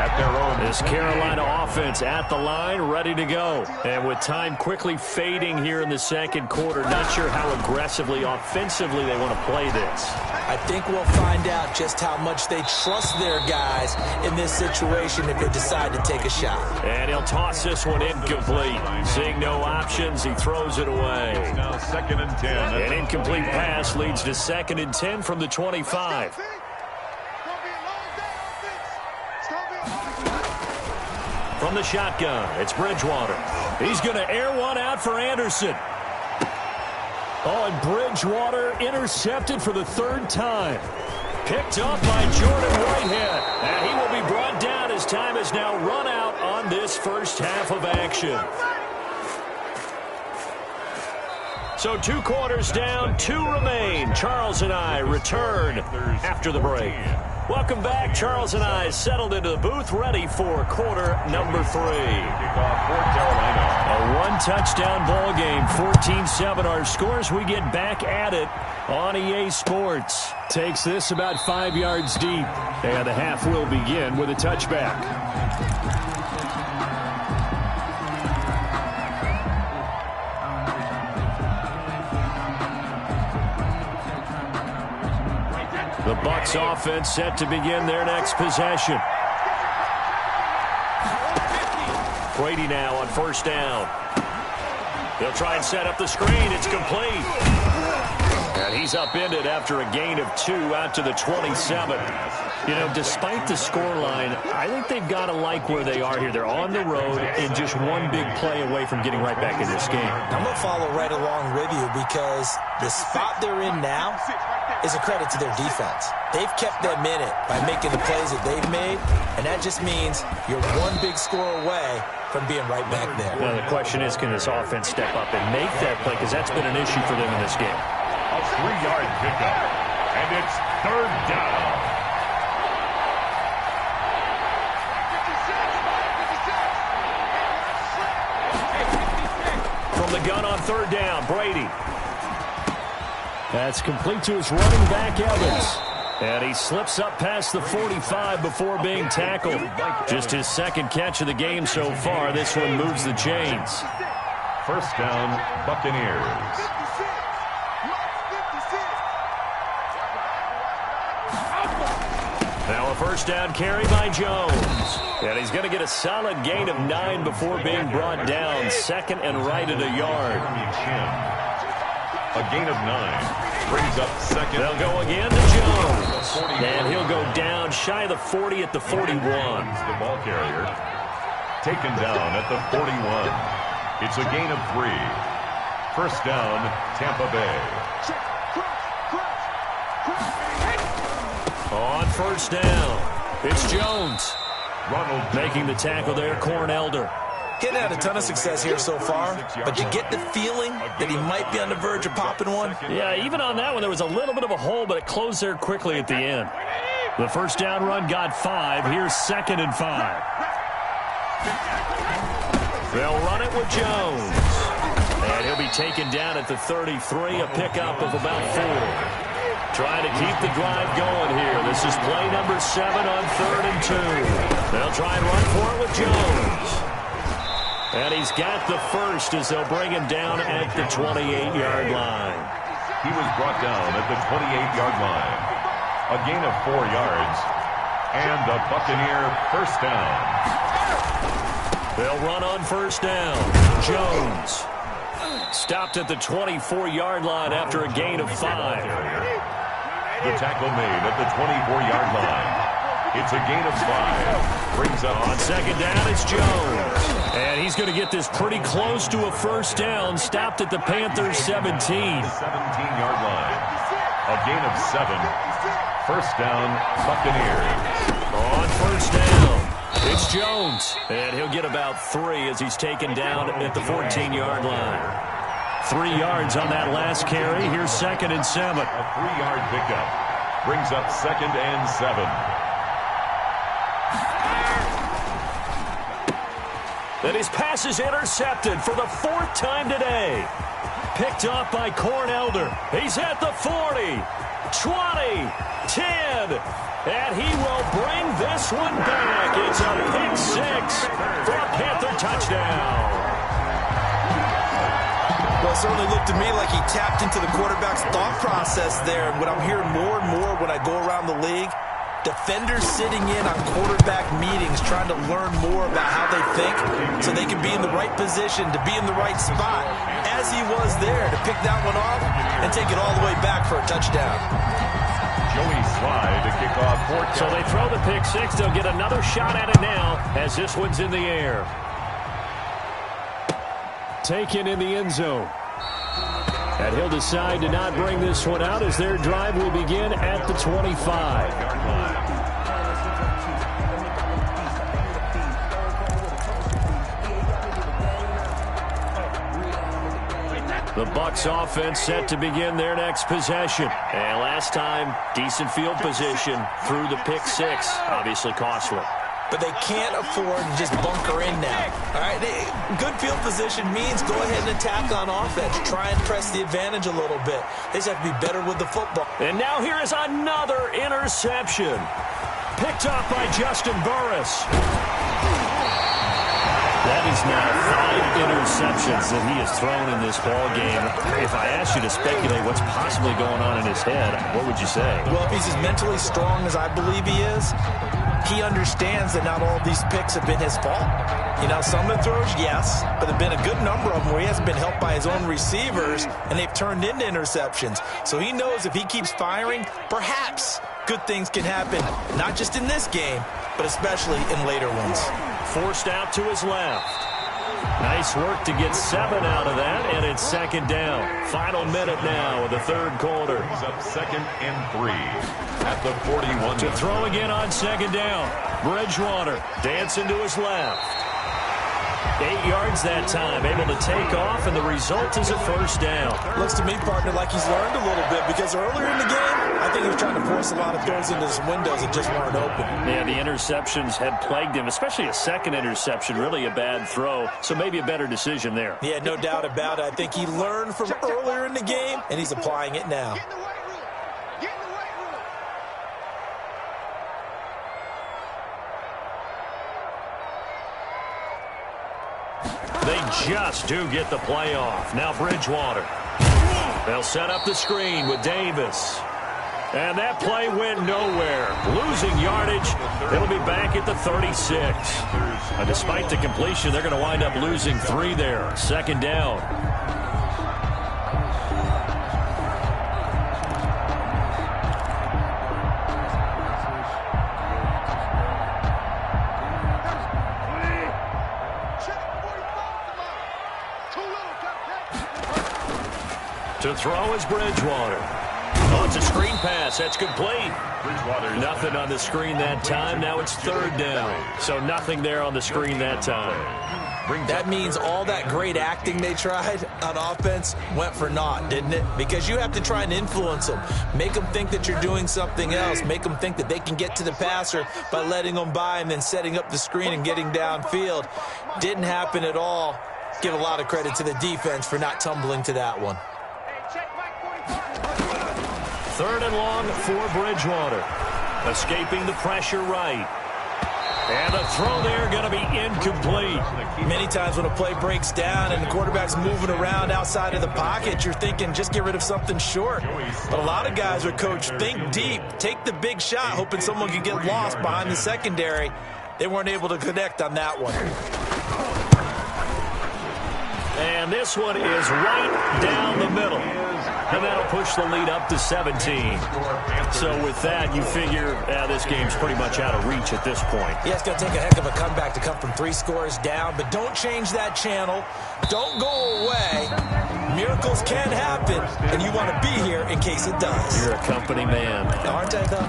At their own. This Carolina offense at the line, ready to go. And with time quickly fading here in the second quarter, not sure how aggressively, offensively they want to play this. I think we'll find out just how much they trust their guys in this situation if they decide to take a shot. And he'll toss this one incomplete. Seeing no options, he throws it away. Now second and 10. An incomplete pass leads to second and 10 from the 25. From the shotgun, it's Bridgewater. He's going to air one out for Anderson. Oh, and Bridgewater intercepted for the third time. Picked up by Jordan Whitehead. And he will be brought down as time has now run out on this first half of action. So 2 quarters down, 2 remain. Charles and I return after the break. Welcome back. Charles and I settled into the booth, ready for quarter number 3. Kickoff for Carolina. A 1-touchdown ball game, 14-7 our scores. We get back at it on EA Sports. Takes this about 5 yards deep. And the half will begin with a touchback. The Bucs offense set to begin their next possession. Brady now on first down. They'll try and set up the screen. It's complete. And he's upended after a gain of 2 out to the 27. You know, despite the scoreline, I think they've got to like where they are here. They're on the road and just one big play away from getting right back in this game. I'm going to follow right along with you because the spot they're in now is a credit to their defense. They've kept them in it by making the plays that they've made, and that just means you're one big score away from being right back there. Now, the question is, can this offense step up and make that play? Because that's been an issue for them in this game. A 3-yard pickup. And it's third down. From the gun on third down, Brady. That's complete to his running back, Evans. And he slips up past the 45 before being tackled. Just his second catch of the game so far. This one moves the chains. First down, Buccaneers. Now a first down carry by Jones. And he's going to get a solid gain of 9 before being brought down. Second and right at a yard. A gain of 9. Brings up second. They'll go again to Jones. And he'll go down shy of the 40 at the 41. The ball carrier taken down at the 41. It's a gain of 3. First down, Tampa Bay. On first down, it's Jones. Ronald making the tackle there, Cornelder. He's had a ton of success here so far, but you get the feeling that he might be on the verge of popping one. Yeah, even on that one, there was a little bit of a hole, but it closed there quickly at the end. The first down run got 5. Here's 2nd and 5. They'll run it with Jones. And he'll be taken down at the 33, a pickup of about 4. Trying to keep the drive going here. This is play number 7 on 3rd and 2. They'll try and run for it with Jones. And he's got the first as they'll bring him down at the 28-yard line. He was brought down at the 28-yard line. A gain of 4 yards. And the Buccaneer first down. They'll run on first down. Jones stopped at the 24-yard line after a gain of 5. The tackle made at the 24-yard line. It's a gain of 5. Brings up on second down, it's Jones. And he's going to get this pretty close to a first down. Stopped at the Panthers' 17. 17-yard line. A gain of 7. First down, Buccaneers. On first down, it's Jones. And he'll get about 3 as he's taken down at the 14-yard line. 3 yards on that last carry. Here's 2nd and 7. A 3-yard pickup. Brings up 2nd and 7. And his pass is intercepted for the 4th time today. Picked off by Cornelder. He's at the 40, 20, 10, and he will bring this one back. It's a pick 6 for a Panther touchdown. Well, it certainly looked to me like he tapped into the quarterback's thought process there. And what I'm hearing more and more when I go around the league, defenders sitting in on quarterback meetings trying to learn more about how they think so they can be in the right position to be in the right spot, as he was there to pick that one off and take it all the way back for a touchdown. Joey Slye to kick off. So they throw the pick 6. They'll get another shot at it now as this one's in the air. Taken in the end zone. And he'll decide to not bring this one out as their drive will begin at the 25. The Bucs offense set to begin their next possession. And last time, decent field position through the pick 6. Obviously costly. But they can't afford to just bunker in now. All right, good field position means go ahead and attack on offense. Try and press the advantage a little bit. They just have to be better with the football. And now here is another interception. Picked off by Justin Burris. That is now 5 interceptions that he has thrown in this ball game. If I asked you to speculate what's possibly going on in his head, what would you say? Well, if he's as mentally strong as I believe he is, he understands that not all of these picks have been his fault. You know, some of the throws, yes, but there have been a good number of them where he hasn't been helped by his own receivers, and they've turned into interceptions. So he knows if he keeps firing, perhaps good things can happen, not just in this game, but especially in later ones. Forced out to his left. Nice work to get 7 out of that, and it's 2nd down. Final minute now of the 3rd quarter. He's up 2nd and 3 at the 41. To throw again on 2nd down. Bridgewater dancing to his left. 8 yards that time, able to take off, and the result is a first down. Looks to me, partner, like he's learned a little bit, because earlier in the game, I think he was trying to force a lot of throws into some windows that just weren't open. Yeah, the interceptions had plagued him, especially a second interception, really a bad throw, so maybe a better decision there. Yeah, no doubt about it. I think he learned from earlier in the game, and he's applying it now. They just do get the play off. Now Bridgewater. They'll set up the screen with Davis. And that play went nowhere. Losing yardage. It'll be back at the 36. Despite the completion, they're going to wind up losing 3 there. Second down. To throw is Bridgewater. Oh, it's a screen pass. That's complete. Nothing on the screen that time. Now it's third down. So nothing there on the screen that time. That means all that great acting they tried on offense went for naught, didn't it? Because you have to try and influence them. Make them think that you're doing something else. Make them think that they can get to the passer by letting them by and then setting up the screen and getting downfield. Didn't happen at all. Give a lot of credit to the defense for not tumbling to that one. Third and long for Bridgewater. Escaping the pressure right. And the throw there going to be incomplete. Many times when a play breaks down and the quarterback's moving around outside of the pocket, you're thinking just get rid of something short. But a lot of guys are coached, think deep, take the big shot, hoping someone can get lost behind the secondary. They weren't able to connect on that one. And this one is right down the middle. And that'll push the lead up to 17. So with that, you figure this game's pretty much out of reach at this point. Yeah, it's going to take a heck of a comeback to come from 3 scores down, but don't change that channel. Don't go away. Miracles can happen, and you want to be here in case it does. You're a company man. Aren't I, though?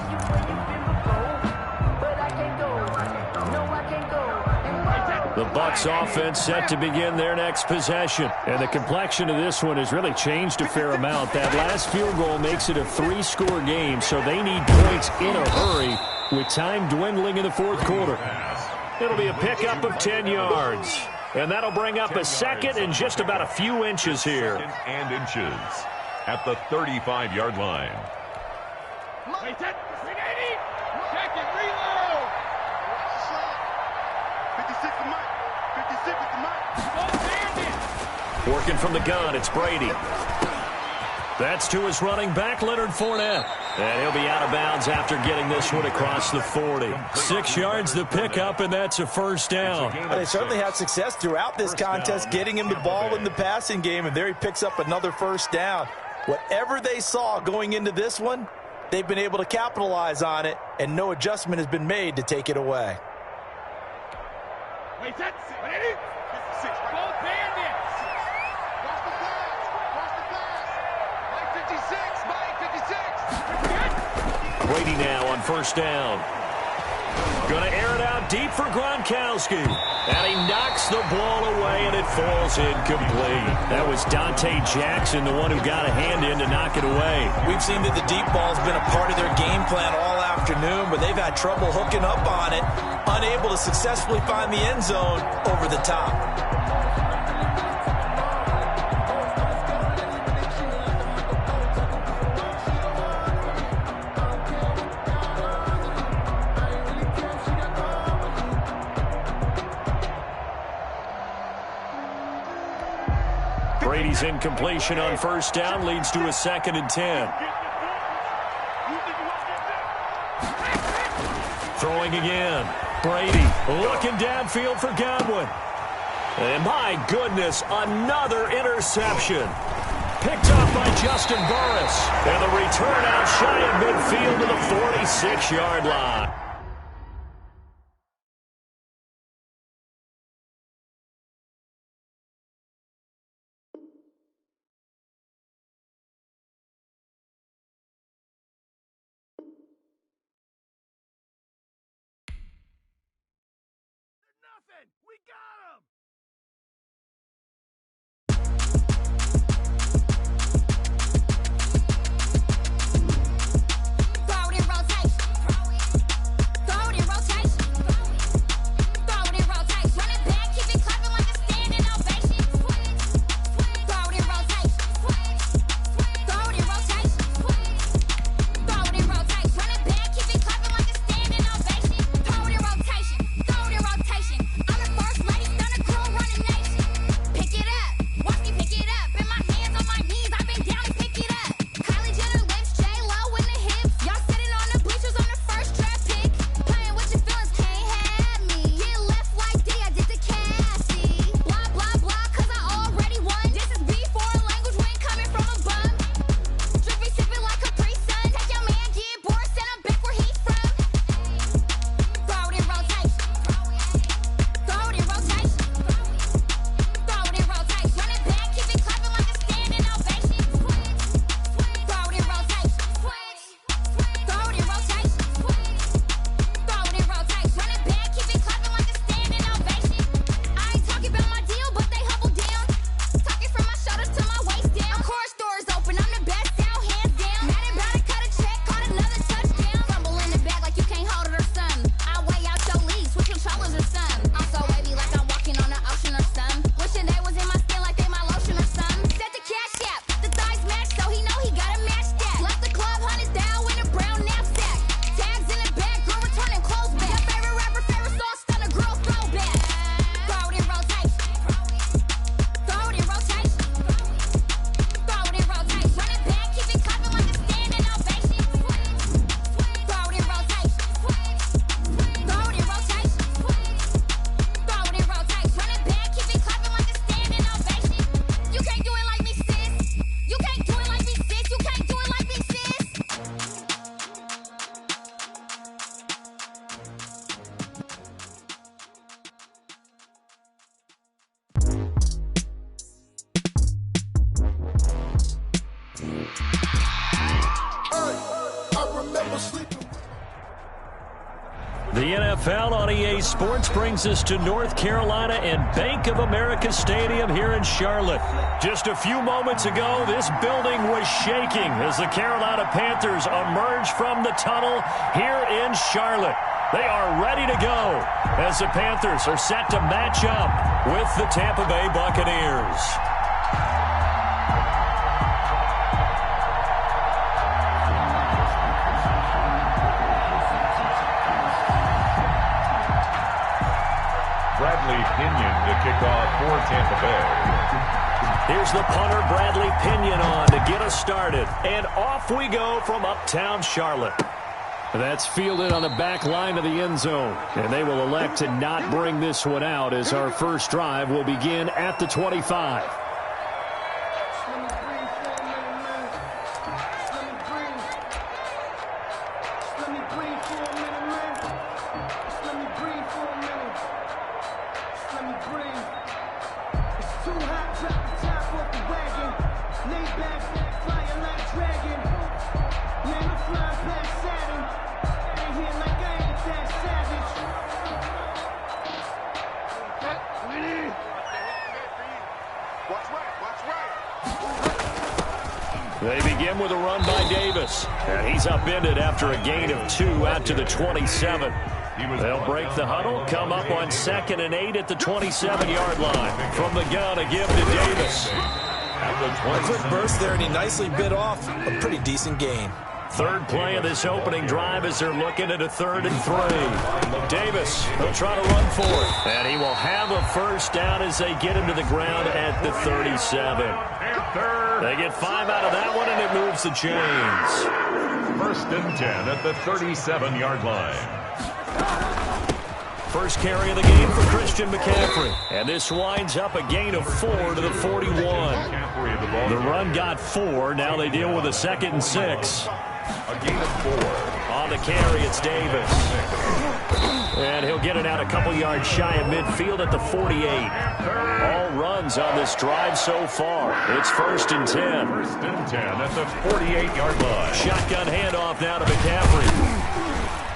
The Bucs offense set to begin their next possession. And the complexion of this one has really changed a fair amount. That last field goal makes it a 3-score game, so they need points in a hurry with time dwindling in the fourth quarter. It'll be a pickup of 10 yards. And that'll bring up a second and just about a few inches here. And inches at the 35-yard line. Working from the gun, it's Brady. That's to his running back, Leonard Fournette. And he'll be out of bounds after getting this one across the 40. 6 yards the pickup, and that's a first down. They certainly had success throughout this contest, getting him the ball in the passing game, and there he picks up another first down. Whatever they saw going into this one, they've been able to capitalize on it, and no adjustment has been made to take it away. Wait, that's it. Both bandits. Cross the pass. Mike 56. Brady now on first down. Going to air it out deep for Gronkowski. And he knocks the ball away, and it falls incomplete. That was Dante Jackson, the one who got a hand in to knock it away. We've seen that the deep ball's been a part of their game plan all afternoon, but they've had trouble hooking up on it, unable to successfully find the end zone over the top. Brady's incompletion on first down leads to a 2nd and 10. Throwing again. Brady looking downfield for Godwin. And my goodness, another interception. Picked up by Justin Burris. And the return out shy of midfield to the 46-yard line. We got him! The NFL on EA Sports brings us to North Carolina and Bank of America Stadium here in Charlotte. Just a few moments ago, this building was shaking as the Carolina Panthers emerged from the tunnel here in Charlotte. They are ready to go as the Panthers are set to match up with the Tampa Bay Buccaneers. Bradley Pinion to kick off for Tampa Bay. Here's the punter, Bradley Pinion, on to get us started. And off we go from uptown Charlotte. That's fielded on the back line of the end zone. And they will elect to not bring this one out as our first drive will begin at the 25. They begin with a run by Davis. And he's upended after a gain of 2 out to the 27. They'll break the huddle, come up on 2nd and 8 at the 27-yard line. From the gun, a give to Davis. A quick burst there, and he nicely bit off a pretty decent gain. Third play of this opening drive as they're looking at a 3rd and 3. Davis, he'll try to run for it. And he will have a first down as they get him to the ground at the 37. They get 5 out of that one, and it moves the chains. 1st and 10 at the 37-yard line. First carry of the game for Christian McCaffrey. And this winds up a gain of 4 to the 41. The run got 4. Now they deal with a 2nd and 6. A gain of 4. On the carry, it's Davis. And he'll get it out a couple yards shy of midfield at the 48. All runs on this drive so far. It's 1st and 10. 1st and 10 at the 48-yard line. Shotgun handoff now to McCaffrey.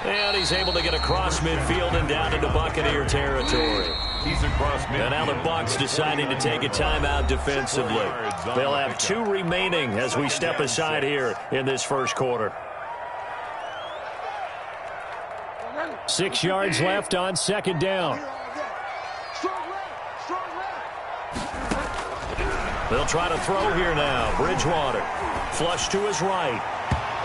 And he's able to get across midfield and down into Buccaneer territory. He's across midfield. And now the Bucs deciding to take a timeout defensively. They'll have 2 remaining as we step aside here in this first quarter. 6 yards left on 2nd down. They'll try to throw here now. Bridgewater. Flush to his right.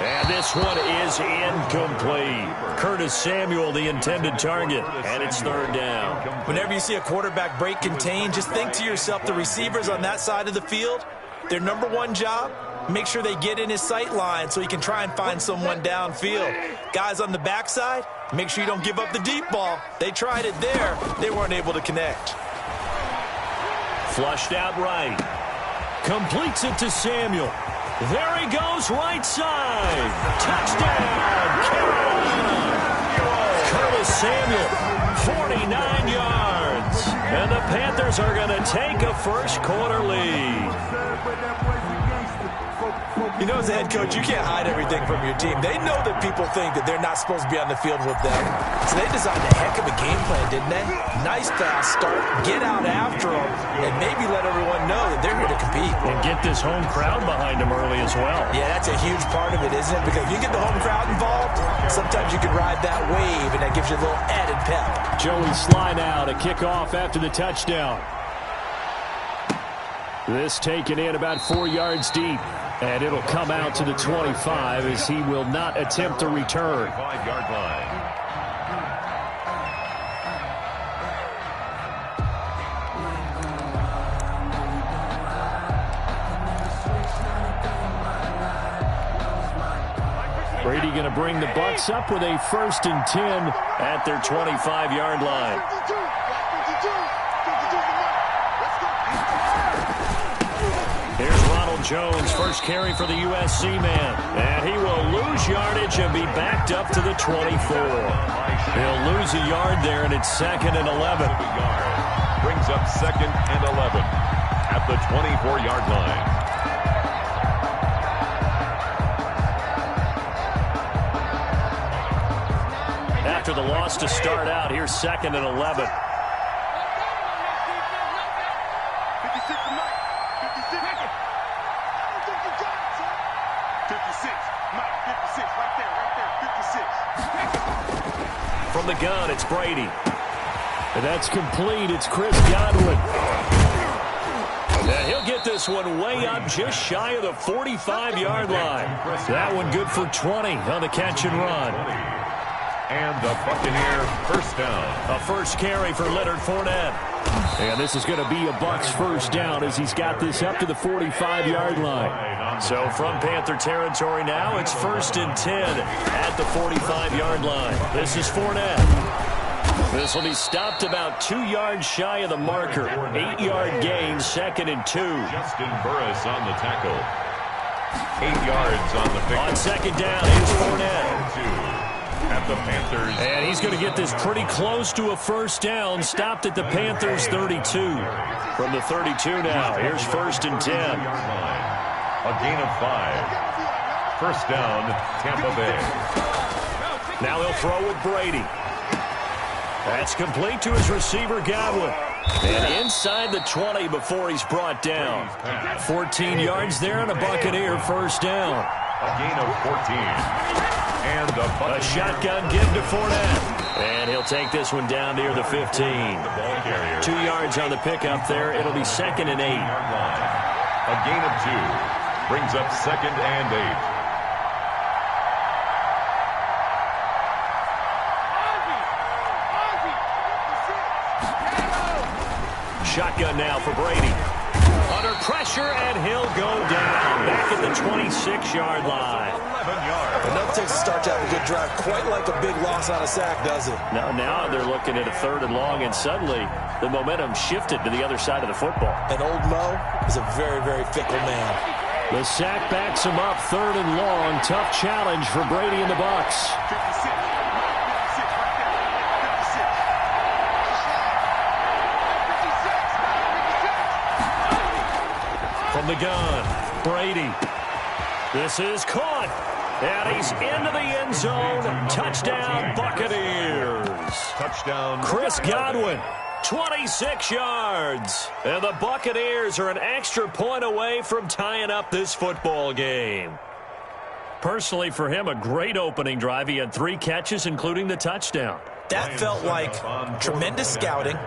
And this one is incomplete. Curtis Samuel, the intended target, and it's 3rd down. Whenever you see a quarterback break contain, just think to yourself, the receivers on that side of the field, their number one job, make sure they get in his sight line so he can try and find someone downfield. Guys on the backside, make sure you don't give up the deep ball. They tried it there. They weren't able to connect. Flushed out right. Completes it to Samuel. There he goes, right side. Touchdown, Carolina. Curtis Samuel, 49 yards. And the Panthers are going to take a first quarter lead. You know, as a head coach, you can't hide everything from your team. They know that people think that they're not supposed to be on the field with them. So they designed a heck of a game plan, didn't they? Nice fast start, get out after them, and maybe let everyone know that they're here to compete. And get this home crowd behind them early as well. Yeah, that's a huge part of it, isn't it? Because if you get the home crowd involved, sometimes you can ride that wave, and that gives you a little added pep. Joey Sly now to kick off after the touchdown. This taken in about 4 yards deep. And it'll come out to the 25 as he will not attempt to return. 5-yard line. Brady going to bring the Bucs up with a 1st and 10 at their 25-yard line. Jones, first carry for the USC man. And he will lose yardage and be backed up to the 24. He'll lose a yard there, and it's 2nd and 11. Brings up 2nd and 11 at the 24-yard line. after the loss to start out. Here's 2nd and 11. 56 Mike. 56. I don't think you got it, son. 56. Mike, 56. Right there. 56. From the gun, it's Brady. And that's complete. It's Chris Godwin. And he'll get this one way up just shy of the 45-yard line. That one good for 20 on the catch and run. And the Buccaneer first down. A first carry for Leonard Fournette. And this is going to be a Bucs first down as he's got this up to the 45-yard line. So from Panther territory now, it's 1st and 10 at the 45-yard line. This is Fournette. This will be stopped about 2 yards shy of the marker. 8-yard gain, 2nd and 2. Justin Burris on the tackle. 8 yards on the pick. On 2nd down, here's Fournette. At the Panthers. And he's going to get this pretty close to a first down. Stopped at the Panthers 32. From the 32 now, here's 1st and 10. A gain of 5. First down, Tampa Bay. Now he'll throw with Brady. That's complete to his receiver, Godwin. And inside the 20 before he's brought down. 14 yards there and a Buccaneer first down. A gain of 14. And a shotgun give to Fournette. And he'll take this one down near the 15. 2 yards on the pickup there. It'll be 2nd and 8. A gain of 2. Brings up 2nd and 8. Shotgun now for Brady. Under pressure, and he'll go down. Back at the 26-yard line. 11 yards. Enough takes to start to have a good drive. Quite like a big loss on a sack, does it? Now they're looking at a 3rd and long, and suddenly the momentum shifted to the other side of the football. And old Mo is a very, very fickle man. The sack backs him up, 3rd and long. Tough challenge for Brady and the Bucs. 56. From the gun, Brady. This is caught. And he's into the end zone. Touchdown, Buccaneers. Touchdown. Chris Godwin, 26 yards. And the Buccaneers are an extra point away from tying up this football game. Personally, for him, a great opening drive. He had 3 catches, including the touchdown. That felt like tremendous scouting,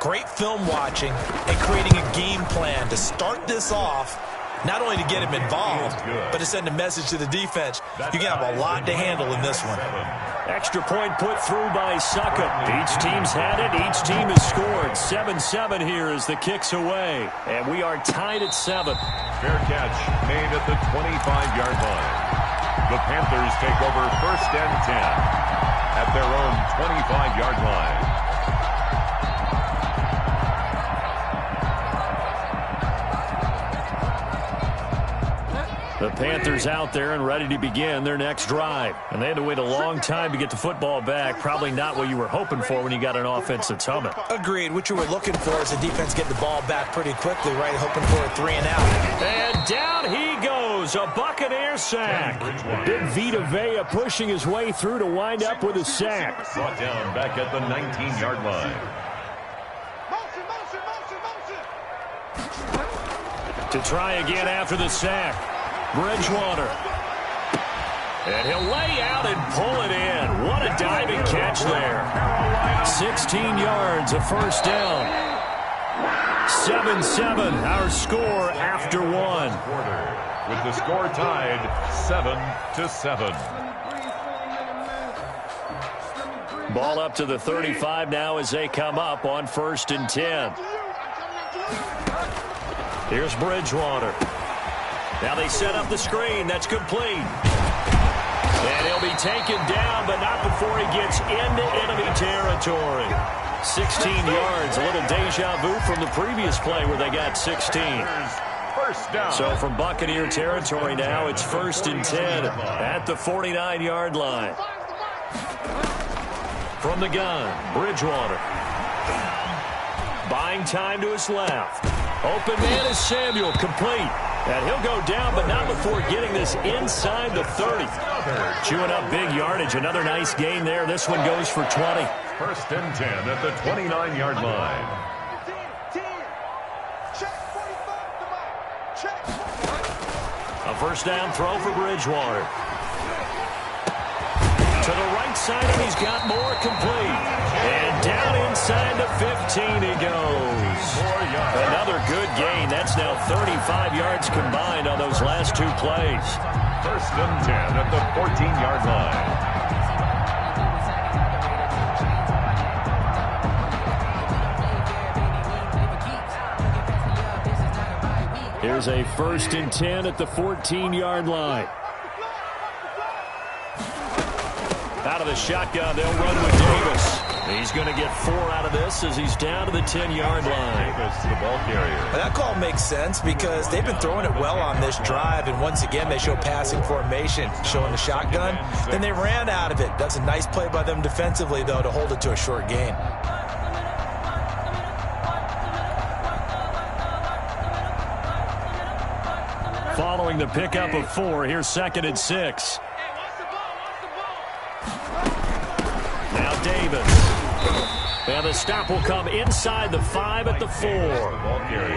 great film watching, and creating a game plan to start this off, not only to get him involved, but to send a message to the defense. You can have a lot to handle in this one. Extra point put through by Succop. Each team's had it. Each team has scored. 7-7 here as the kick's away. And we are tied at 7. Fair catch made at the 25-yard line. The Panthers take over 1st and 10 at their own 25-yard line. The Panthers out there and ready to begin their next drive. And they had to wait a long time to get the football back. Probably not what you were hoping for when you got an offense that's humming. Agreed. What you were looking for is the defense getting the ball back pretty quickly, right? Hoping for a 3 and out. And down he goes. A Buccaneer sack. Big Vita Vea pushing his way through to wind up with a sack. Brought down back at the 19-yard line. To try again after the sack. Bridgewater. And he'll lay out and pull it in. What a diving catch there. 16 yards, a first down. 7-7, our score after 1. With the score tied 7-7. Ball up to the 35 now as they come up on 1st and 10. Here's Bridgewater. Now they set up the screen. That's complete. And he'll be taken down, but not before he gets into enemy territory. 16 yards, a little deja vu from the previous play where they got 16. First down. So from Buccaneer territory now, it's 1st and 10 at the 49-yard line. From the gun, Bridgewater. Buying time to his left. Open man is Samuel, complete. And he'll go down, but not before getting this inside the 30. Chewing up big yardage. Another nice gain there. This one goes for 20. First and 10 at the 29-yard line. A first down throw for Bridgewater. To the right side, and he's got more complete. And down inside the 15 he goes. Another good gain. That's now 35 yards combined on those last two plays. First and 10 at the 14-yard line. Here's a first and 10 at the 14-yard line. Out of the shotgun, they'll run with Davis. He's going to get 4 out of this as he's down to the 10-yard line. Davis, the ball carrier. That call makes sense because they've been throwing it well on this drive, and once again they show passing formation, showing the shotgun. Then they ran out of it. That's a nice play by them defensively, though, to hold it to a short gain. Following the pickup of 4, here's 2nd and 6. Now Davis. And the stop will come inside the 5 at the 4.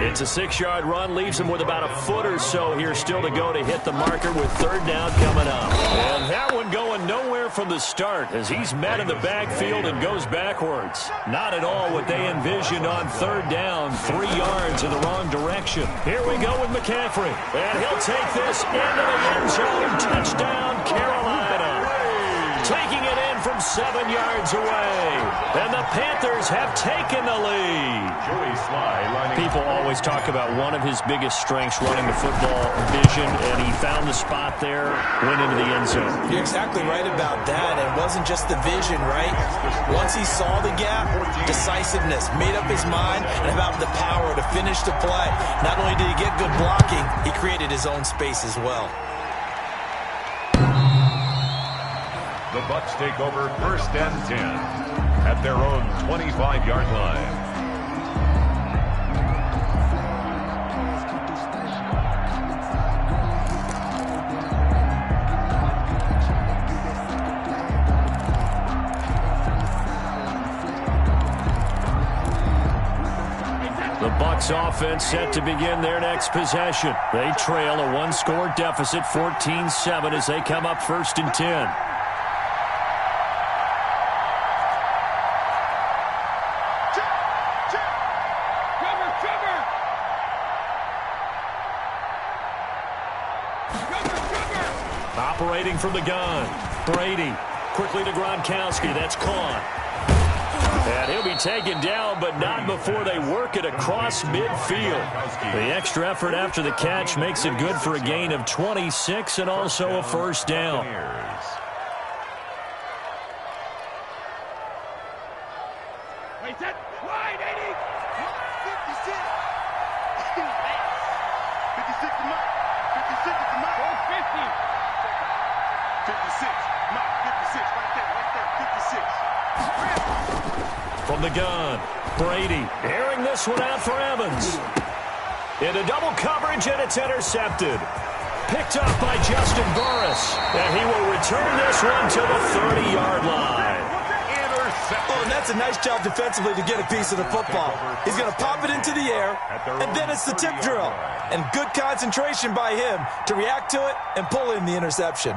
It's a 6-yard run, leaves him with about a foot or so here still to go to hit the marker with 3rd down coming up. And that one going nowhere from the start as he's met in the backfield and goes backwards. Not at all what they envisioned on 3rd down, 3 yards in the wrong direction. Here we go with McCaffrey. And he'll take this into the end zone. Touchdown, Carolina. Taking it in from 7 yards away. And the Panthers have taken the lead. People always talk about one of his biggest strengths running the football, vision, and he found the spot there, went into the end zone. You're exactly right about that. It wasn't just the vision, right? Once he saw the gap, decisiveness, made up his mind, and about the power to finish the play. Not only did he get good blocking, he created his own space as well. The Bucs take over first and 10 at their own 25-yard line. The Bucs offense set to begin their next possession. They trail a 1-score deficit, 14-7, as they come up first and 10. Operating from the gun. Brady. Quickly to Gronkowski. That's caught. And he'll be taken down, but not before they work it across midfield. The extra effort after the catch makes it good for a gain of 26 and also a first down. Wait, that wide, 80. 56. 56 to Mike. 56 to Mike. 50. 56. Mike, 56. Right there. 56. From the gun, Brady airing this one out for Evans. Into double coverage, and it's intercepted. Picked up by Justin Burris. And he will return this one to the 30-yard line. Oh, and that's a nice job defensively to get a piece of the football. He's going to pop it into the air, and then it's the tip drill. And good concentration by him to react to it and pull in the interception.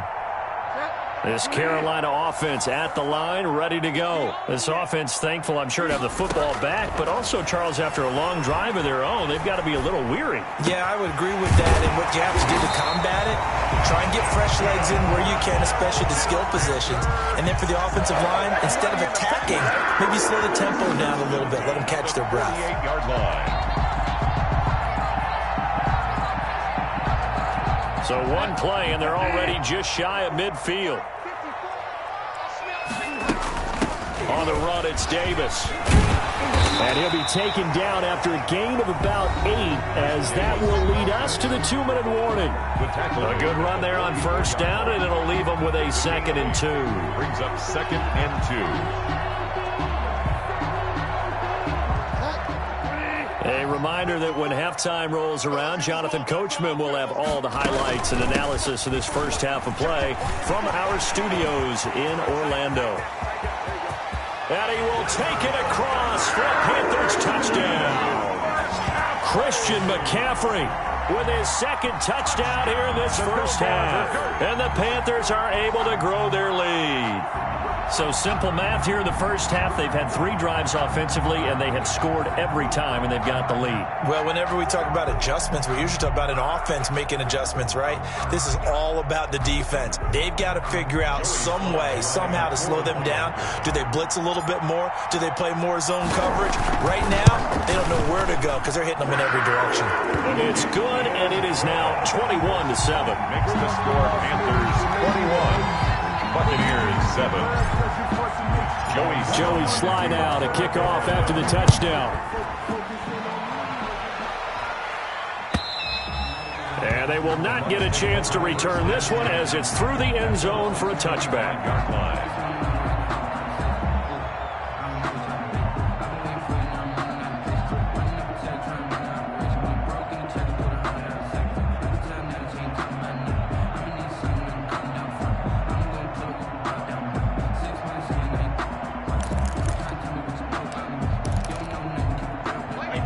This Carolina offense at the line, ready to go. This offense, thankful, I'm sure, to have the football back, but also, Charles, after a long drive of their own, they've got to be a little weary. Yeah, I would agree with that, and what you have to do to combat it, try and get fresh legs in where you can, especially the skill positions. And then for the offensive line, instead of attacking, maybe slow the tempo down a little bit, let them catch their breath. 28-yard line. So one play, and they're already just shy of midfield. On the run, it's Davis. And he'll be taken down after a gain of about 8, as that will lead us to the 2-minute warning. A good run there on first down, and it'll leave them with a 2nd and 2. Brings up 2nd and 2. A reminder that when halftime rolls around, Jonathan Coachman will have all the highlights and analysis of this first half of play from our studios in Orlando. And he will take it across for a Panthers touchdown. Christian McCaffrey with his second touchdown here in this first half. And the Panthers are able to grow their lead. So simple math here in the first half. They've had 3 drives offensively, and they have scored every time, and they've got the lead. Well, whenever we talk about adjustments, we usually talk about an offense making adjustments, right? This is all about the defense. They've got to figure out some way, somehow to slow them down. Do they blitz a little bit more? Do they play more zone coverage? Right now, they don't know where to go because they're hitting them in every direction. It's good, and it is now 21-7. Makes the score Panthers 21. Buccaneers 7. Joey slide out, a kickoff after the touchdown. And they will not get a chance to return this one as it's through the end zone for a touchback.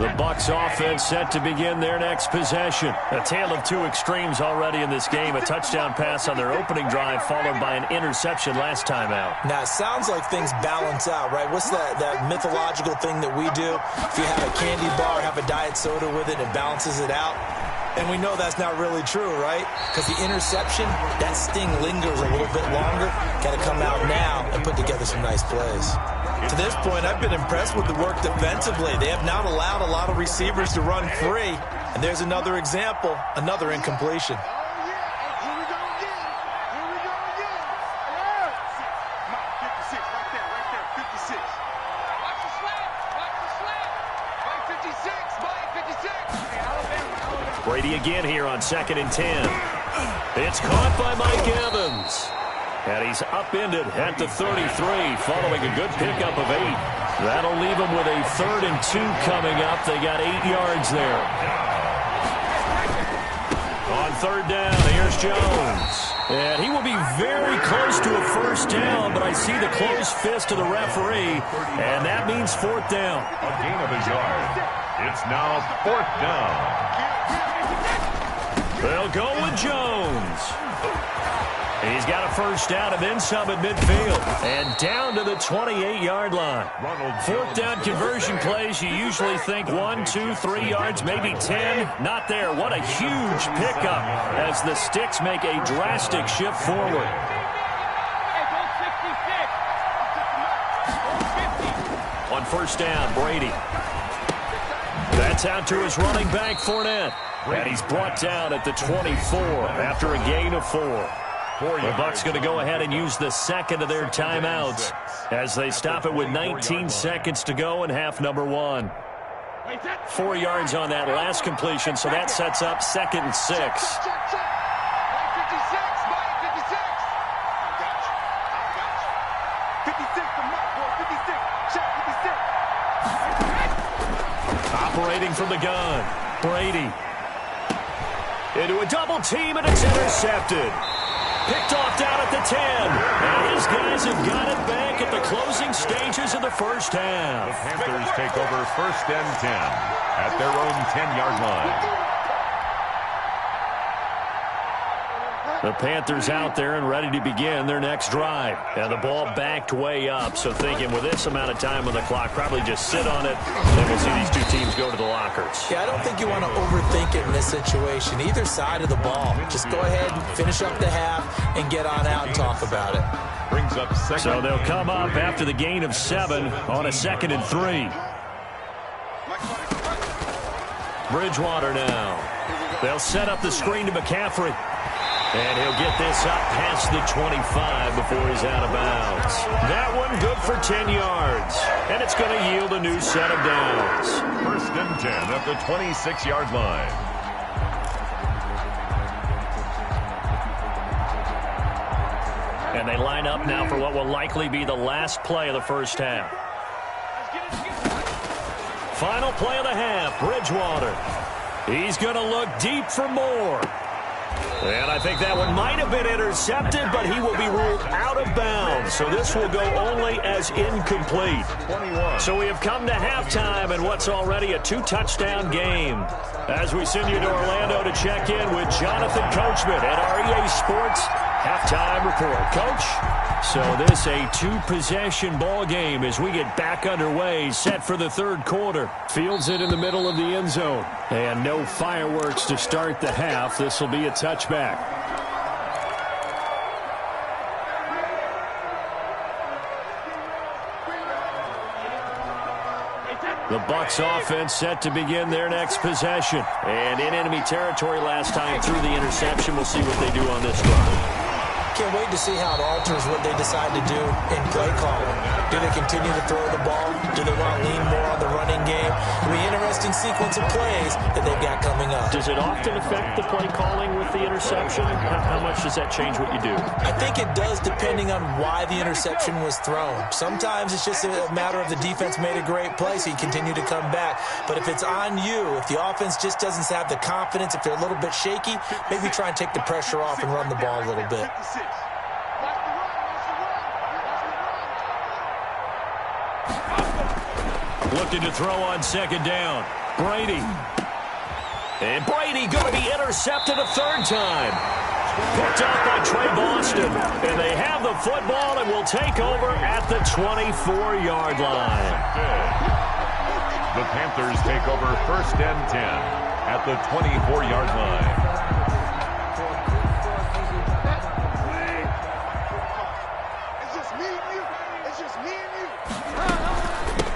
The Bucs offense set to begin their next possession. A tale of 2 extremes already in this game. A touchdown pass on their opening drive followed by an interception last time out. Now, it sounds like things balance out, right? What's that mythological thing that we do? If you have a candy bar, have a diet soda with it, it balances it out. And we know that's not really true, right? Because the interception, that sting lingers a little bit longer. Got to come out now and put together some nice plays. To this point, I've been impressed with the work defensively. They have not allowed a lot of receivers to run free. And there's another example, another incompletion. Brady again here on 2nd and 10. It's caught by Mike Evans. And he's upended at the 33 following a good pickup of 8. That'll leave him with a 3rd and 2 coming up. They got 8 yards there. On 3rd down, here's Jones. And he will be very close to a first down, but I see the closed fist of the referee, and that means 4th down. A gain of a yard. It's now 4th down. They'll go with Jones. He's got a first down and then some at midfield. And down to the 28-yard line. 4th down conversion plays, you usually think 1, 2, 3 yards, maybe 10. Not there. What a huge pickup as the Sticks make a drastic shift forward. On 1st down, Brady. That's out to his running back, Fournette. And he's brought down at the 24 after a gain of 4. The Bucs going to go ahead and use the second of their timeouts as they stop it with 19 seconds to go in half number 1. 4 yards on that last completion, so that sets up 2nd and 6. Operating from the gun, Brady. Into a double team, and it's intercepted. Picked off down at the 10. And his guys have got it back at the closing stages of the first half. The Panthers take over 1st and 10 at their own 10-yard line. The Panthers out there and ready to begin their next drive. And the ball backed way up, so thinking with this amount of time on the clock, probably just sit on it, and we'll see these 2 teams go to the lockers. Yeah, I don't think you want to overthink it in this situation. Either side of the ball. Just go ahead and finish up the half and get on out and talk about it. Brings up 2nd. So they'll come up after the gain of 7 on a 2nd and 3. Bridgewater now. They'll set up the screen to McCaffrey. And he'll get this up past the 25 before he's out of bounds. That one good for 10 yards. And it's going to yield a new set of downs. 1st and 10 at the 26-yard line. And they line up now for what will likely be the last play of the first half. final play of the half. Bridgewater. He's going to look deep for more. And I think that one might have been intercepted, but he will be ruled out of bounds. So this will go only as incomplete. So we have come to halftime in what's already a 2-touchdown game. As we send you to Orlando to check in with Jonathan Coachman at our EA Sports Halftime Report. Coach? So this a 2-possession ball game as we get back underway, set for the third quarter. Fields it in the middle of the end zone. And no fireworks to start the half. This will be a touchback. The Bucs offense set to begin their next possession. And in enemy territory last time through the interception. We'll see what they do on this drive. Can't wait to see how it alters what they decide to do in play calling. Do they continue to throw the ball? Do they want to lean more on the running game? It'll be an interesting sequence of plays that they've got coming up. Does it often affect the play calling with the interception? How much does that change what you do? I think it does, depending on why the interception was thrown. Sometimes it's just a matter of the defense made a great play, so you continue to come back. But if it's on you, if the offense just doesn't have the confidence, if they're a little bit shaky, maybe try and take the pressure off and run the ball a little bit. Looking to throw on second down. Brady. And Brady going to be intercepted a third time. Picked up by Trey Boston. And they have the football and will take over at the 24-yard line. The Panthers take over 1st and 10 at the 24-yard line.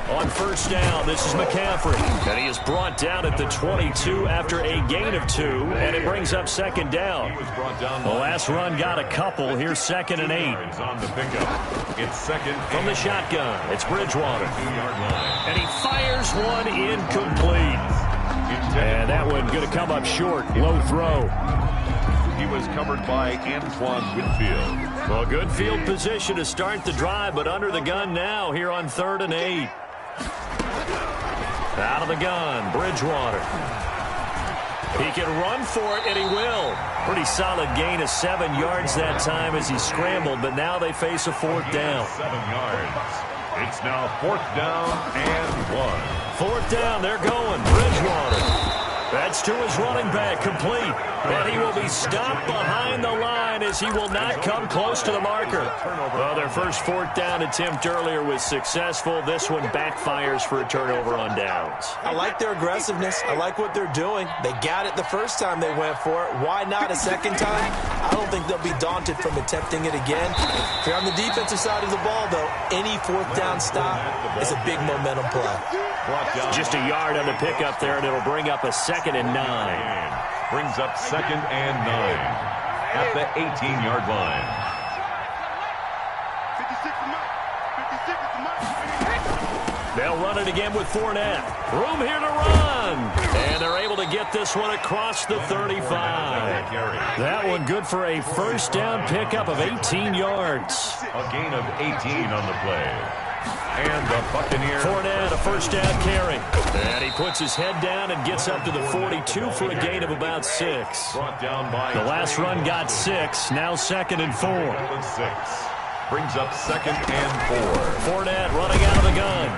On first down, this is McCaffrey. And he is brought down at the 22 after a gain of 2. And it brings up second down. The last run got a couple. Here's 2nd and 8. On the pickup. It's second from the shotgun. It's Bridgewater. And he fires one incomplete. And that one going to come up short. Low throw. He was covered by Antoine Winfield. Well, good field position to start the drive, but under the gun now here on 3rd and 8. Out of the gun, Bridgewater. He can run for it, and he will. Pretty solid gain of 7 yards that time as he scrambled, but now they face a 4th down. 7 yards. It's now 4th down and 1. 4th down, they're going. Bridgewater. That's to his running back, complete. And he will be stopped behind the line as he will not come close to the marker. Well, their first 4th down attempt earlier was successful. This one backfires for a turnover on downs. I like their aggressiveness. I like what they're doing. They got it the first time they went for it. Why not a second time? I don't think they'll be daunted from attempting it again. If you're on the defensive side of the ball, though, any 4th down stop is a big momentum play. Just a yard on the pickup there, and it'll bring up a 2nd and 9. Brings up 2nd and 9 at the 18-yard line. They'll run it again with Fournette. Room here to run. And they're able to get this one across the 35. That one good for a first down pickup of 18 yards. A gain of 18 on the play. And the Buccaneer. Fournette, a first down carry. And he puts his head down and gets up to the 42 for a gain of about 6. Brought down by the last run got 6. Now 2nd and 4. 6. Brings up 2nd and 4. Fournette running out of the gun.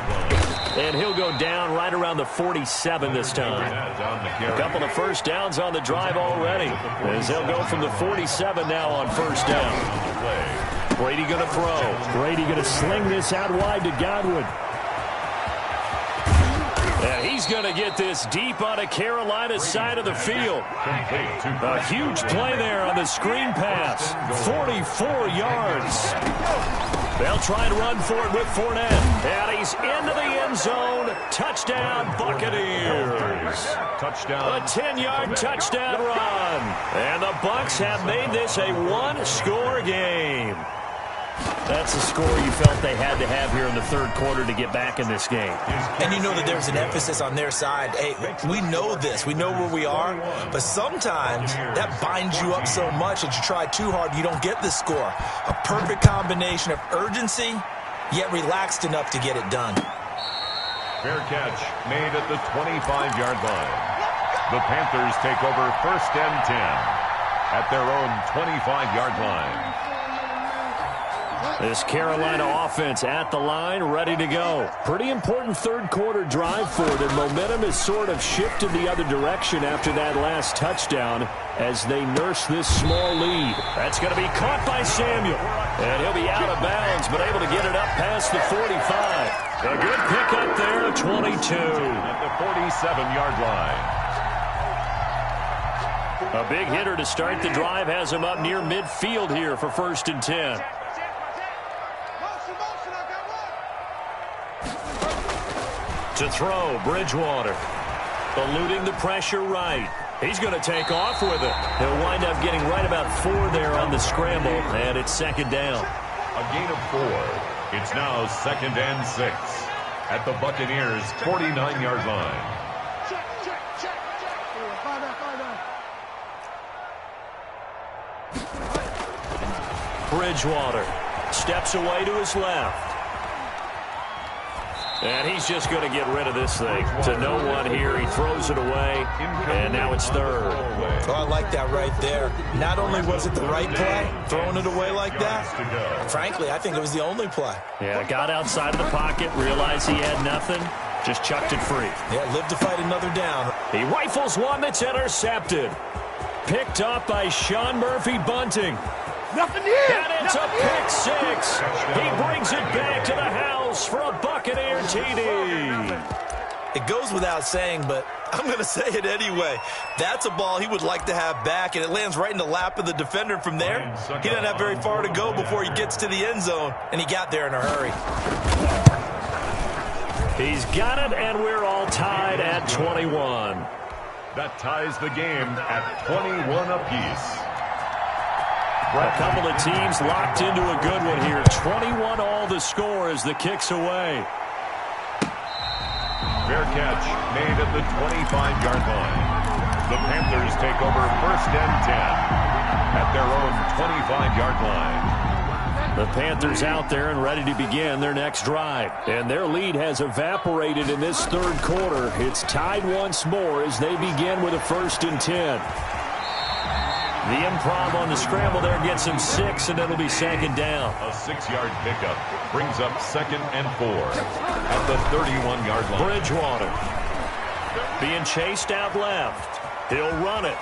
And he'll go down right around the 47 this time. A couple of first downs on the drive already. As they'll go from the 47 now on first down. Brady going to throw. Brady going to sling this out wide to Godwin. And he's going to get this deep on a Carolina side of the field. A huge play there on the screen pass. 44 yards. They'll try and run for it with Fournette. And he's into the end zone. Touchdown, Buccaneers. Touchdown. A 10-yard touchdown run. And the Bucs have made this a one-score game. That's the score you felt they had to have here in the third quarter to get back in this game. And you know that there's an emphasis on their side. Hey, we know this. We know where we are. But sometimes that binds you up so much that you try too hard, you don't get the score. A perfect combination of urgency, yet relaxed enough to get it done. Fair catch made at the 25-yard line. The Panthers take over 1st and 10 at their own 25-yard line. This Carolina offense at the line, ready to go. Pretty important third-quarter drive for them. Momentum has sort of shifted the other direction after that last touchdown as they nurse this small lead. That's going to be caught by Samuel. And he'll be out of bounds, but able to get it up past the 45. A good pickup there, 22. At the 47-yard line. A big hitter to start the drive has him up near midfield here for 1st and 10. To throw, Bridgewater. Eluding the pressure right. He's going to take off with it. He'll wind up getting right about 4 there on the scramble, and it's 2nd down. A gain of 4. It's now 2nd and 6 at the Buccaneers' 49-yard line. Bridgewater steps away to his left. And he's just going to get rid of this thing. To no one here. He throws it away, and now it's 3rd. Oh, I like that right there. Not only was it the right play, throwing it away like that, frankly, I think it was the only play. Yeah, got outside of the pocket, realized he had nothing, just chucked it free. Yeah, lived to fight another down. He rifles one that's intercepted. Picked up by Sean Murphy-Bunting. Nothing here. And it's a pick 6. He brings it back to the house for a Buccaneer TD. It goes without saying, but I'm going to say it anyway. That's a ball he would like to have back, and it lands right in the lap of the defender from there. He doesn't have very far to go before he gets to the end zone, and he got there in a hurry. He's got it, and we're all tied at 21. That ties the game at 21 apiece. A couple of teams locked into a good one here. 21 all the score as the kick's away. Fair catch made at the 25-yard line. The Panthers take over 1st and 10 at their own 25-yard line. The Panthers out there and ready to begin their next drive. And their lead has evaporated in this 3rd quarter. It's tied once more as they begin with a 1st and 10. The improv on the scramble there gets him 6, and it'll be 2nd down. A 6-yard pickup brings up 2nd and 4 at the 31-yard line. Bridgewater being chased out left. He'll run it.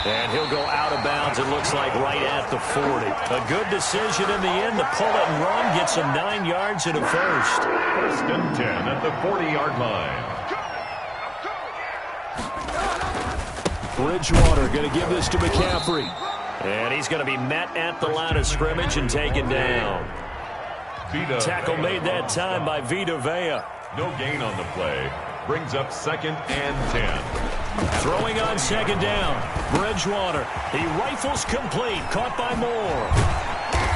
And he'll go out of bounds, it looks like, right at the 40. A good decision in the end to pull it and run, gets him 9 yards and a 1st. 1st and 10 at the 40-yard line. Bridgewater going to give this to McCaffrey. And he's going to be met at the line of scrimmage and taken down. Tackle made that time by Vita Vea. No gain on the play. Brings up 2nd and 10. Throwing on 2nd down. Bridgewater. He rifles complete. Caught by Moore.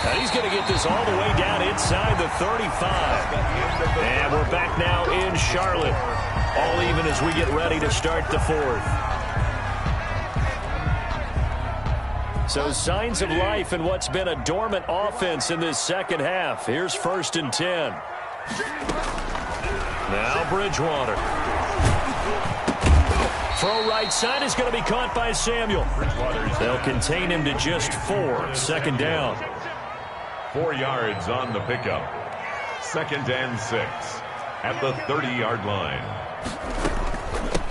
And he's going to get this all the way down inside the 35. And we're back now in Charlotte. All even as we get ready to start the 4th. So signs of life in what's been a dormant offense in this 2nd half. Here's 1st and 10. Now Bridgewater. Throw right side is going to be caught by Samuel. They'll contain him to just 4. 2nd down. 4 yards on the pickup. 2nd and 6 at the 30-yard line.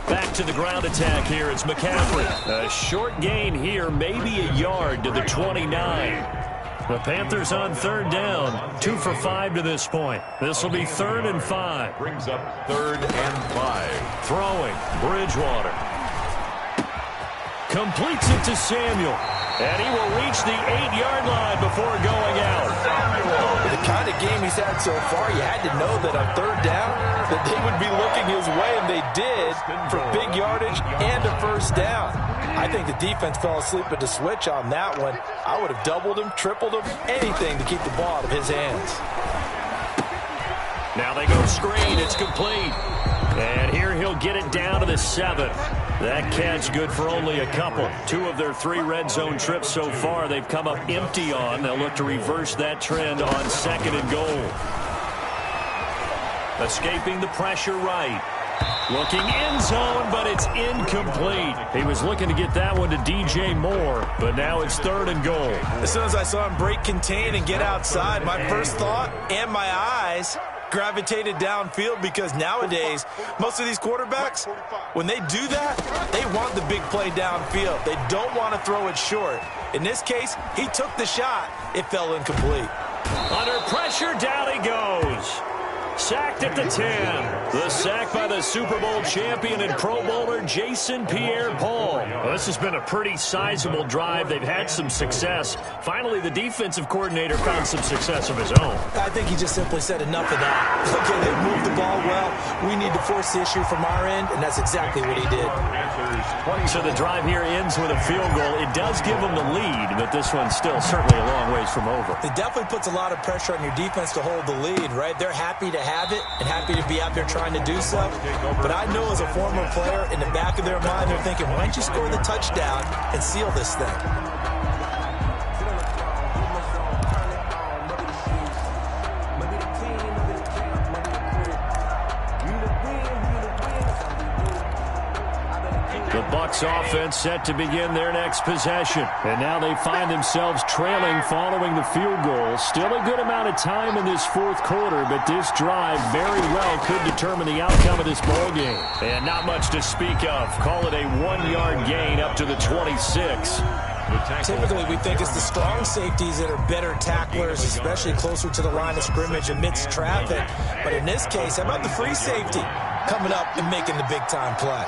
Back to the ground attack here. It's McCaffrey. A short gain here, maybe a yard to the 29. The Panthers on 3rd down. 2 for 5 to this point. This will be 3rd and 5. Brings up 3rd and 5. Throwing. Bridgewater. Completes it to Samuel. And he will reach the 8-yard line before going out. The kind of game he's had so far, you had to know that on 3rd down, that they would be looking his way, and they did, for big yardage and a 1st down. I think the defense fell asleep at the switch on that one. I would have doubled him, tripled him, anything to keep the ball out of his hands. Now they go screen. It's complete. And here he'll get it down to the 7. That catch good for only a couple. 2 of their 3 red zone trips so far they've come up empty on. They'll look to reverse that trend on 2nd and goal. Escaping the pressure right. Looking end zone, but it's incomplete. He was looking to get that one to DJ Moore, but now it's 3rd and goal. As soon as I saw him break contain and get outside, my first thought and my eyes gravitated downfield, because nowadays, most of these quarterbacks, when they do that, they want the big play downfield. They don't want to throw it short. In this case, he took the shot. It fell incomplete. Under pressure, down he goes. Sacked at the 10. The sack by the Super Bowl champion and Pro Bowler Jason Pierre-Paul. Well, this has been a pretty sizable drive. They've had some success. Finally, the defensive coordinator found some success of his own. I think he just simply said enough of that. Okay, they've moved the ball well. We need to force the issue from our end, and that's exactly what he did. So the drive here ends with a field goal. It does give them the lead, but this one's still certainly a long ways from over. It definitely puts a lot of pressure on your defense to hold the lead, right? They're happy to have it and happy to be out there trying to do so. But I know as a former player, in the back of their mind, they're thinking, why don't you score the touchdown and seal this thing? The Bucs offense set to begin their next possession. And now they find themselves trailing following the field goal. Still a good amount of time in this 4th quarter, but this drive very well could determine the outcome of this ball game. And not much to speak of. Call it a 1-yard gain up to the 26. Typically, we think it's the strong safeties that are better tacklers, especially closer to the line of scrimmage amidst traffic. But in this case, how about the free safety coming up and making the big-time play?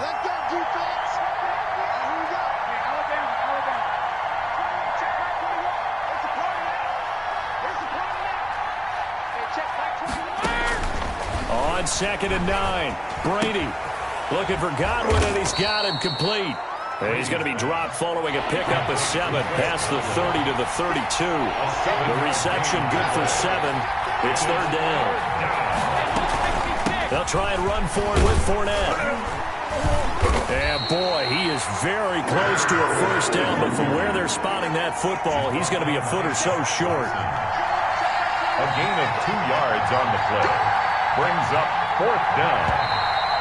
On 2nd and 9, Brady looking for Godwin, and he's got him complete. And he's going to be dropped following a pickup of 7 past the 30 to the 32. The reception good for 7. It's 3rd down. They'll try and run for it with Fournette. And boy, he is very close to a first down, but from where they're spotting that football, he's going to be a foot or so short. A gain of 2 yards on the play. Brings up 4th down.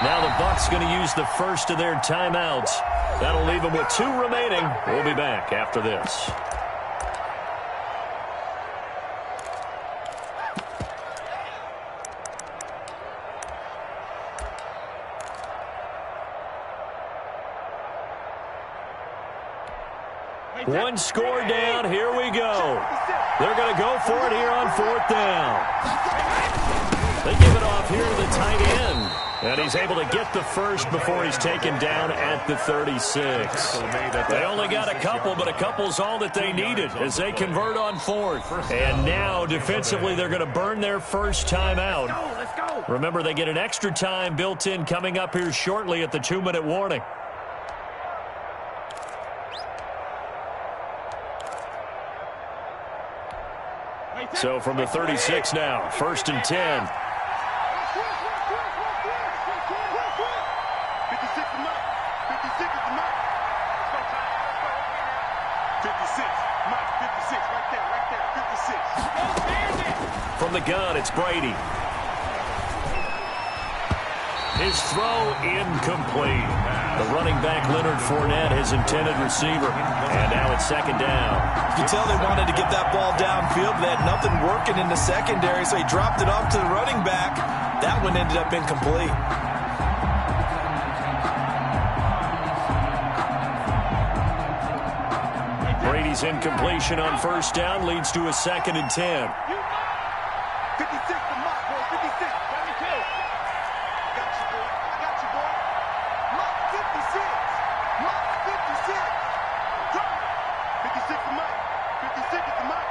Now the Bucs going to use the first of their timeouts. That'll leave them with 2 remaining. We'll be back after this. One score down. Here we go. They're going to go for it here on 4th down. They give it off here to the tight end. And he's able to get the first before he's taken down at the 36. They only got a couple, but a couple's all that they needed as they convert on 4th. And now, defensively, they're going to burn their first time out. Remember, they get an extra time built in coming up here shortly at the 2-minute warning. So from the 36 now, 1st and 10. From the gun, it's Brady. His throw incomplete. The running back, Leonard Fournette, his intended receiver. And now it's 2nd down. You can tell they wanted to get that ball downfield, but they had nothing working in the secondary, so he dropped it off to the running back. That one ended up incomplete. Brady's incompletion on 1st down leads to a 2nd and 10. 56 to Mott, boy. 56. 22. Got you, boy. I got you, boy. Mott, 56. Mott, 56. Drop it. 56 to Mott. 56 to Mott.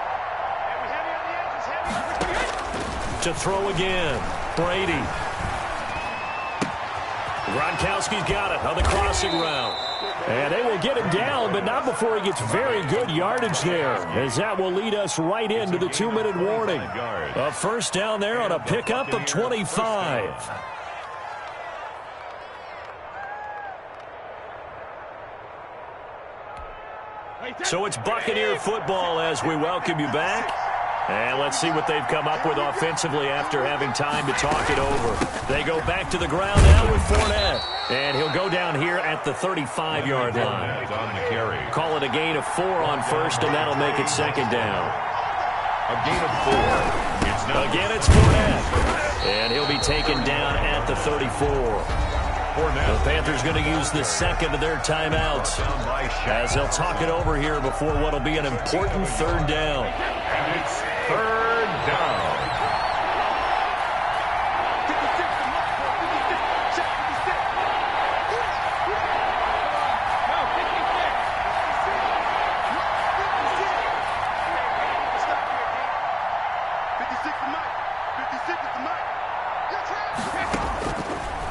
And we heavy on the edges. Heavy. To throw again. Brady. Gronkowski's got it on the crossing route. And they will get him down, but not before he gets very good yardage there, as that will lead us right into the 2-minute warning. A first down there on a pickup of 25. So it's Buccaneer football as we welcome you back. And let's see what they've come up with offensively after having time to talk it over. They go back to the ground now with Fournette. And he'll go down here at the 35-yard line. Call it a gain of 4 on first, and that'll make it second down. A gain of 4. Again, it's Fournette. And he'll be taken down at the 34. The Panthers going to use the second of their timeouts as they'll talk it over here before what will be an important third down. And it's third down.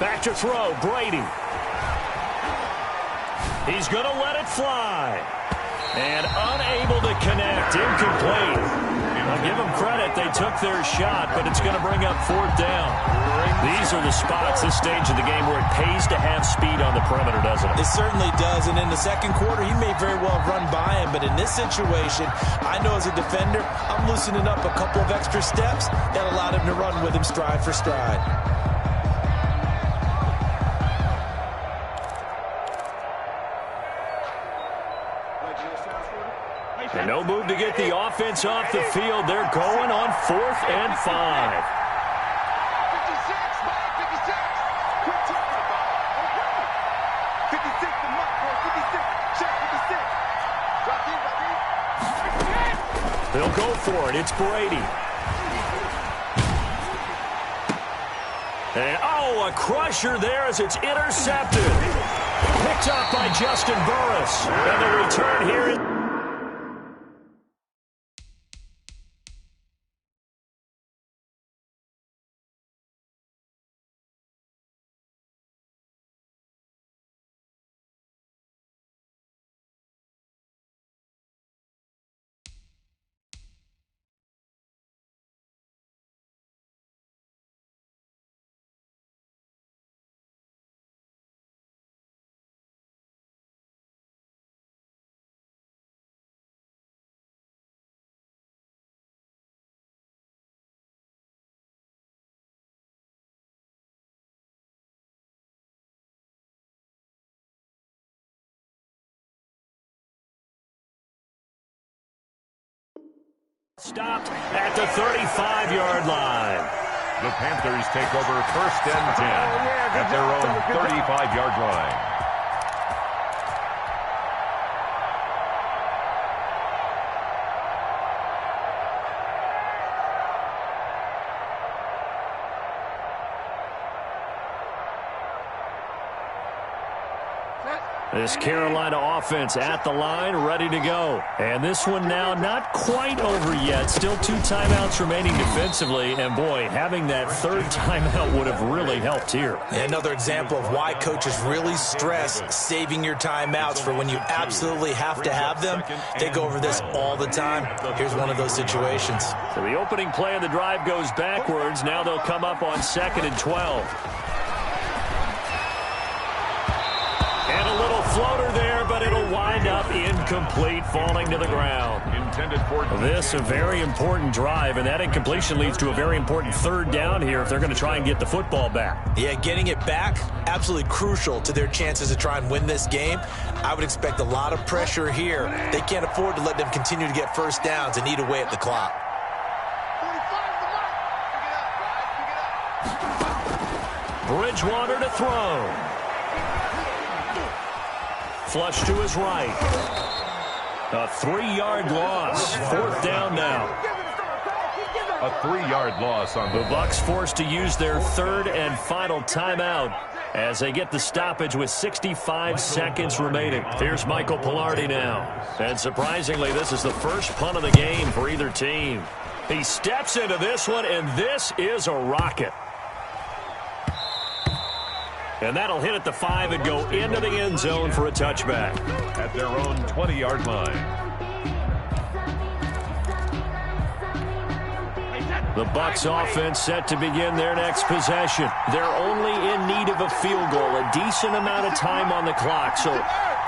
Back to throw, Brady. He's going to let it fly. And unable to connect, incomplete. I'll give them credit, they took their shot, but it's going to bring up fourth down. These are the spots, this stage of the game, where it pays to have speed on the perimeter, doesn't it? It certainly does, and in the second quarter, he may very well run by him, but in this situation, I know as a defender, I'm loosening up a couple of extra steps that allowed him to run with him stride for stride. And no move to get the offense off the field. They're going on 4th and 5. 56, Mike, 56. Quit talking about it. 56 to Mike, boy, 56. Check 56. Drop in. They'll go for it. It's Brady. And, oh, a crusher there as it's intercepted. Picked up by Justin Burris. And the return here. Stopped at the 35-yard line. The Panthers take over 1st and 10 at their own 35-yard line. This Carolina offense at the line, ready to go. And this one now not quite over yet. Still 2 timeouts remaining defensively. And, boy, having that 3rd timeout would have really helped here. Another example of why coaches really stress saving your timeouts for when you absolutely have to have them. They go over this all the time. Here's one of those situations. So the opening play of the drive goes backwards. Now they'll come up on 2nd and 12. And a little floater there, but it'll wind up incomplete, falling to the ground. This a very important drive, and that incompletion leads to a very important 3rd down here if they're going to try and get the football back. Yeah, getting it back, absolutely crucial to their chances to try and win this game. I would expect a lot of pressure here. They can't afford to let them continue to get first downs and eat away at the clock. Bridgewater to throw. Flush to his right. A 3-yard loss. 4th down now. A 3-yard loss on the Bucs forced to use their 3rd and final timeout as they get the stoppage with 65 seconds remaining. Here's Michael Pilardi now. And surprisingly, this is the first punt of the game for either team. He steps into this one, and this is a rocket. And that'll hit at the 5 and go into the end zone for a touchback. At their own 20-yard line. The Bucs offense set to begin their next possession. They're only in need of a field goal, a decent amount of time on the clock. So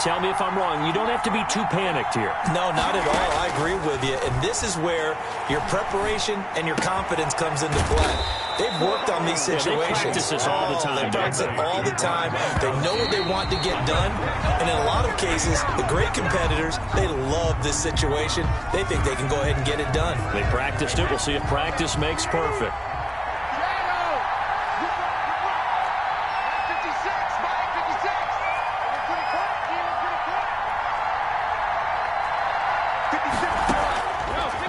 Tell me if I'm wrong. You don't have to be too panicked here. No, not at all. I agree with you. And this is where your preparation and your confidence comes into play. They've worked on these situations. They practice this all the time. They practice it all the time. They know what they want to get done. And in a lot of cases, the great competitors, they love this situation. They think they can go ahead and get it done. They practiced it. We'll see if practice makes perfect.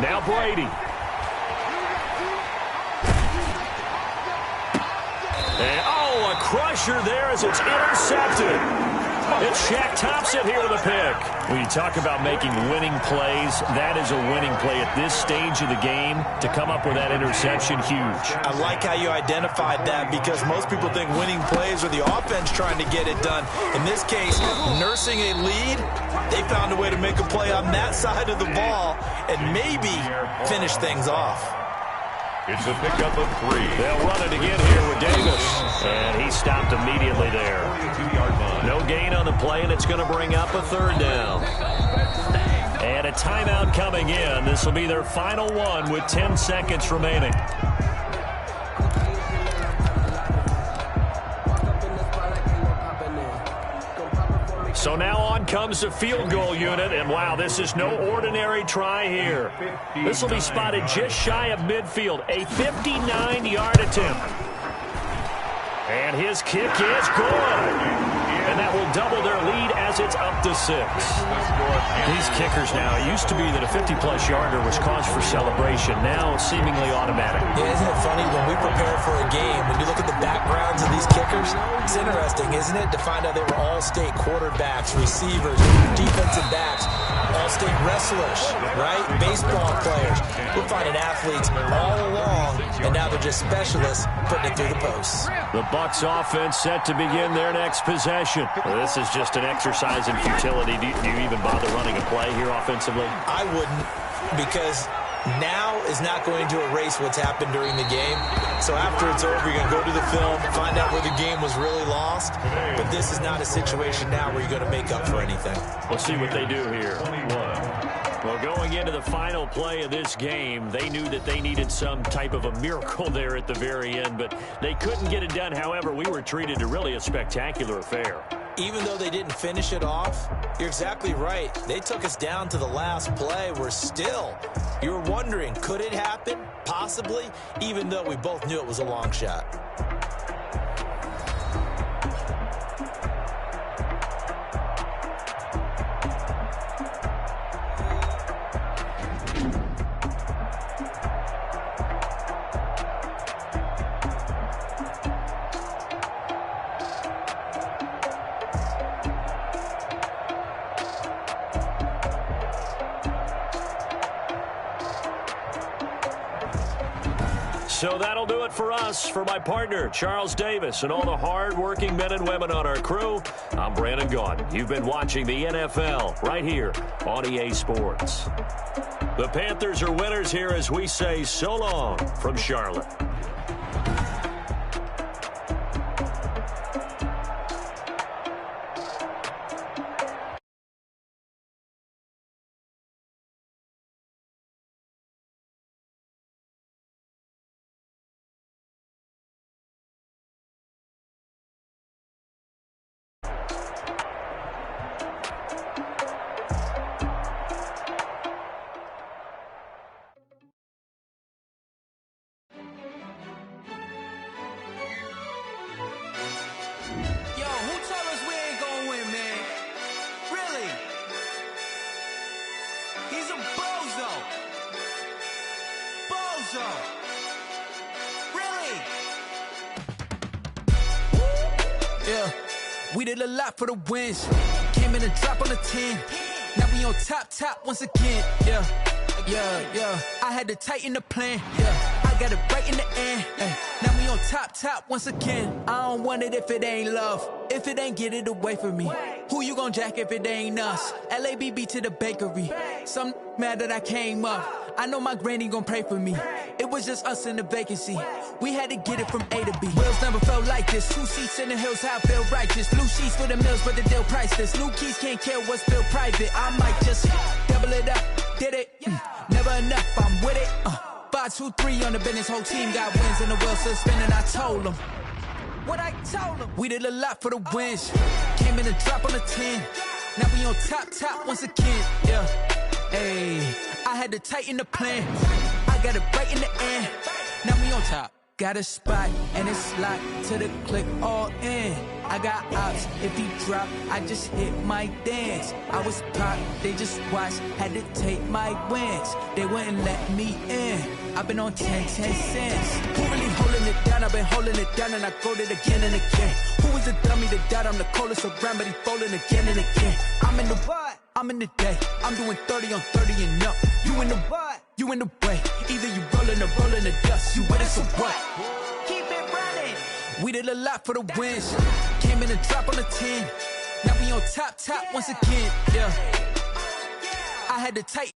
Now Brady. And, a crusher there as it's intercepted. It's Shaq Thompson here with a pick. When you talk about making winning plays, that is a winning play at this stage of the game. To come up with that interception, huge. I like how you identified that because most people think winning plays are the offense trying to get it done. In this case, nursing a lead, they found a way to make a play on that side of the ball and maybe finish things off. It's a pickup of 3. They'll run it again here with Davis. And he stopped immediately there. No gain on the play, and it's going to bring up a 3rd down. And a timeout coming in. This will be their final one with 10 seconds remaining. So now on comes the field goal unit, and wow, this is no ordinary try here. This will be spotted just shy of midfield, a 59-yard attempt. And his kick is good. And that will double their lead as it's up to 6. These kickers now, it used to be that a 50-plus yarder was cause for celebration. Now it's seemingly automatic. Yeah, isn't it funny when we prepare for a game, when you look at the backgrounds of these kickers, it's interesting, isn't it, to find out they were all-state quarterbacks, receivers, defensive backs, all-state wrestlers, right? Baseball players. We're finding athletes all along, and now they're just specialists putting it through the posts. The Bucs offense set to begin their next possession. Well, this is just an exercise in futility. Do you even bother running a play here offensively? I wouldn't, because now is not going to erase what's happened during the game. So after it's over, you're going to go to the film, find out where the game was really lost. But this is not a situation now where you're going to make up for anything. We'll see what they do here. Well, going into the final play of this game, they knew that they needed some type of a miracle there at the very end, but they couldn't get it done. However, we were treated to really a spectacular affair. Even though they didn't finish it off, you're exactly right. They took us down to the last play. We're still, you were wondering, could it happen? Possibly, even though we both knew it was a long shot. So that'll do it for us. For my partner, Charles Davis, and all the hard-working men and women on our crew, I'm Brandon Gaudin. You've been watching the NFL right here on EA Sports. The Panthers are winners here as we say so long from Charlotte. We did a lot for the wins. Came in and drop on the 10. Now we on top once again. Yeah. I had to tighten the plan. Yeah, I got it right in the end. Now we on top once again. I don't want it if it ain't love. If it ain't, get it away from me. Who you gon' jack if it ain't us? LABB to the bakery. Some mad that I came up. I know my granny gon' pray for me. It was just us in the vacancy. We had to get it from A to B. Wheels never felt like this. 2 seats in the hills, how I feel righteous. Blue sheets for the mills, but the deal priceless. New keys can't kill what's still private. I might just double it up. Did it? Never enough, I'm with it. 5, 2, 3 on the business. Whole team got wins and the wheels still spinning. I told them what I told them. We did a lot for the wins. Came in a drop on the 10. Now we on top once again. Yeah. Hey, I had to tighten the plan. I got it right in the end. Now we on top. Got a spot and it's locked to the click all in. I got ops, if he drop, I just hit my dance. I was pop, they just watched, had to take my wins. They wouldn't let me in. I've been on 10 cents. Who really holding it down? I've been holding it down and I go it again and again. Who was the dummy that died? I'm the coldest around, but he falling again and again. I'm in the what? I'm in the day. I'm doing 30 on 30 and up. You in the what? You in the way. Either you rolling or rolling the dust. You with us or what? Keep it running. We did a lot for the wins. Came in a drop on the 10. Now we on top once again. Yeah. I had to tighten.